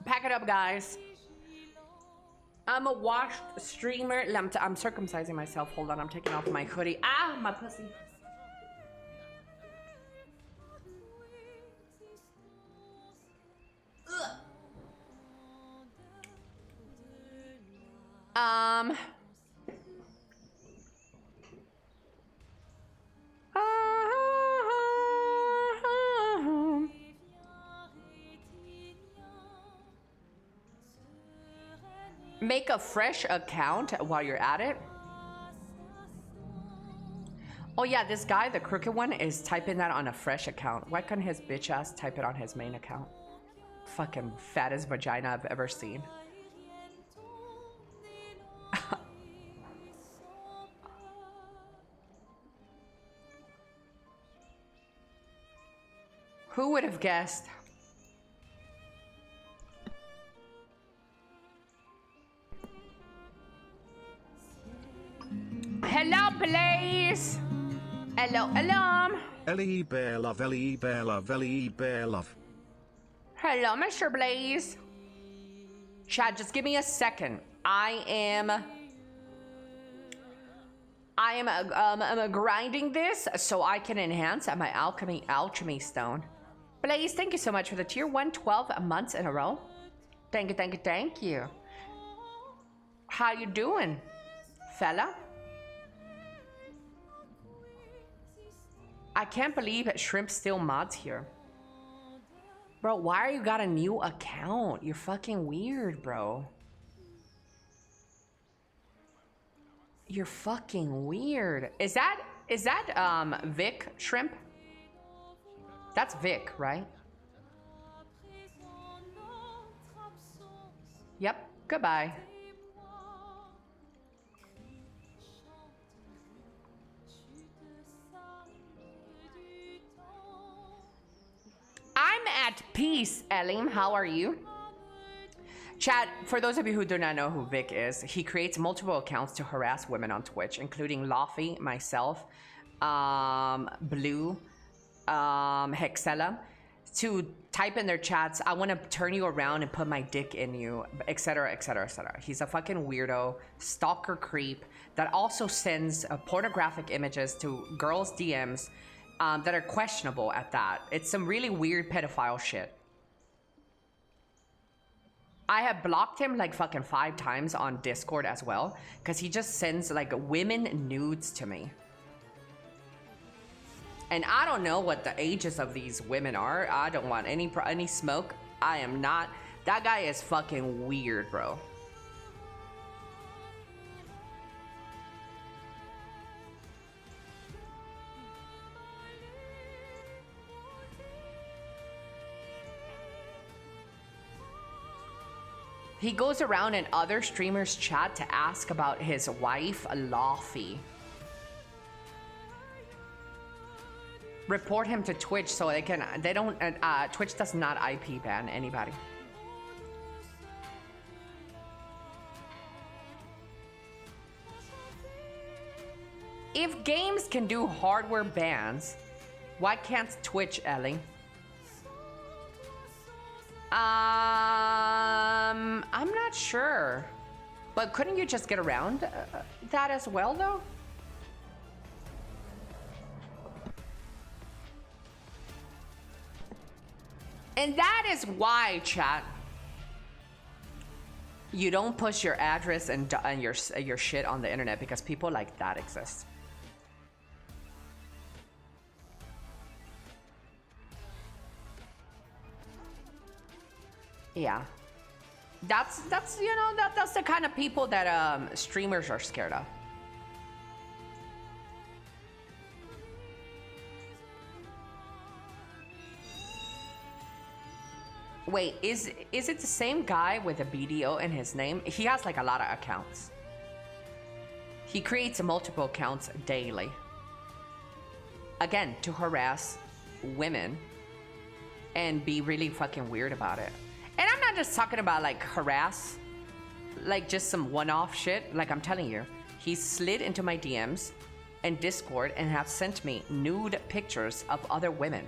S1: Pack it up, guys. I'm a washed streamer. I'm circumcising myself. Hold on, I'm taking off my hoodie. Ah, my pussy. Make a fresh account while you're at it. Oh yeah, this guy, the crooked one, is typing that on a fresh account. Why couldn't his bitch ass type it on his main account? Fucking fattest vagina I've ever seen. Who would have guessed? Hello, please. Hello, hello.
S2: Elly Bear Love, Elly Bear Love, Elly Bear Love.
S1: Hello, Mr. Blaze. Chad, just give me a second. I am grinding this so I can enhance my alchemy stone. Blaze, thank you so much for the tier 1 12 months in a row. Thank you, thank you, thank you. How you doing, fella? I can't believe Shrimp still mods here. Bro, why you got a new account? You're fucking weird, bro. You're fucking weird. Is that Vic Shrimp? That's Vic, right? Yep, goodbye. I'm at peace, Elim. How are you? Chat, for those of you who do not know who Vic is, he creates multiple accounts to harass women on Twitch, including Laffy, myself, Blue, Hexella, to type in their chats, I want to turn you around and put my dick in you, etc., etc., etc. He's a fucking weirdo, stalker creep that also sends pornographic images to girls' DMs that are questionable at that. It's some really weird pedophile shit. I have blocked him like fucking 5 times on Discord as well, because he just sends like women nudes to me. And I don't know what the ages of these women are. I don't want any smoke. I am not. That guy is fucking weird, bro. He goes around in other streamers' chat to ask about his wife, Laffy. Report him to Twitch so Twitch does not IP ban anybody. if games can do hardware bans, why can't Twitch, Ellie? I'm not sure. But couldn't you just get around that as well, though? And that is why, chat, you don't push your address and your shit on the internet, because people like that exist. Yeah, that's you know, that's the kind of people that streamers are scared of. Wait, is it the same guy with a BDO in his name? He has like a lot of accounts. He creates multiple accounts daily. Again, to harass women and be really fucking weird about it. And I'm not just talking about like harass, like just some one-off shit. Like I'm telling you, he slid into my DMs and Discord and have sent me nude pictures of other women.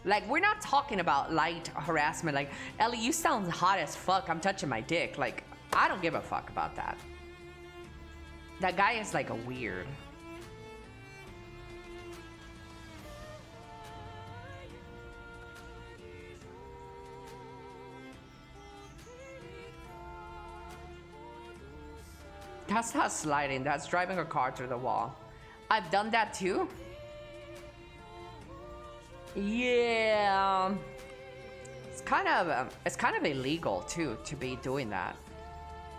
S1: Like, we're not talking about light harassment, like, Ellie, you sound hot as fuck, I'm touching my dick. Like, I don't give a fuck about that. That guy is like a weird. That's not sliding, that's driving a car through the wall. I've done that too. Yeah, it's kind of illegal too to be doing that.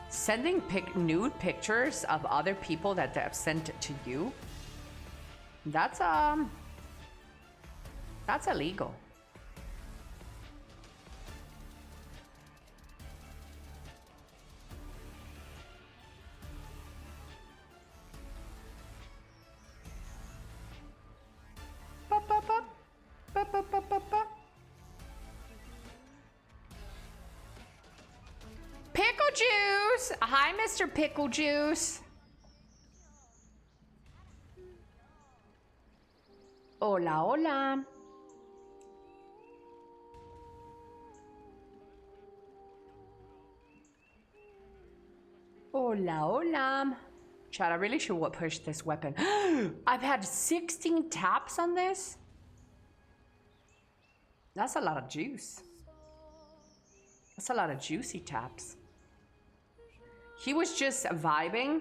S1: Sending nude pictures of other people that they have sent to you. That's illegal. Pickle Juice! Hi, Mr. Pickle Juice. Hola, hola. Hola, hola. Chat, I really should push this weapon. I've had 16 taps on this. That's a lot of juice. That's a lot of juicy taps. He was just vibing.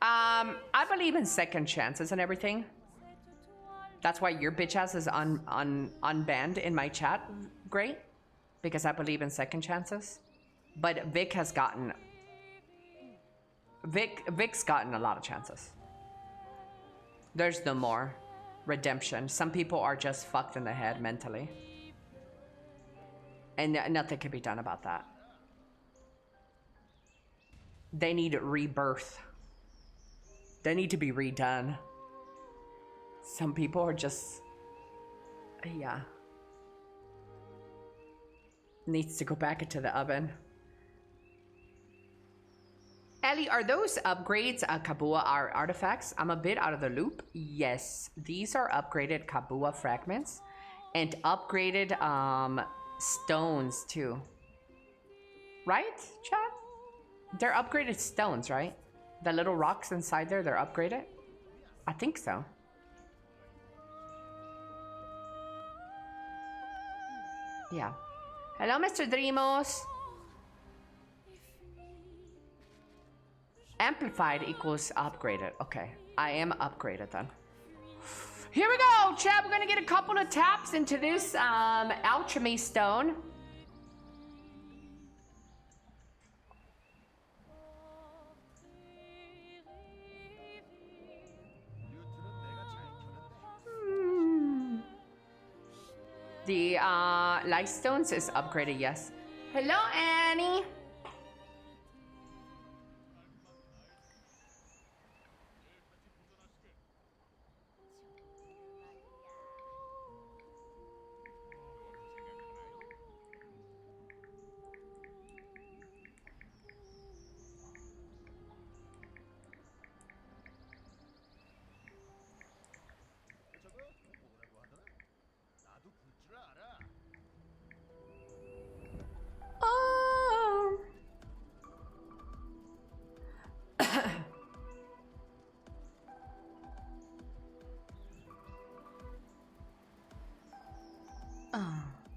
S1: I believe in second chances and everything. That's why your bitch ass is unbanned in my chat. Great. Because I believe in second chances. But Vic's gotten a lot of chances. There's no more redemption. Some people are just fucked in the head mentally. And nothing can be done about that. They need rebirth. They need to be redone. Some people are just... yeah. Needs to go back into the oven. Ellie, are those upgrades Kabua artifacts? I'm a bit out of the loop. Yes, these are upgraded Kabua fragments. And upgraded stones too. Right, chat? They're upgraded stones, right? The little rocks inside there, they're upgraded? I think so. Yeah. Hello, Mr. Dreamos. Amplified equals upgraded. Okay, I am upgraded then. Here we go, chat. We're gonna get a couple of taps into this alchemy stone. The light stones is upgraded, yes. Hello, Annie.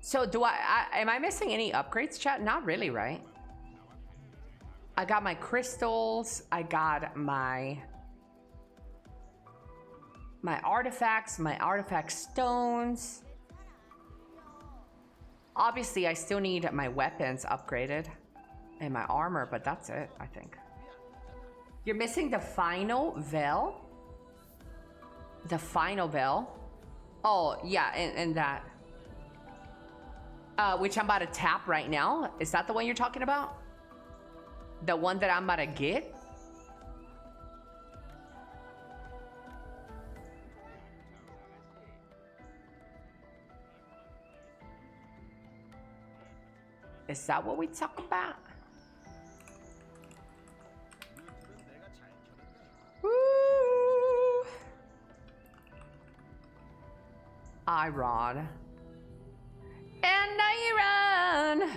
S1: So am I missing any upgrades, chat? Not really, right? I got my crystals. I got my artifacts, my artifact stones. Obviously, I still need my weapons upgraded and my armor, but that's it, I think. You're missing the final veil? The final veil? Oh, yeah, and that. Which I'm about to tap right now. Is that the one you're talking about? The one that I'm about to get? Is that what we talk about? Woo! Iron. And iron!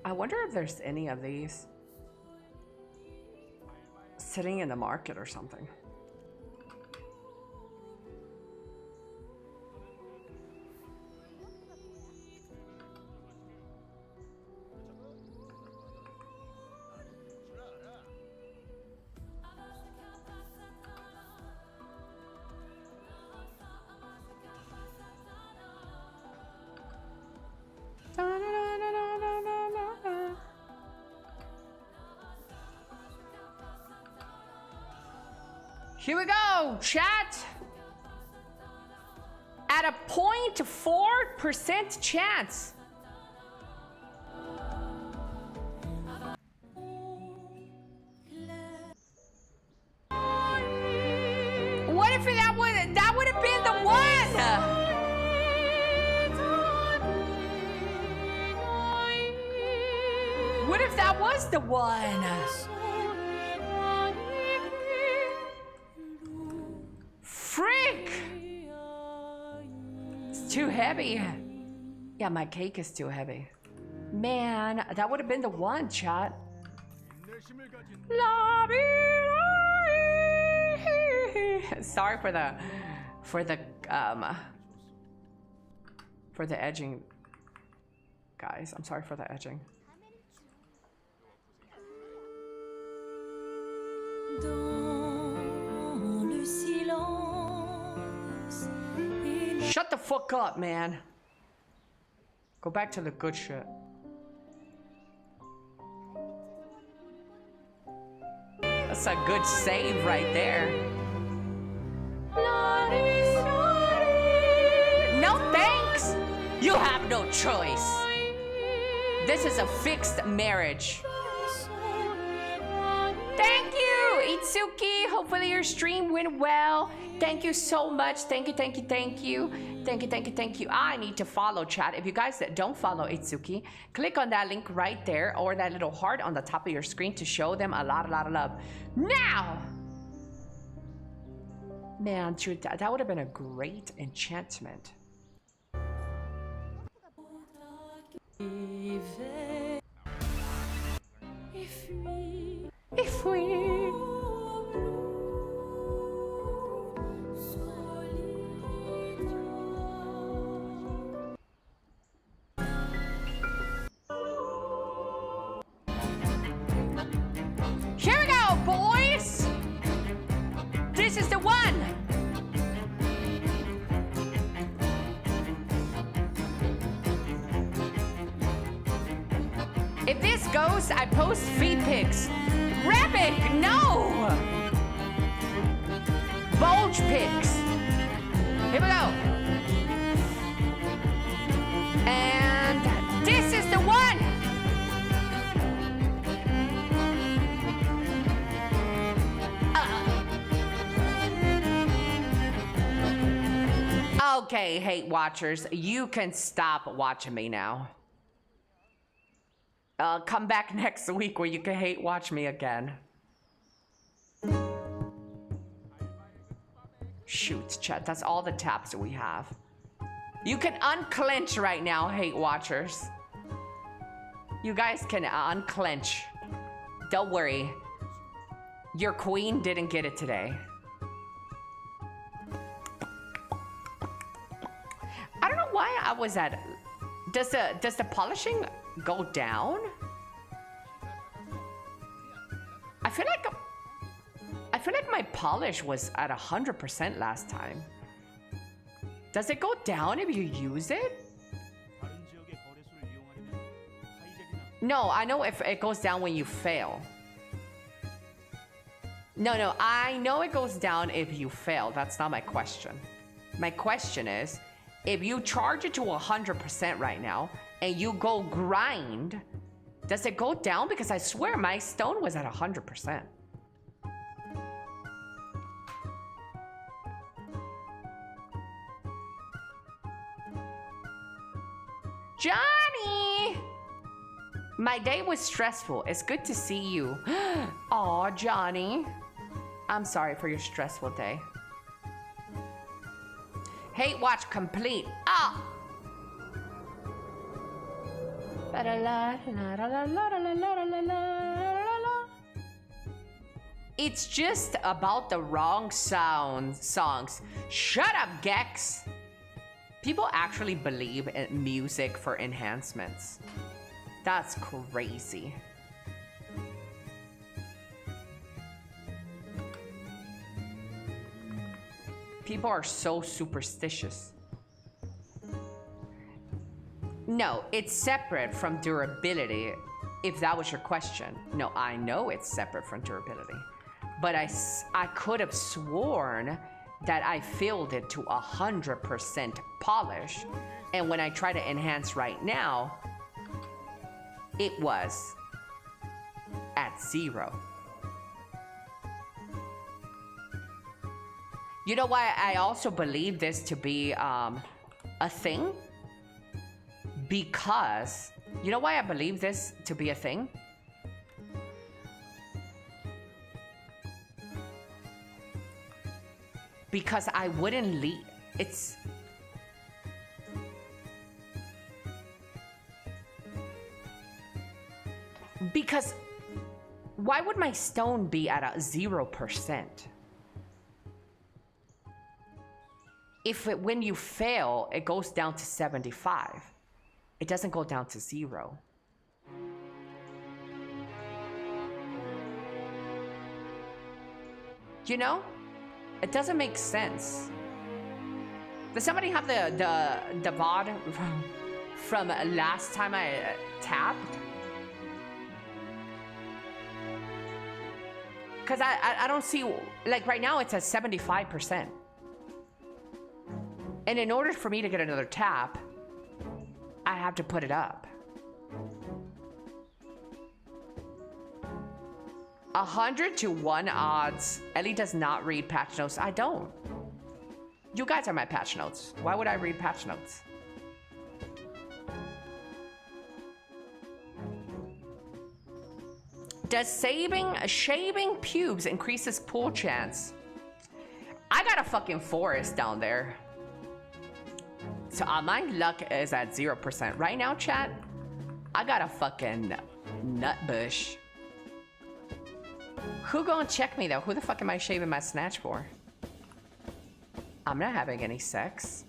S1: I wonder if there's any of these sitting in the market or something. Here we go, chat. At a 0.4% chance. What if that would have been the one? What if that was the one? Frick! It's too heavy. Yeah, my cake is too heavy. Man, that would have been the one, chat. Sorry for the edging, guys. I'm sorry for the edging. Shut the fuck up, man. Go back to the good shit. That's a good save right there. No thanks. You have no choice. This is a fixed marriage. Thank you, Itsuki. Hopefully your stream went well. Thank you so much. Thank you, thank you, thank you. Thank you, thank you, thank you. I need to follow, chat. If you guys that don't follow Itsuki, click on that link right there or that little heart on the top of your screen to show them a lot of love. Now! Man, dude, that would have been a great enchantment. If we... Here we go, boys! This is the one! If this goes, I post feed pics. Rabbit, no! Bulge pics. Here we go. And this is the one! Okay, hate watchers, you can stop watching me now. Come back next week where you can hate watch me again. Shoot, chat, that's all the taps that we have. You can unclench right now, hate watchers. You guys can unclench. Don't worry. Your queen didn't get it today. I don't know why I was at... Does the polishing go down? I feel like my polish was at 100% last time. Does it go down if you use it? No, I know if it goes down when you fail. No, I know it goes down if you fail. That's not my question. My question is, if you charge it to 100% right now and you go grind, does it go down? Because I swear my stone was at 100%. Johnny! My day was stressful. It's good to see you. Aw, Johnny. I'm sorry for your stressful day. Hate watch complete. Ah! It's just about the wrong songs. Shut up, Gex. People actually believe in music for enhancements. That's crazy. People are so superstitious. No, it's separate from durability, if that was your question. No, I know it's separate from durability. But I could have sworn that I filled it to 100% polish. And when I try to enhance right now, it was at 0. You know why I also believe this to be a thing? Because, you know why I believe this to be a thing? Because I wouldn't leave, it's... Because, why would my stone be at a 0%? If when you fail, it goes down to 75. It doesn't go down to 0. You know? It doesn't make sense. Does somebody have the VOD from last time I tapped? Because I don't see, like right now it's at 75%. And in order for me to get another tap, I have to put it up. 100 to 1 odds. Elly does not read patch notes. I don't. You guys are my patch notes. Why would I read patch notes? Does shaving pubes increases pool chance? I got a fucking forest down there. So my luck is at 0%. Right now, chat, I got a fucking nut bush. Who gonna check me though? Who the fuck am I shaving my snatch for? I'm not having any sex.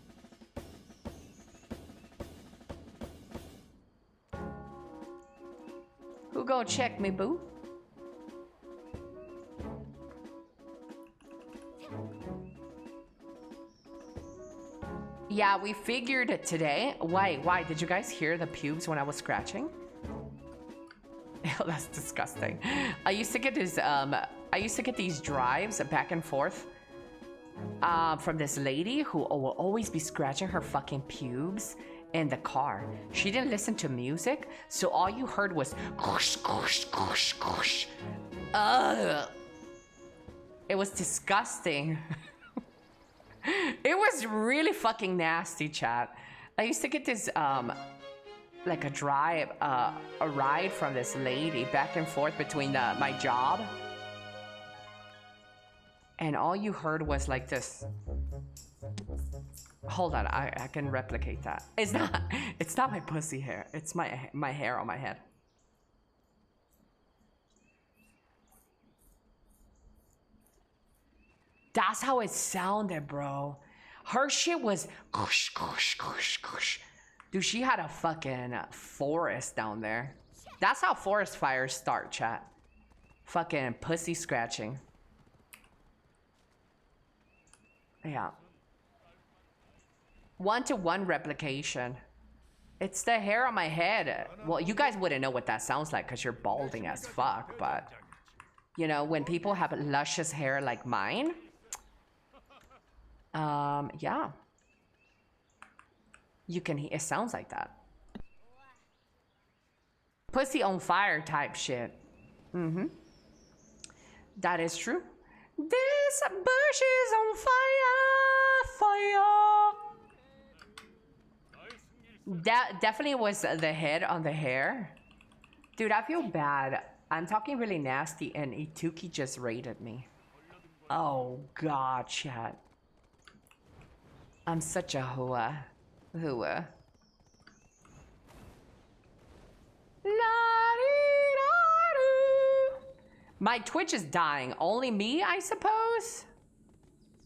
S1: Who gonna check me, boo? Yeah, we figured it today. Why? Did you guys hear the pubes when I was scratching? That's disgusting. I used to get these drives back and forth from this lady who will always be scratching her fucking pubes in the car. She didn't listen to music, so all you heard was goosh, goosh, goosh, goosh. Ugh. It was disgusting. It was really fucking nasty, chat. I used to get this like a ride from this lady back and forth between my job, and all you heard was like this. Hold on, I can replicate that. It's not my pussy hair. It's my hair on my head. That's how it sounded, bro. Her shit was... Dude, she had a fucking forest down there. That's how forest fires start, chat. Fucking pussy scratching. Yeah. 1-to-1 replication. It's the hair on my head. Well, you guys wouldn't know what that sounds like because you're balding as fuck, but... You know, when people have luscious hair like mine... yeah. You can hear... It sounds like that. Pussy on fire type shit. Mm-hmm. That is true. This bush is on fire, fire. That definitely was the head on the hair. Dude, I feel bad. I'm talking really nasty and Ituki just raided me. Oh god, chat. I'm such a hua. Hua. My Twitch is dying. Only me, I suppose?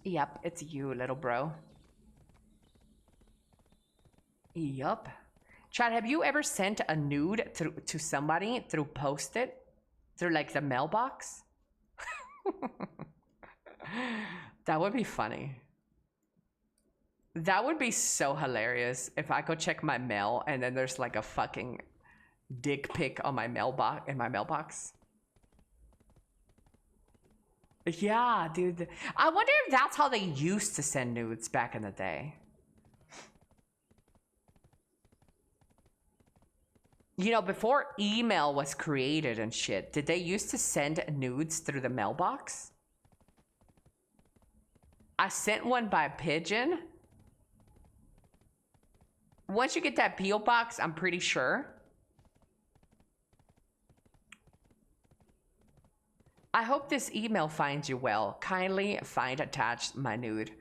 S1: Yep, it's you, little bro. Yup. Chad, have you ever sent a nude to somebody through Post-it? Through like the mailbox? That would be funny. That would be so hilarious if I go check my mail and then there's like a fucking dick pic on my mailbox in my mailbox. Yeah, dude. I wonder if that's how they used to send nudes back in the day. You know, before email was created and shit, did they used to send nudes through the mailbox? I sent one by pigeon. Once you get that P.O. box, I'm pretty sure. I hope this email finds you well. Kindly find attached my nude.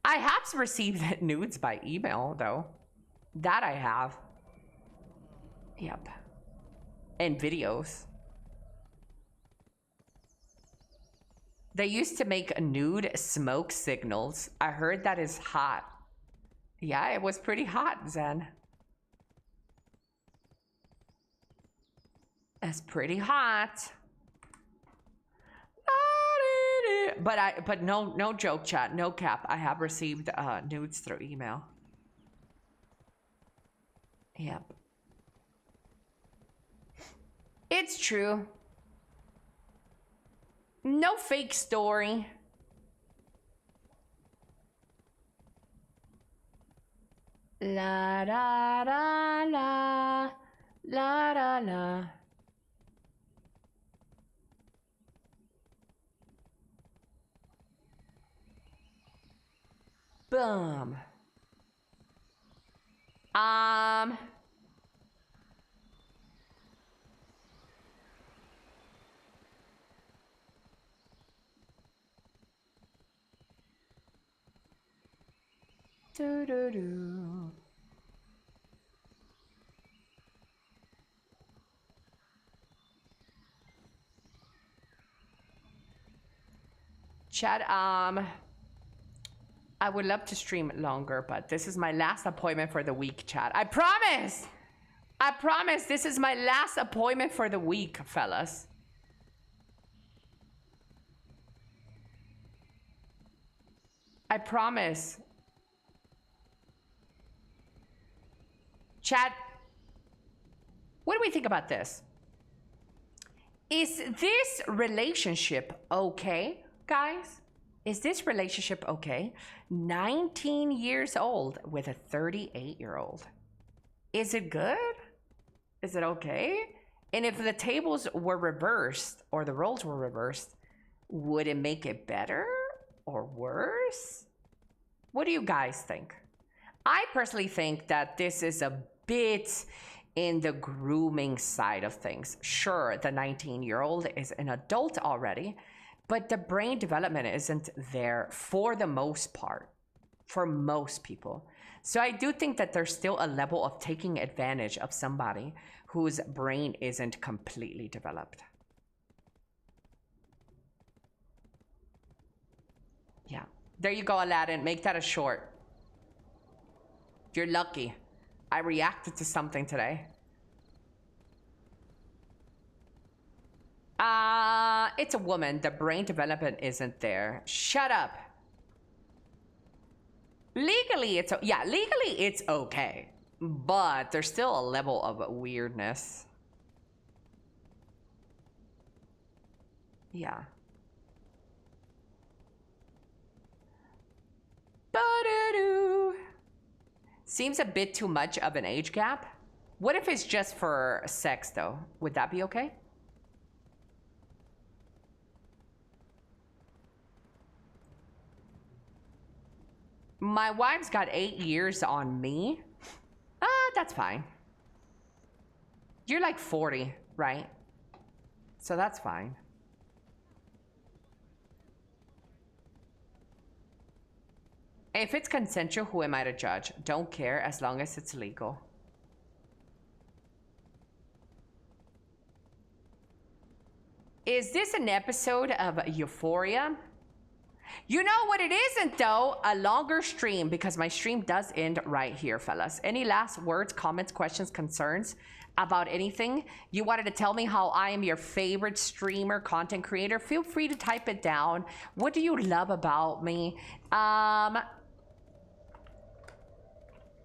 S1: I have received nudes by email, though. That I have. Yep. And videos. They used to make nude smoke signals. I heard that is hot. Yeah, it was pretty hot, Zen. It's pretty hot. But no joke, chat, no cap. I have received nudes through email. Yep. It's true. No fake story. La da da la la la la. Boom. Do do do. Chat, I would love to stream longer, but this is my last appointment for the week, chat. I promise! I promise this is my last appointment for the week, fellas. I promise. Chat, what do we think about this? Is this relationship okay, guys? Is this relationship okay? 19 years old with a 38-year-old. Is it good? Is it okay? And if the tables were reversed or the roles were reversed, would it make it better or worse? What do you guys think? I personally think that this is a bit in the grooming side of things. Sure, the 19-year-old is an adult already, but the brain development isn't there for the most part, for most people. So I do think that there's still a level of taking advantage of somebody whose brain isn't completely developed. Yeah. There you go, Aladdin. Make that a short. You're lucky. I reacted to something today. It's a woman. The brain development isn't there. Shut up. Legally, legally it's okay. But there's still a level of weirdness. Yeah. Ba-da-doo. Seems a bit too much of an age gap. What if it's just for sex, though? Would that be okay? My wife's got 8 years on me. That's fine. You're like 40, right? So that's fine. If it's consensual, who am I to judge? Don't care as long as it's legal. Is this an episode of Euphoria? You know what it isn't, though? A longer stream, because my stream does end right here, fellas. Any last words, comments, questions, concerns about anything? You wanted to tell me how I am your favorite streamer, content creator? Feel free to type it down. What do you love about me?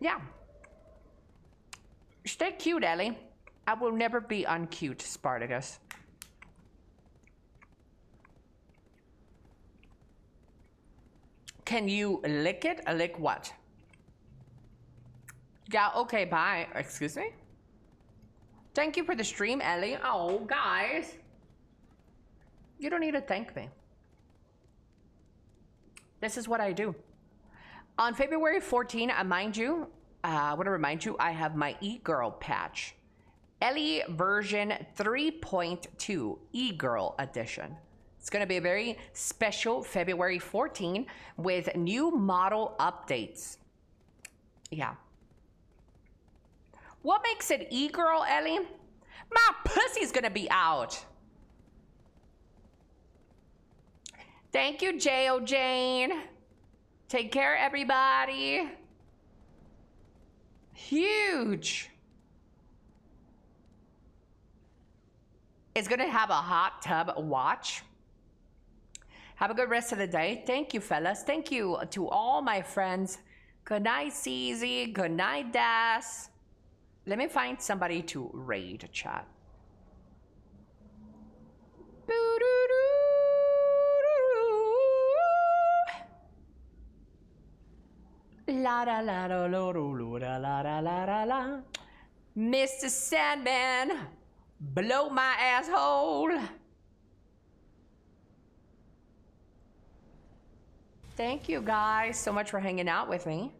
S1: Yeah. Stay cute, Ellie. I will never be uncute, Spartacus. Can you lick it? Lick what? Yeah, okay, bye. Excuse me? Thank you for the stream, Ellie. Oh, guys. You don't need to thank me. This is what I do. On February 14, mind you, I want to remind you, I have my e-girl patch. Ellie version 3.2 e-girl edition. It's going to be a very special February 14 with new model updates. Yeah. What makes it e-girl, Ellie? My pussy's going to be out. Thank you, J.O. Jane. Take care, everybody. Huge. It's going to have a hot tub watch. Have a good rest of the day. Thank you, fellas. Thank you to all my friends. Good night, CZ. Good night, Das. Let me find somebody to raid, chat. La la la la la la la la la la. Mr. Sandman, blow my asshole. Thank you guys so much for hanging out with me.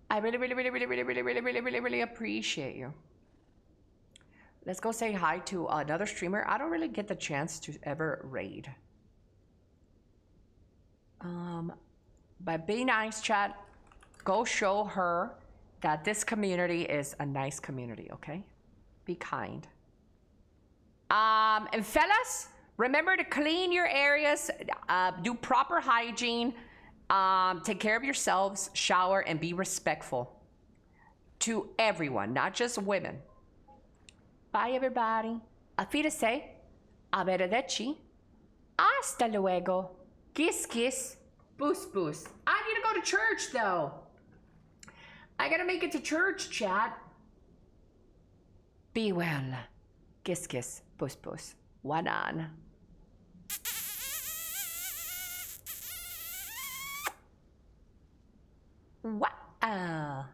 S1: I really appreciate you. Let's go say hi to another streamer. I don't really get the chance to ever raid. But be nice, chat. Go show her that this community is a nice community, okay? Be kind. And fellas, remember to clean your areas, do proper hygiene, take care of yourselves, shower, and be respectful to everyone, not just women. Bye, everybody. Auf Wiedersehen. Arrivederci. Hasta luego. Kiss, kiss. Boost, boost. I need to go to church, though. I gotta make it to church, chat. Be well. Kiss, kiss. Boost, boost. One on. Wow.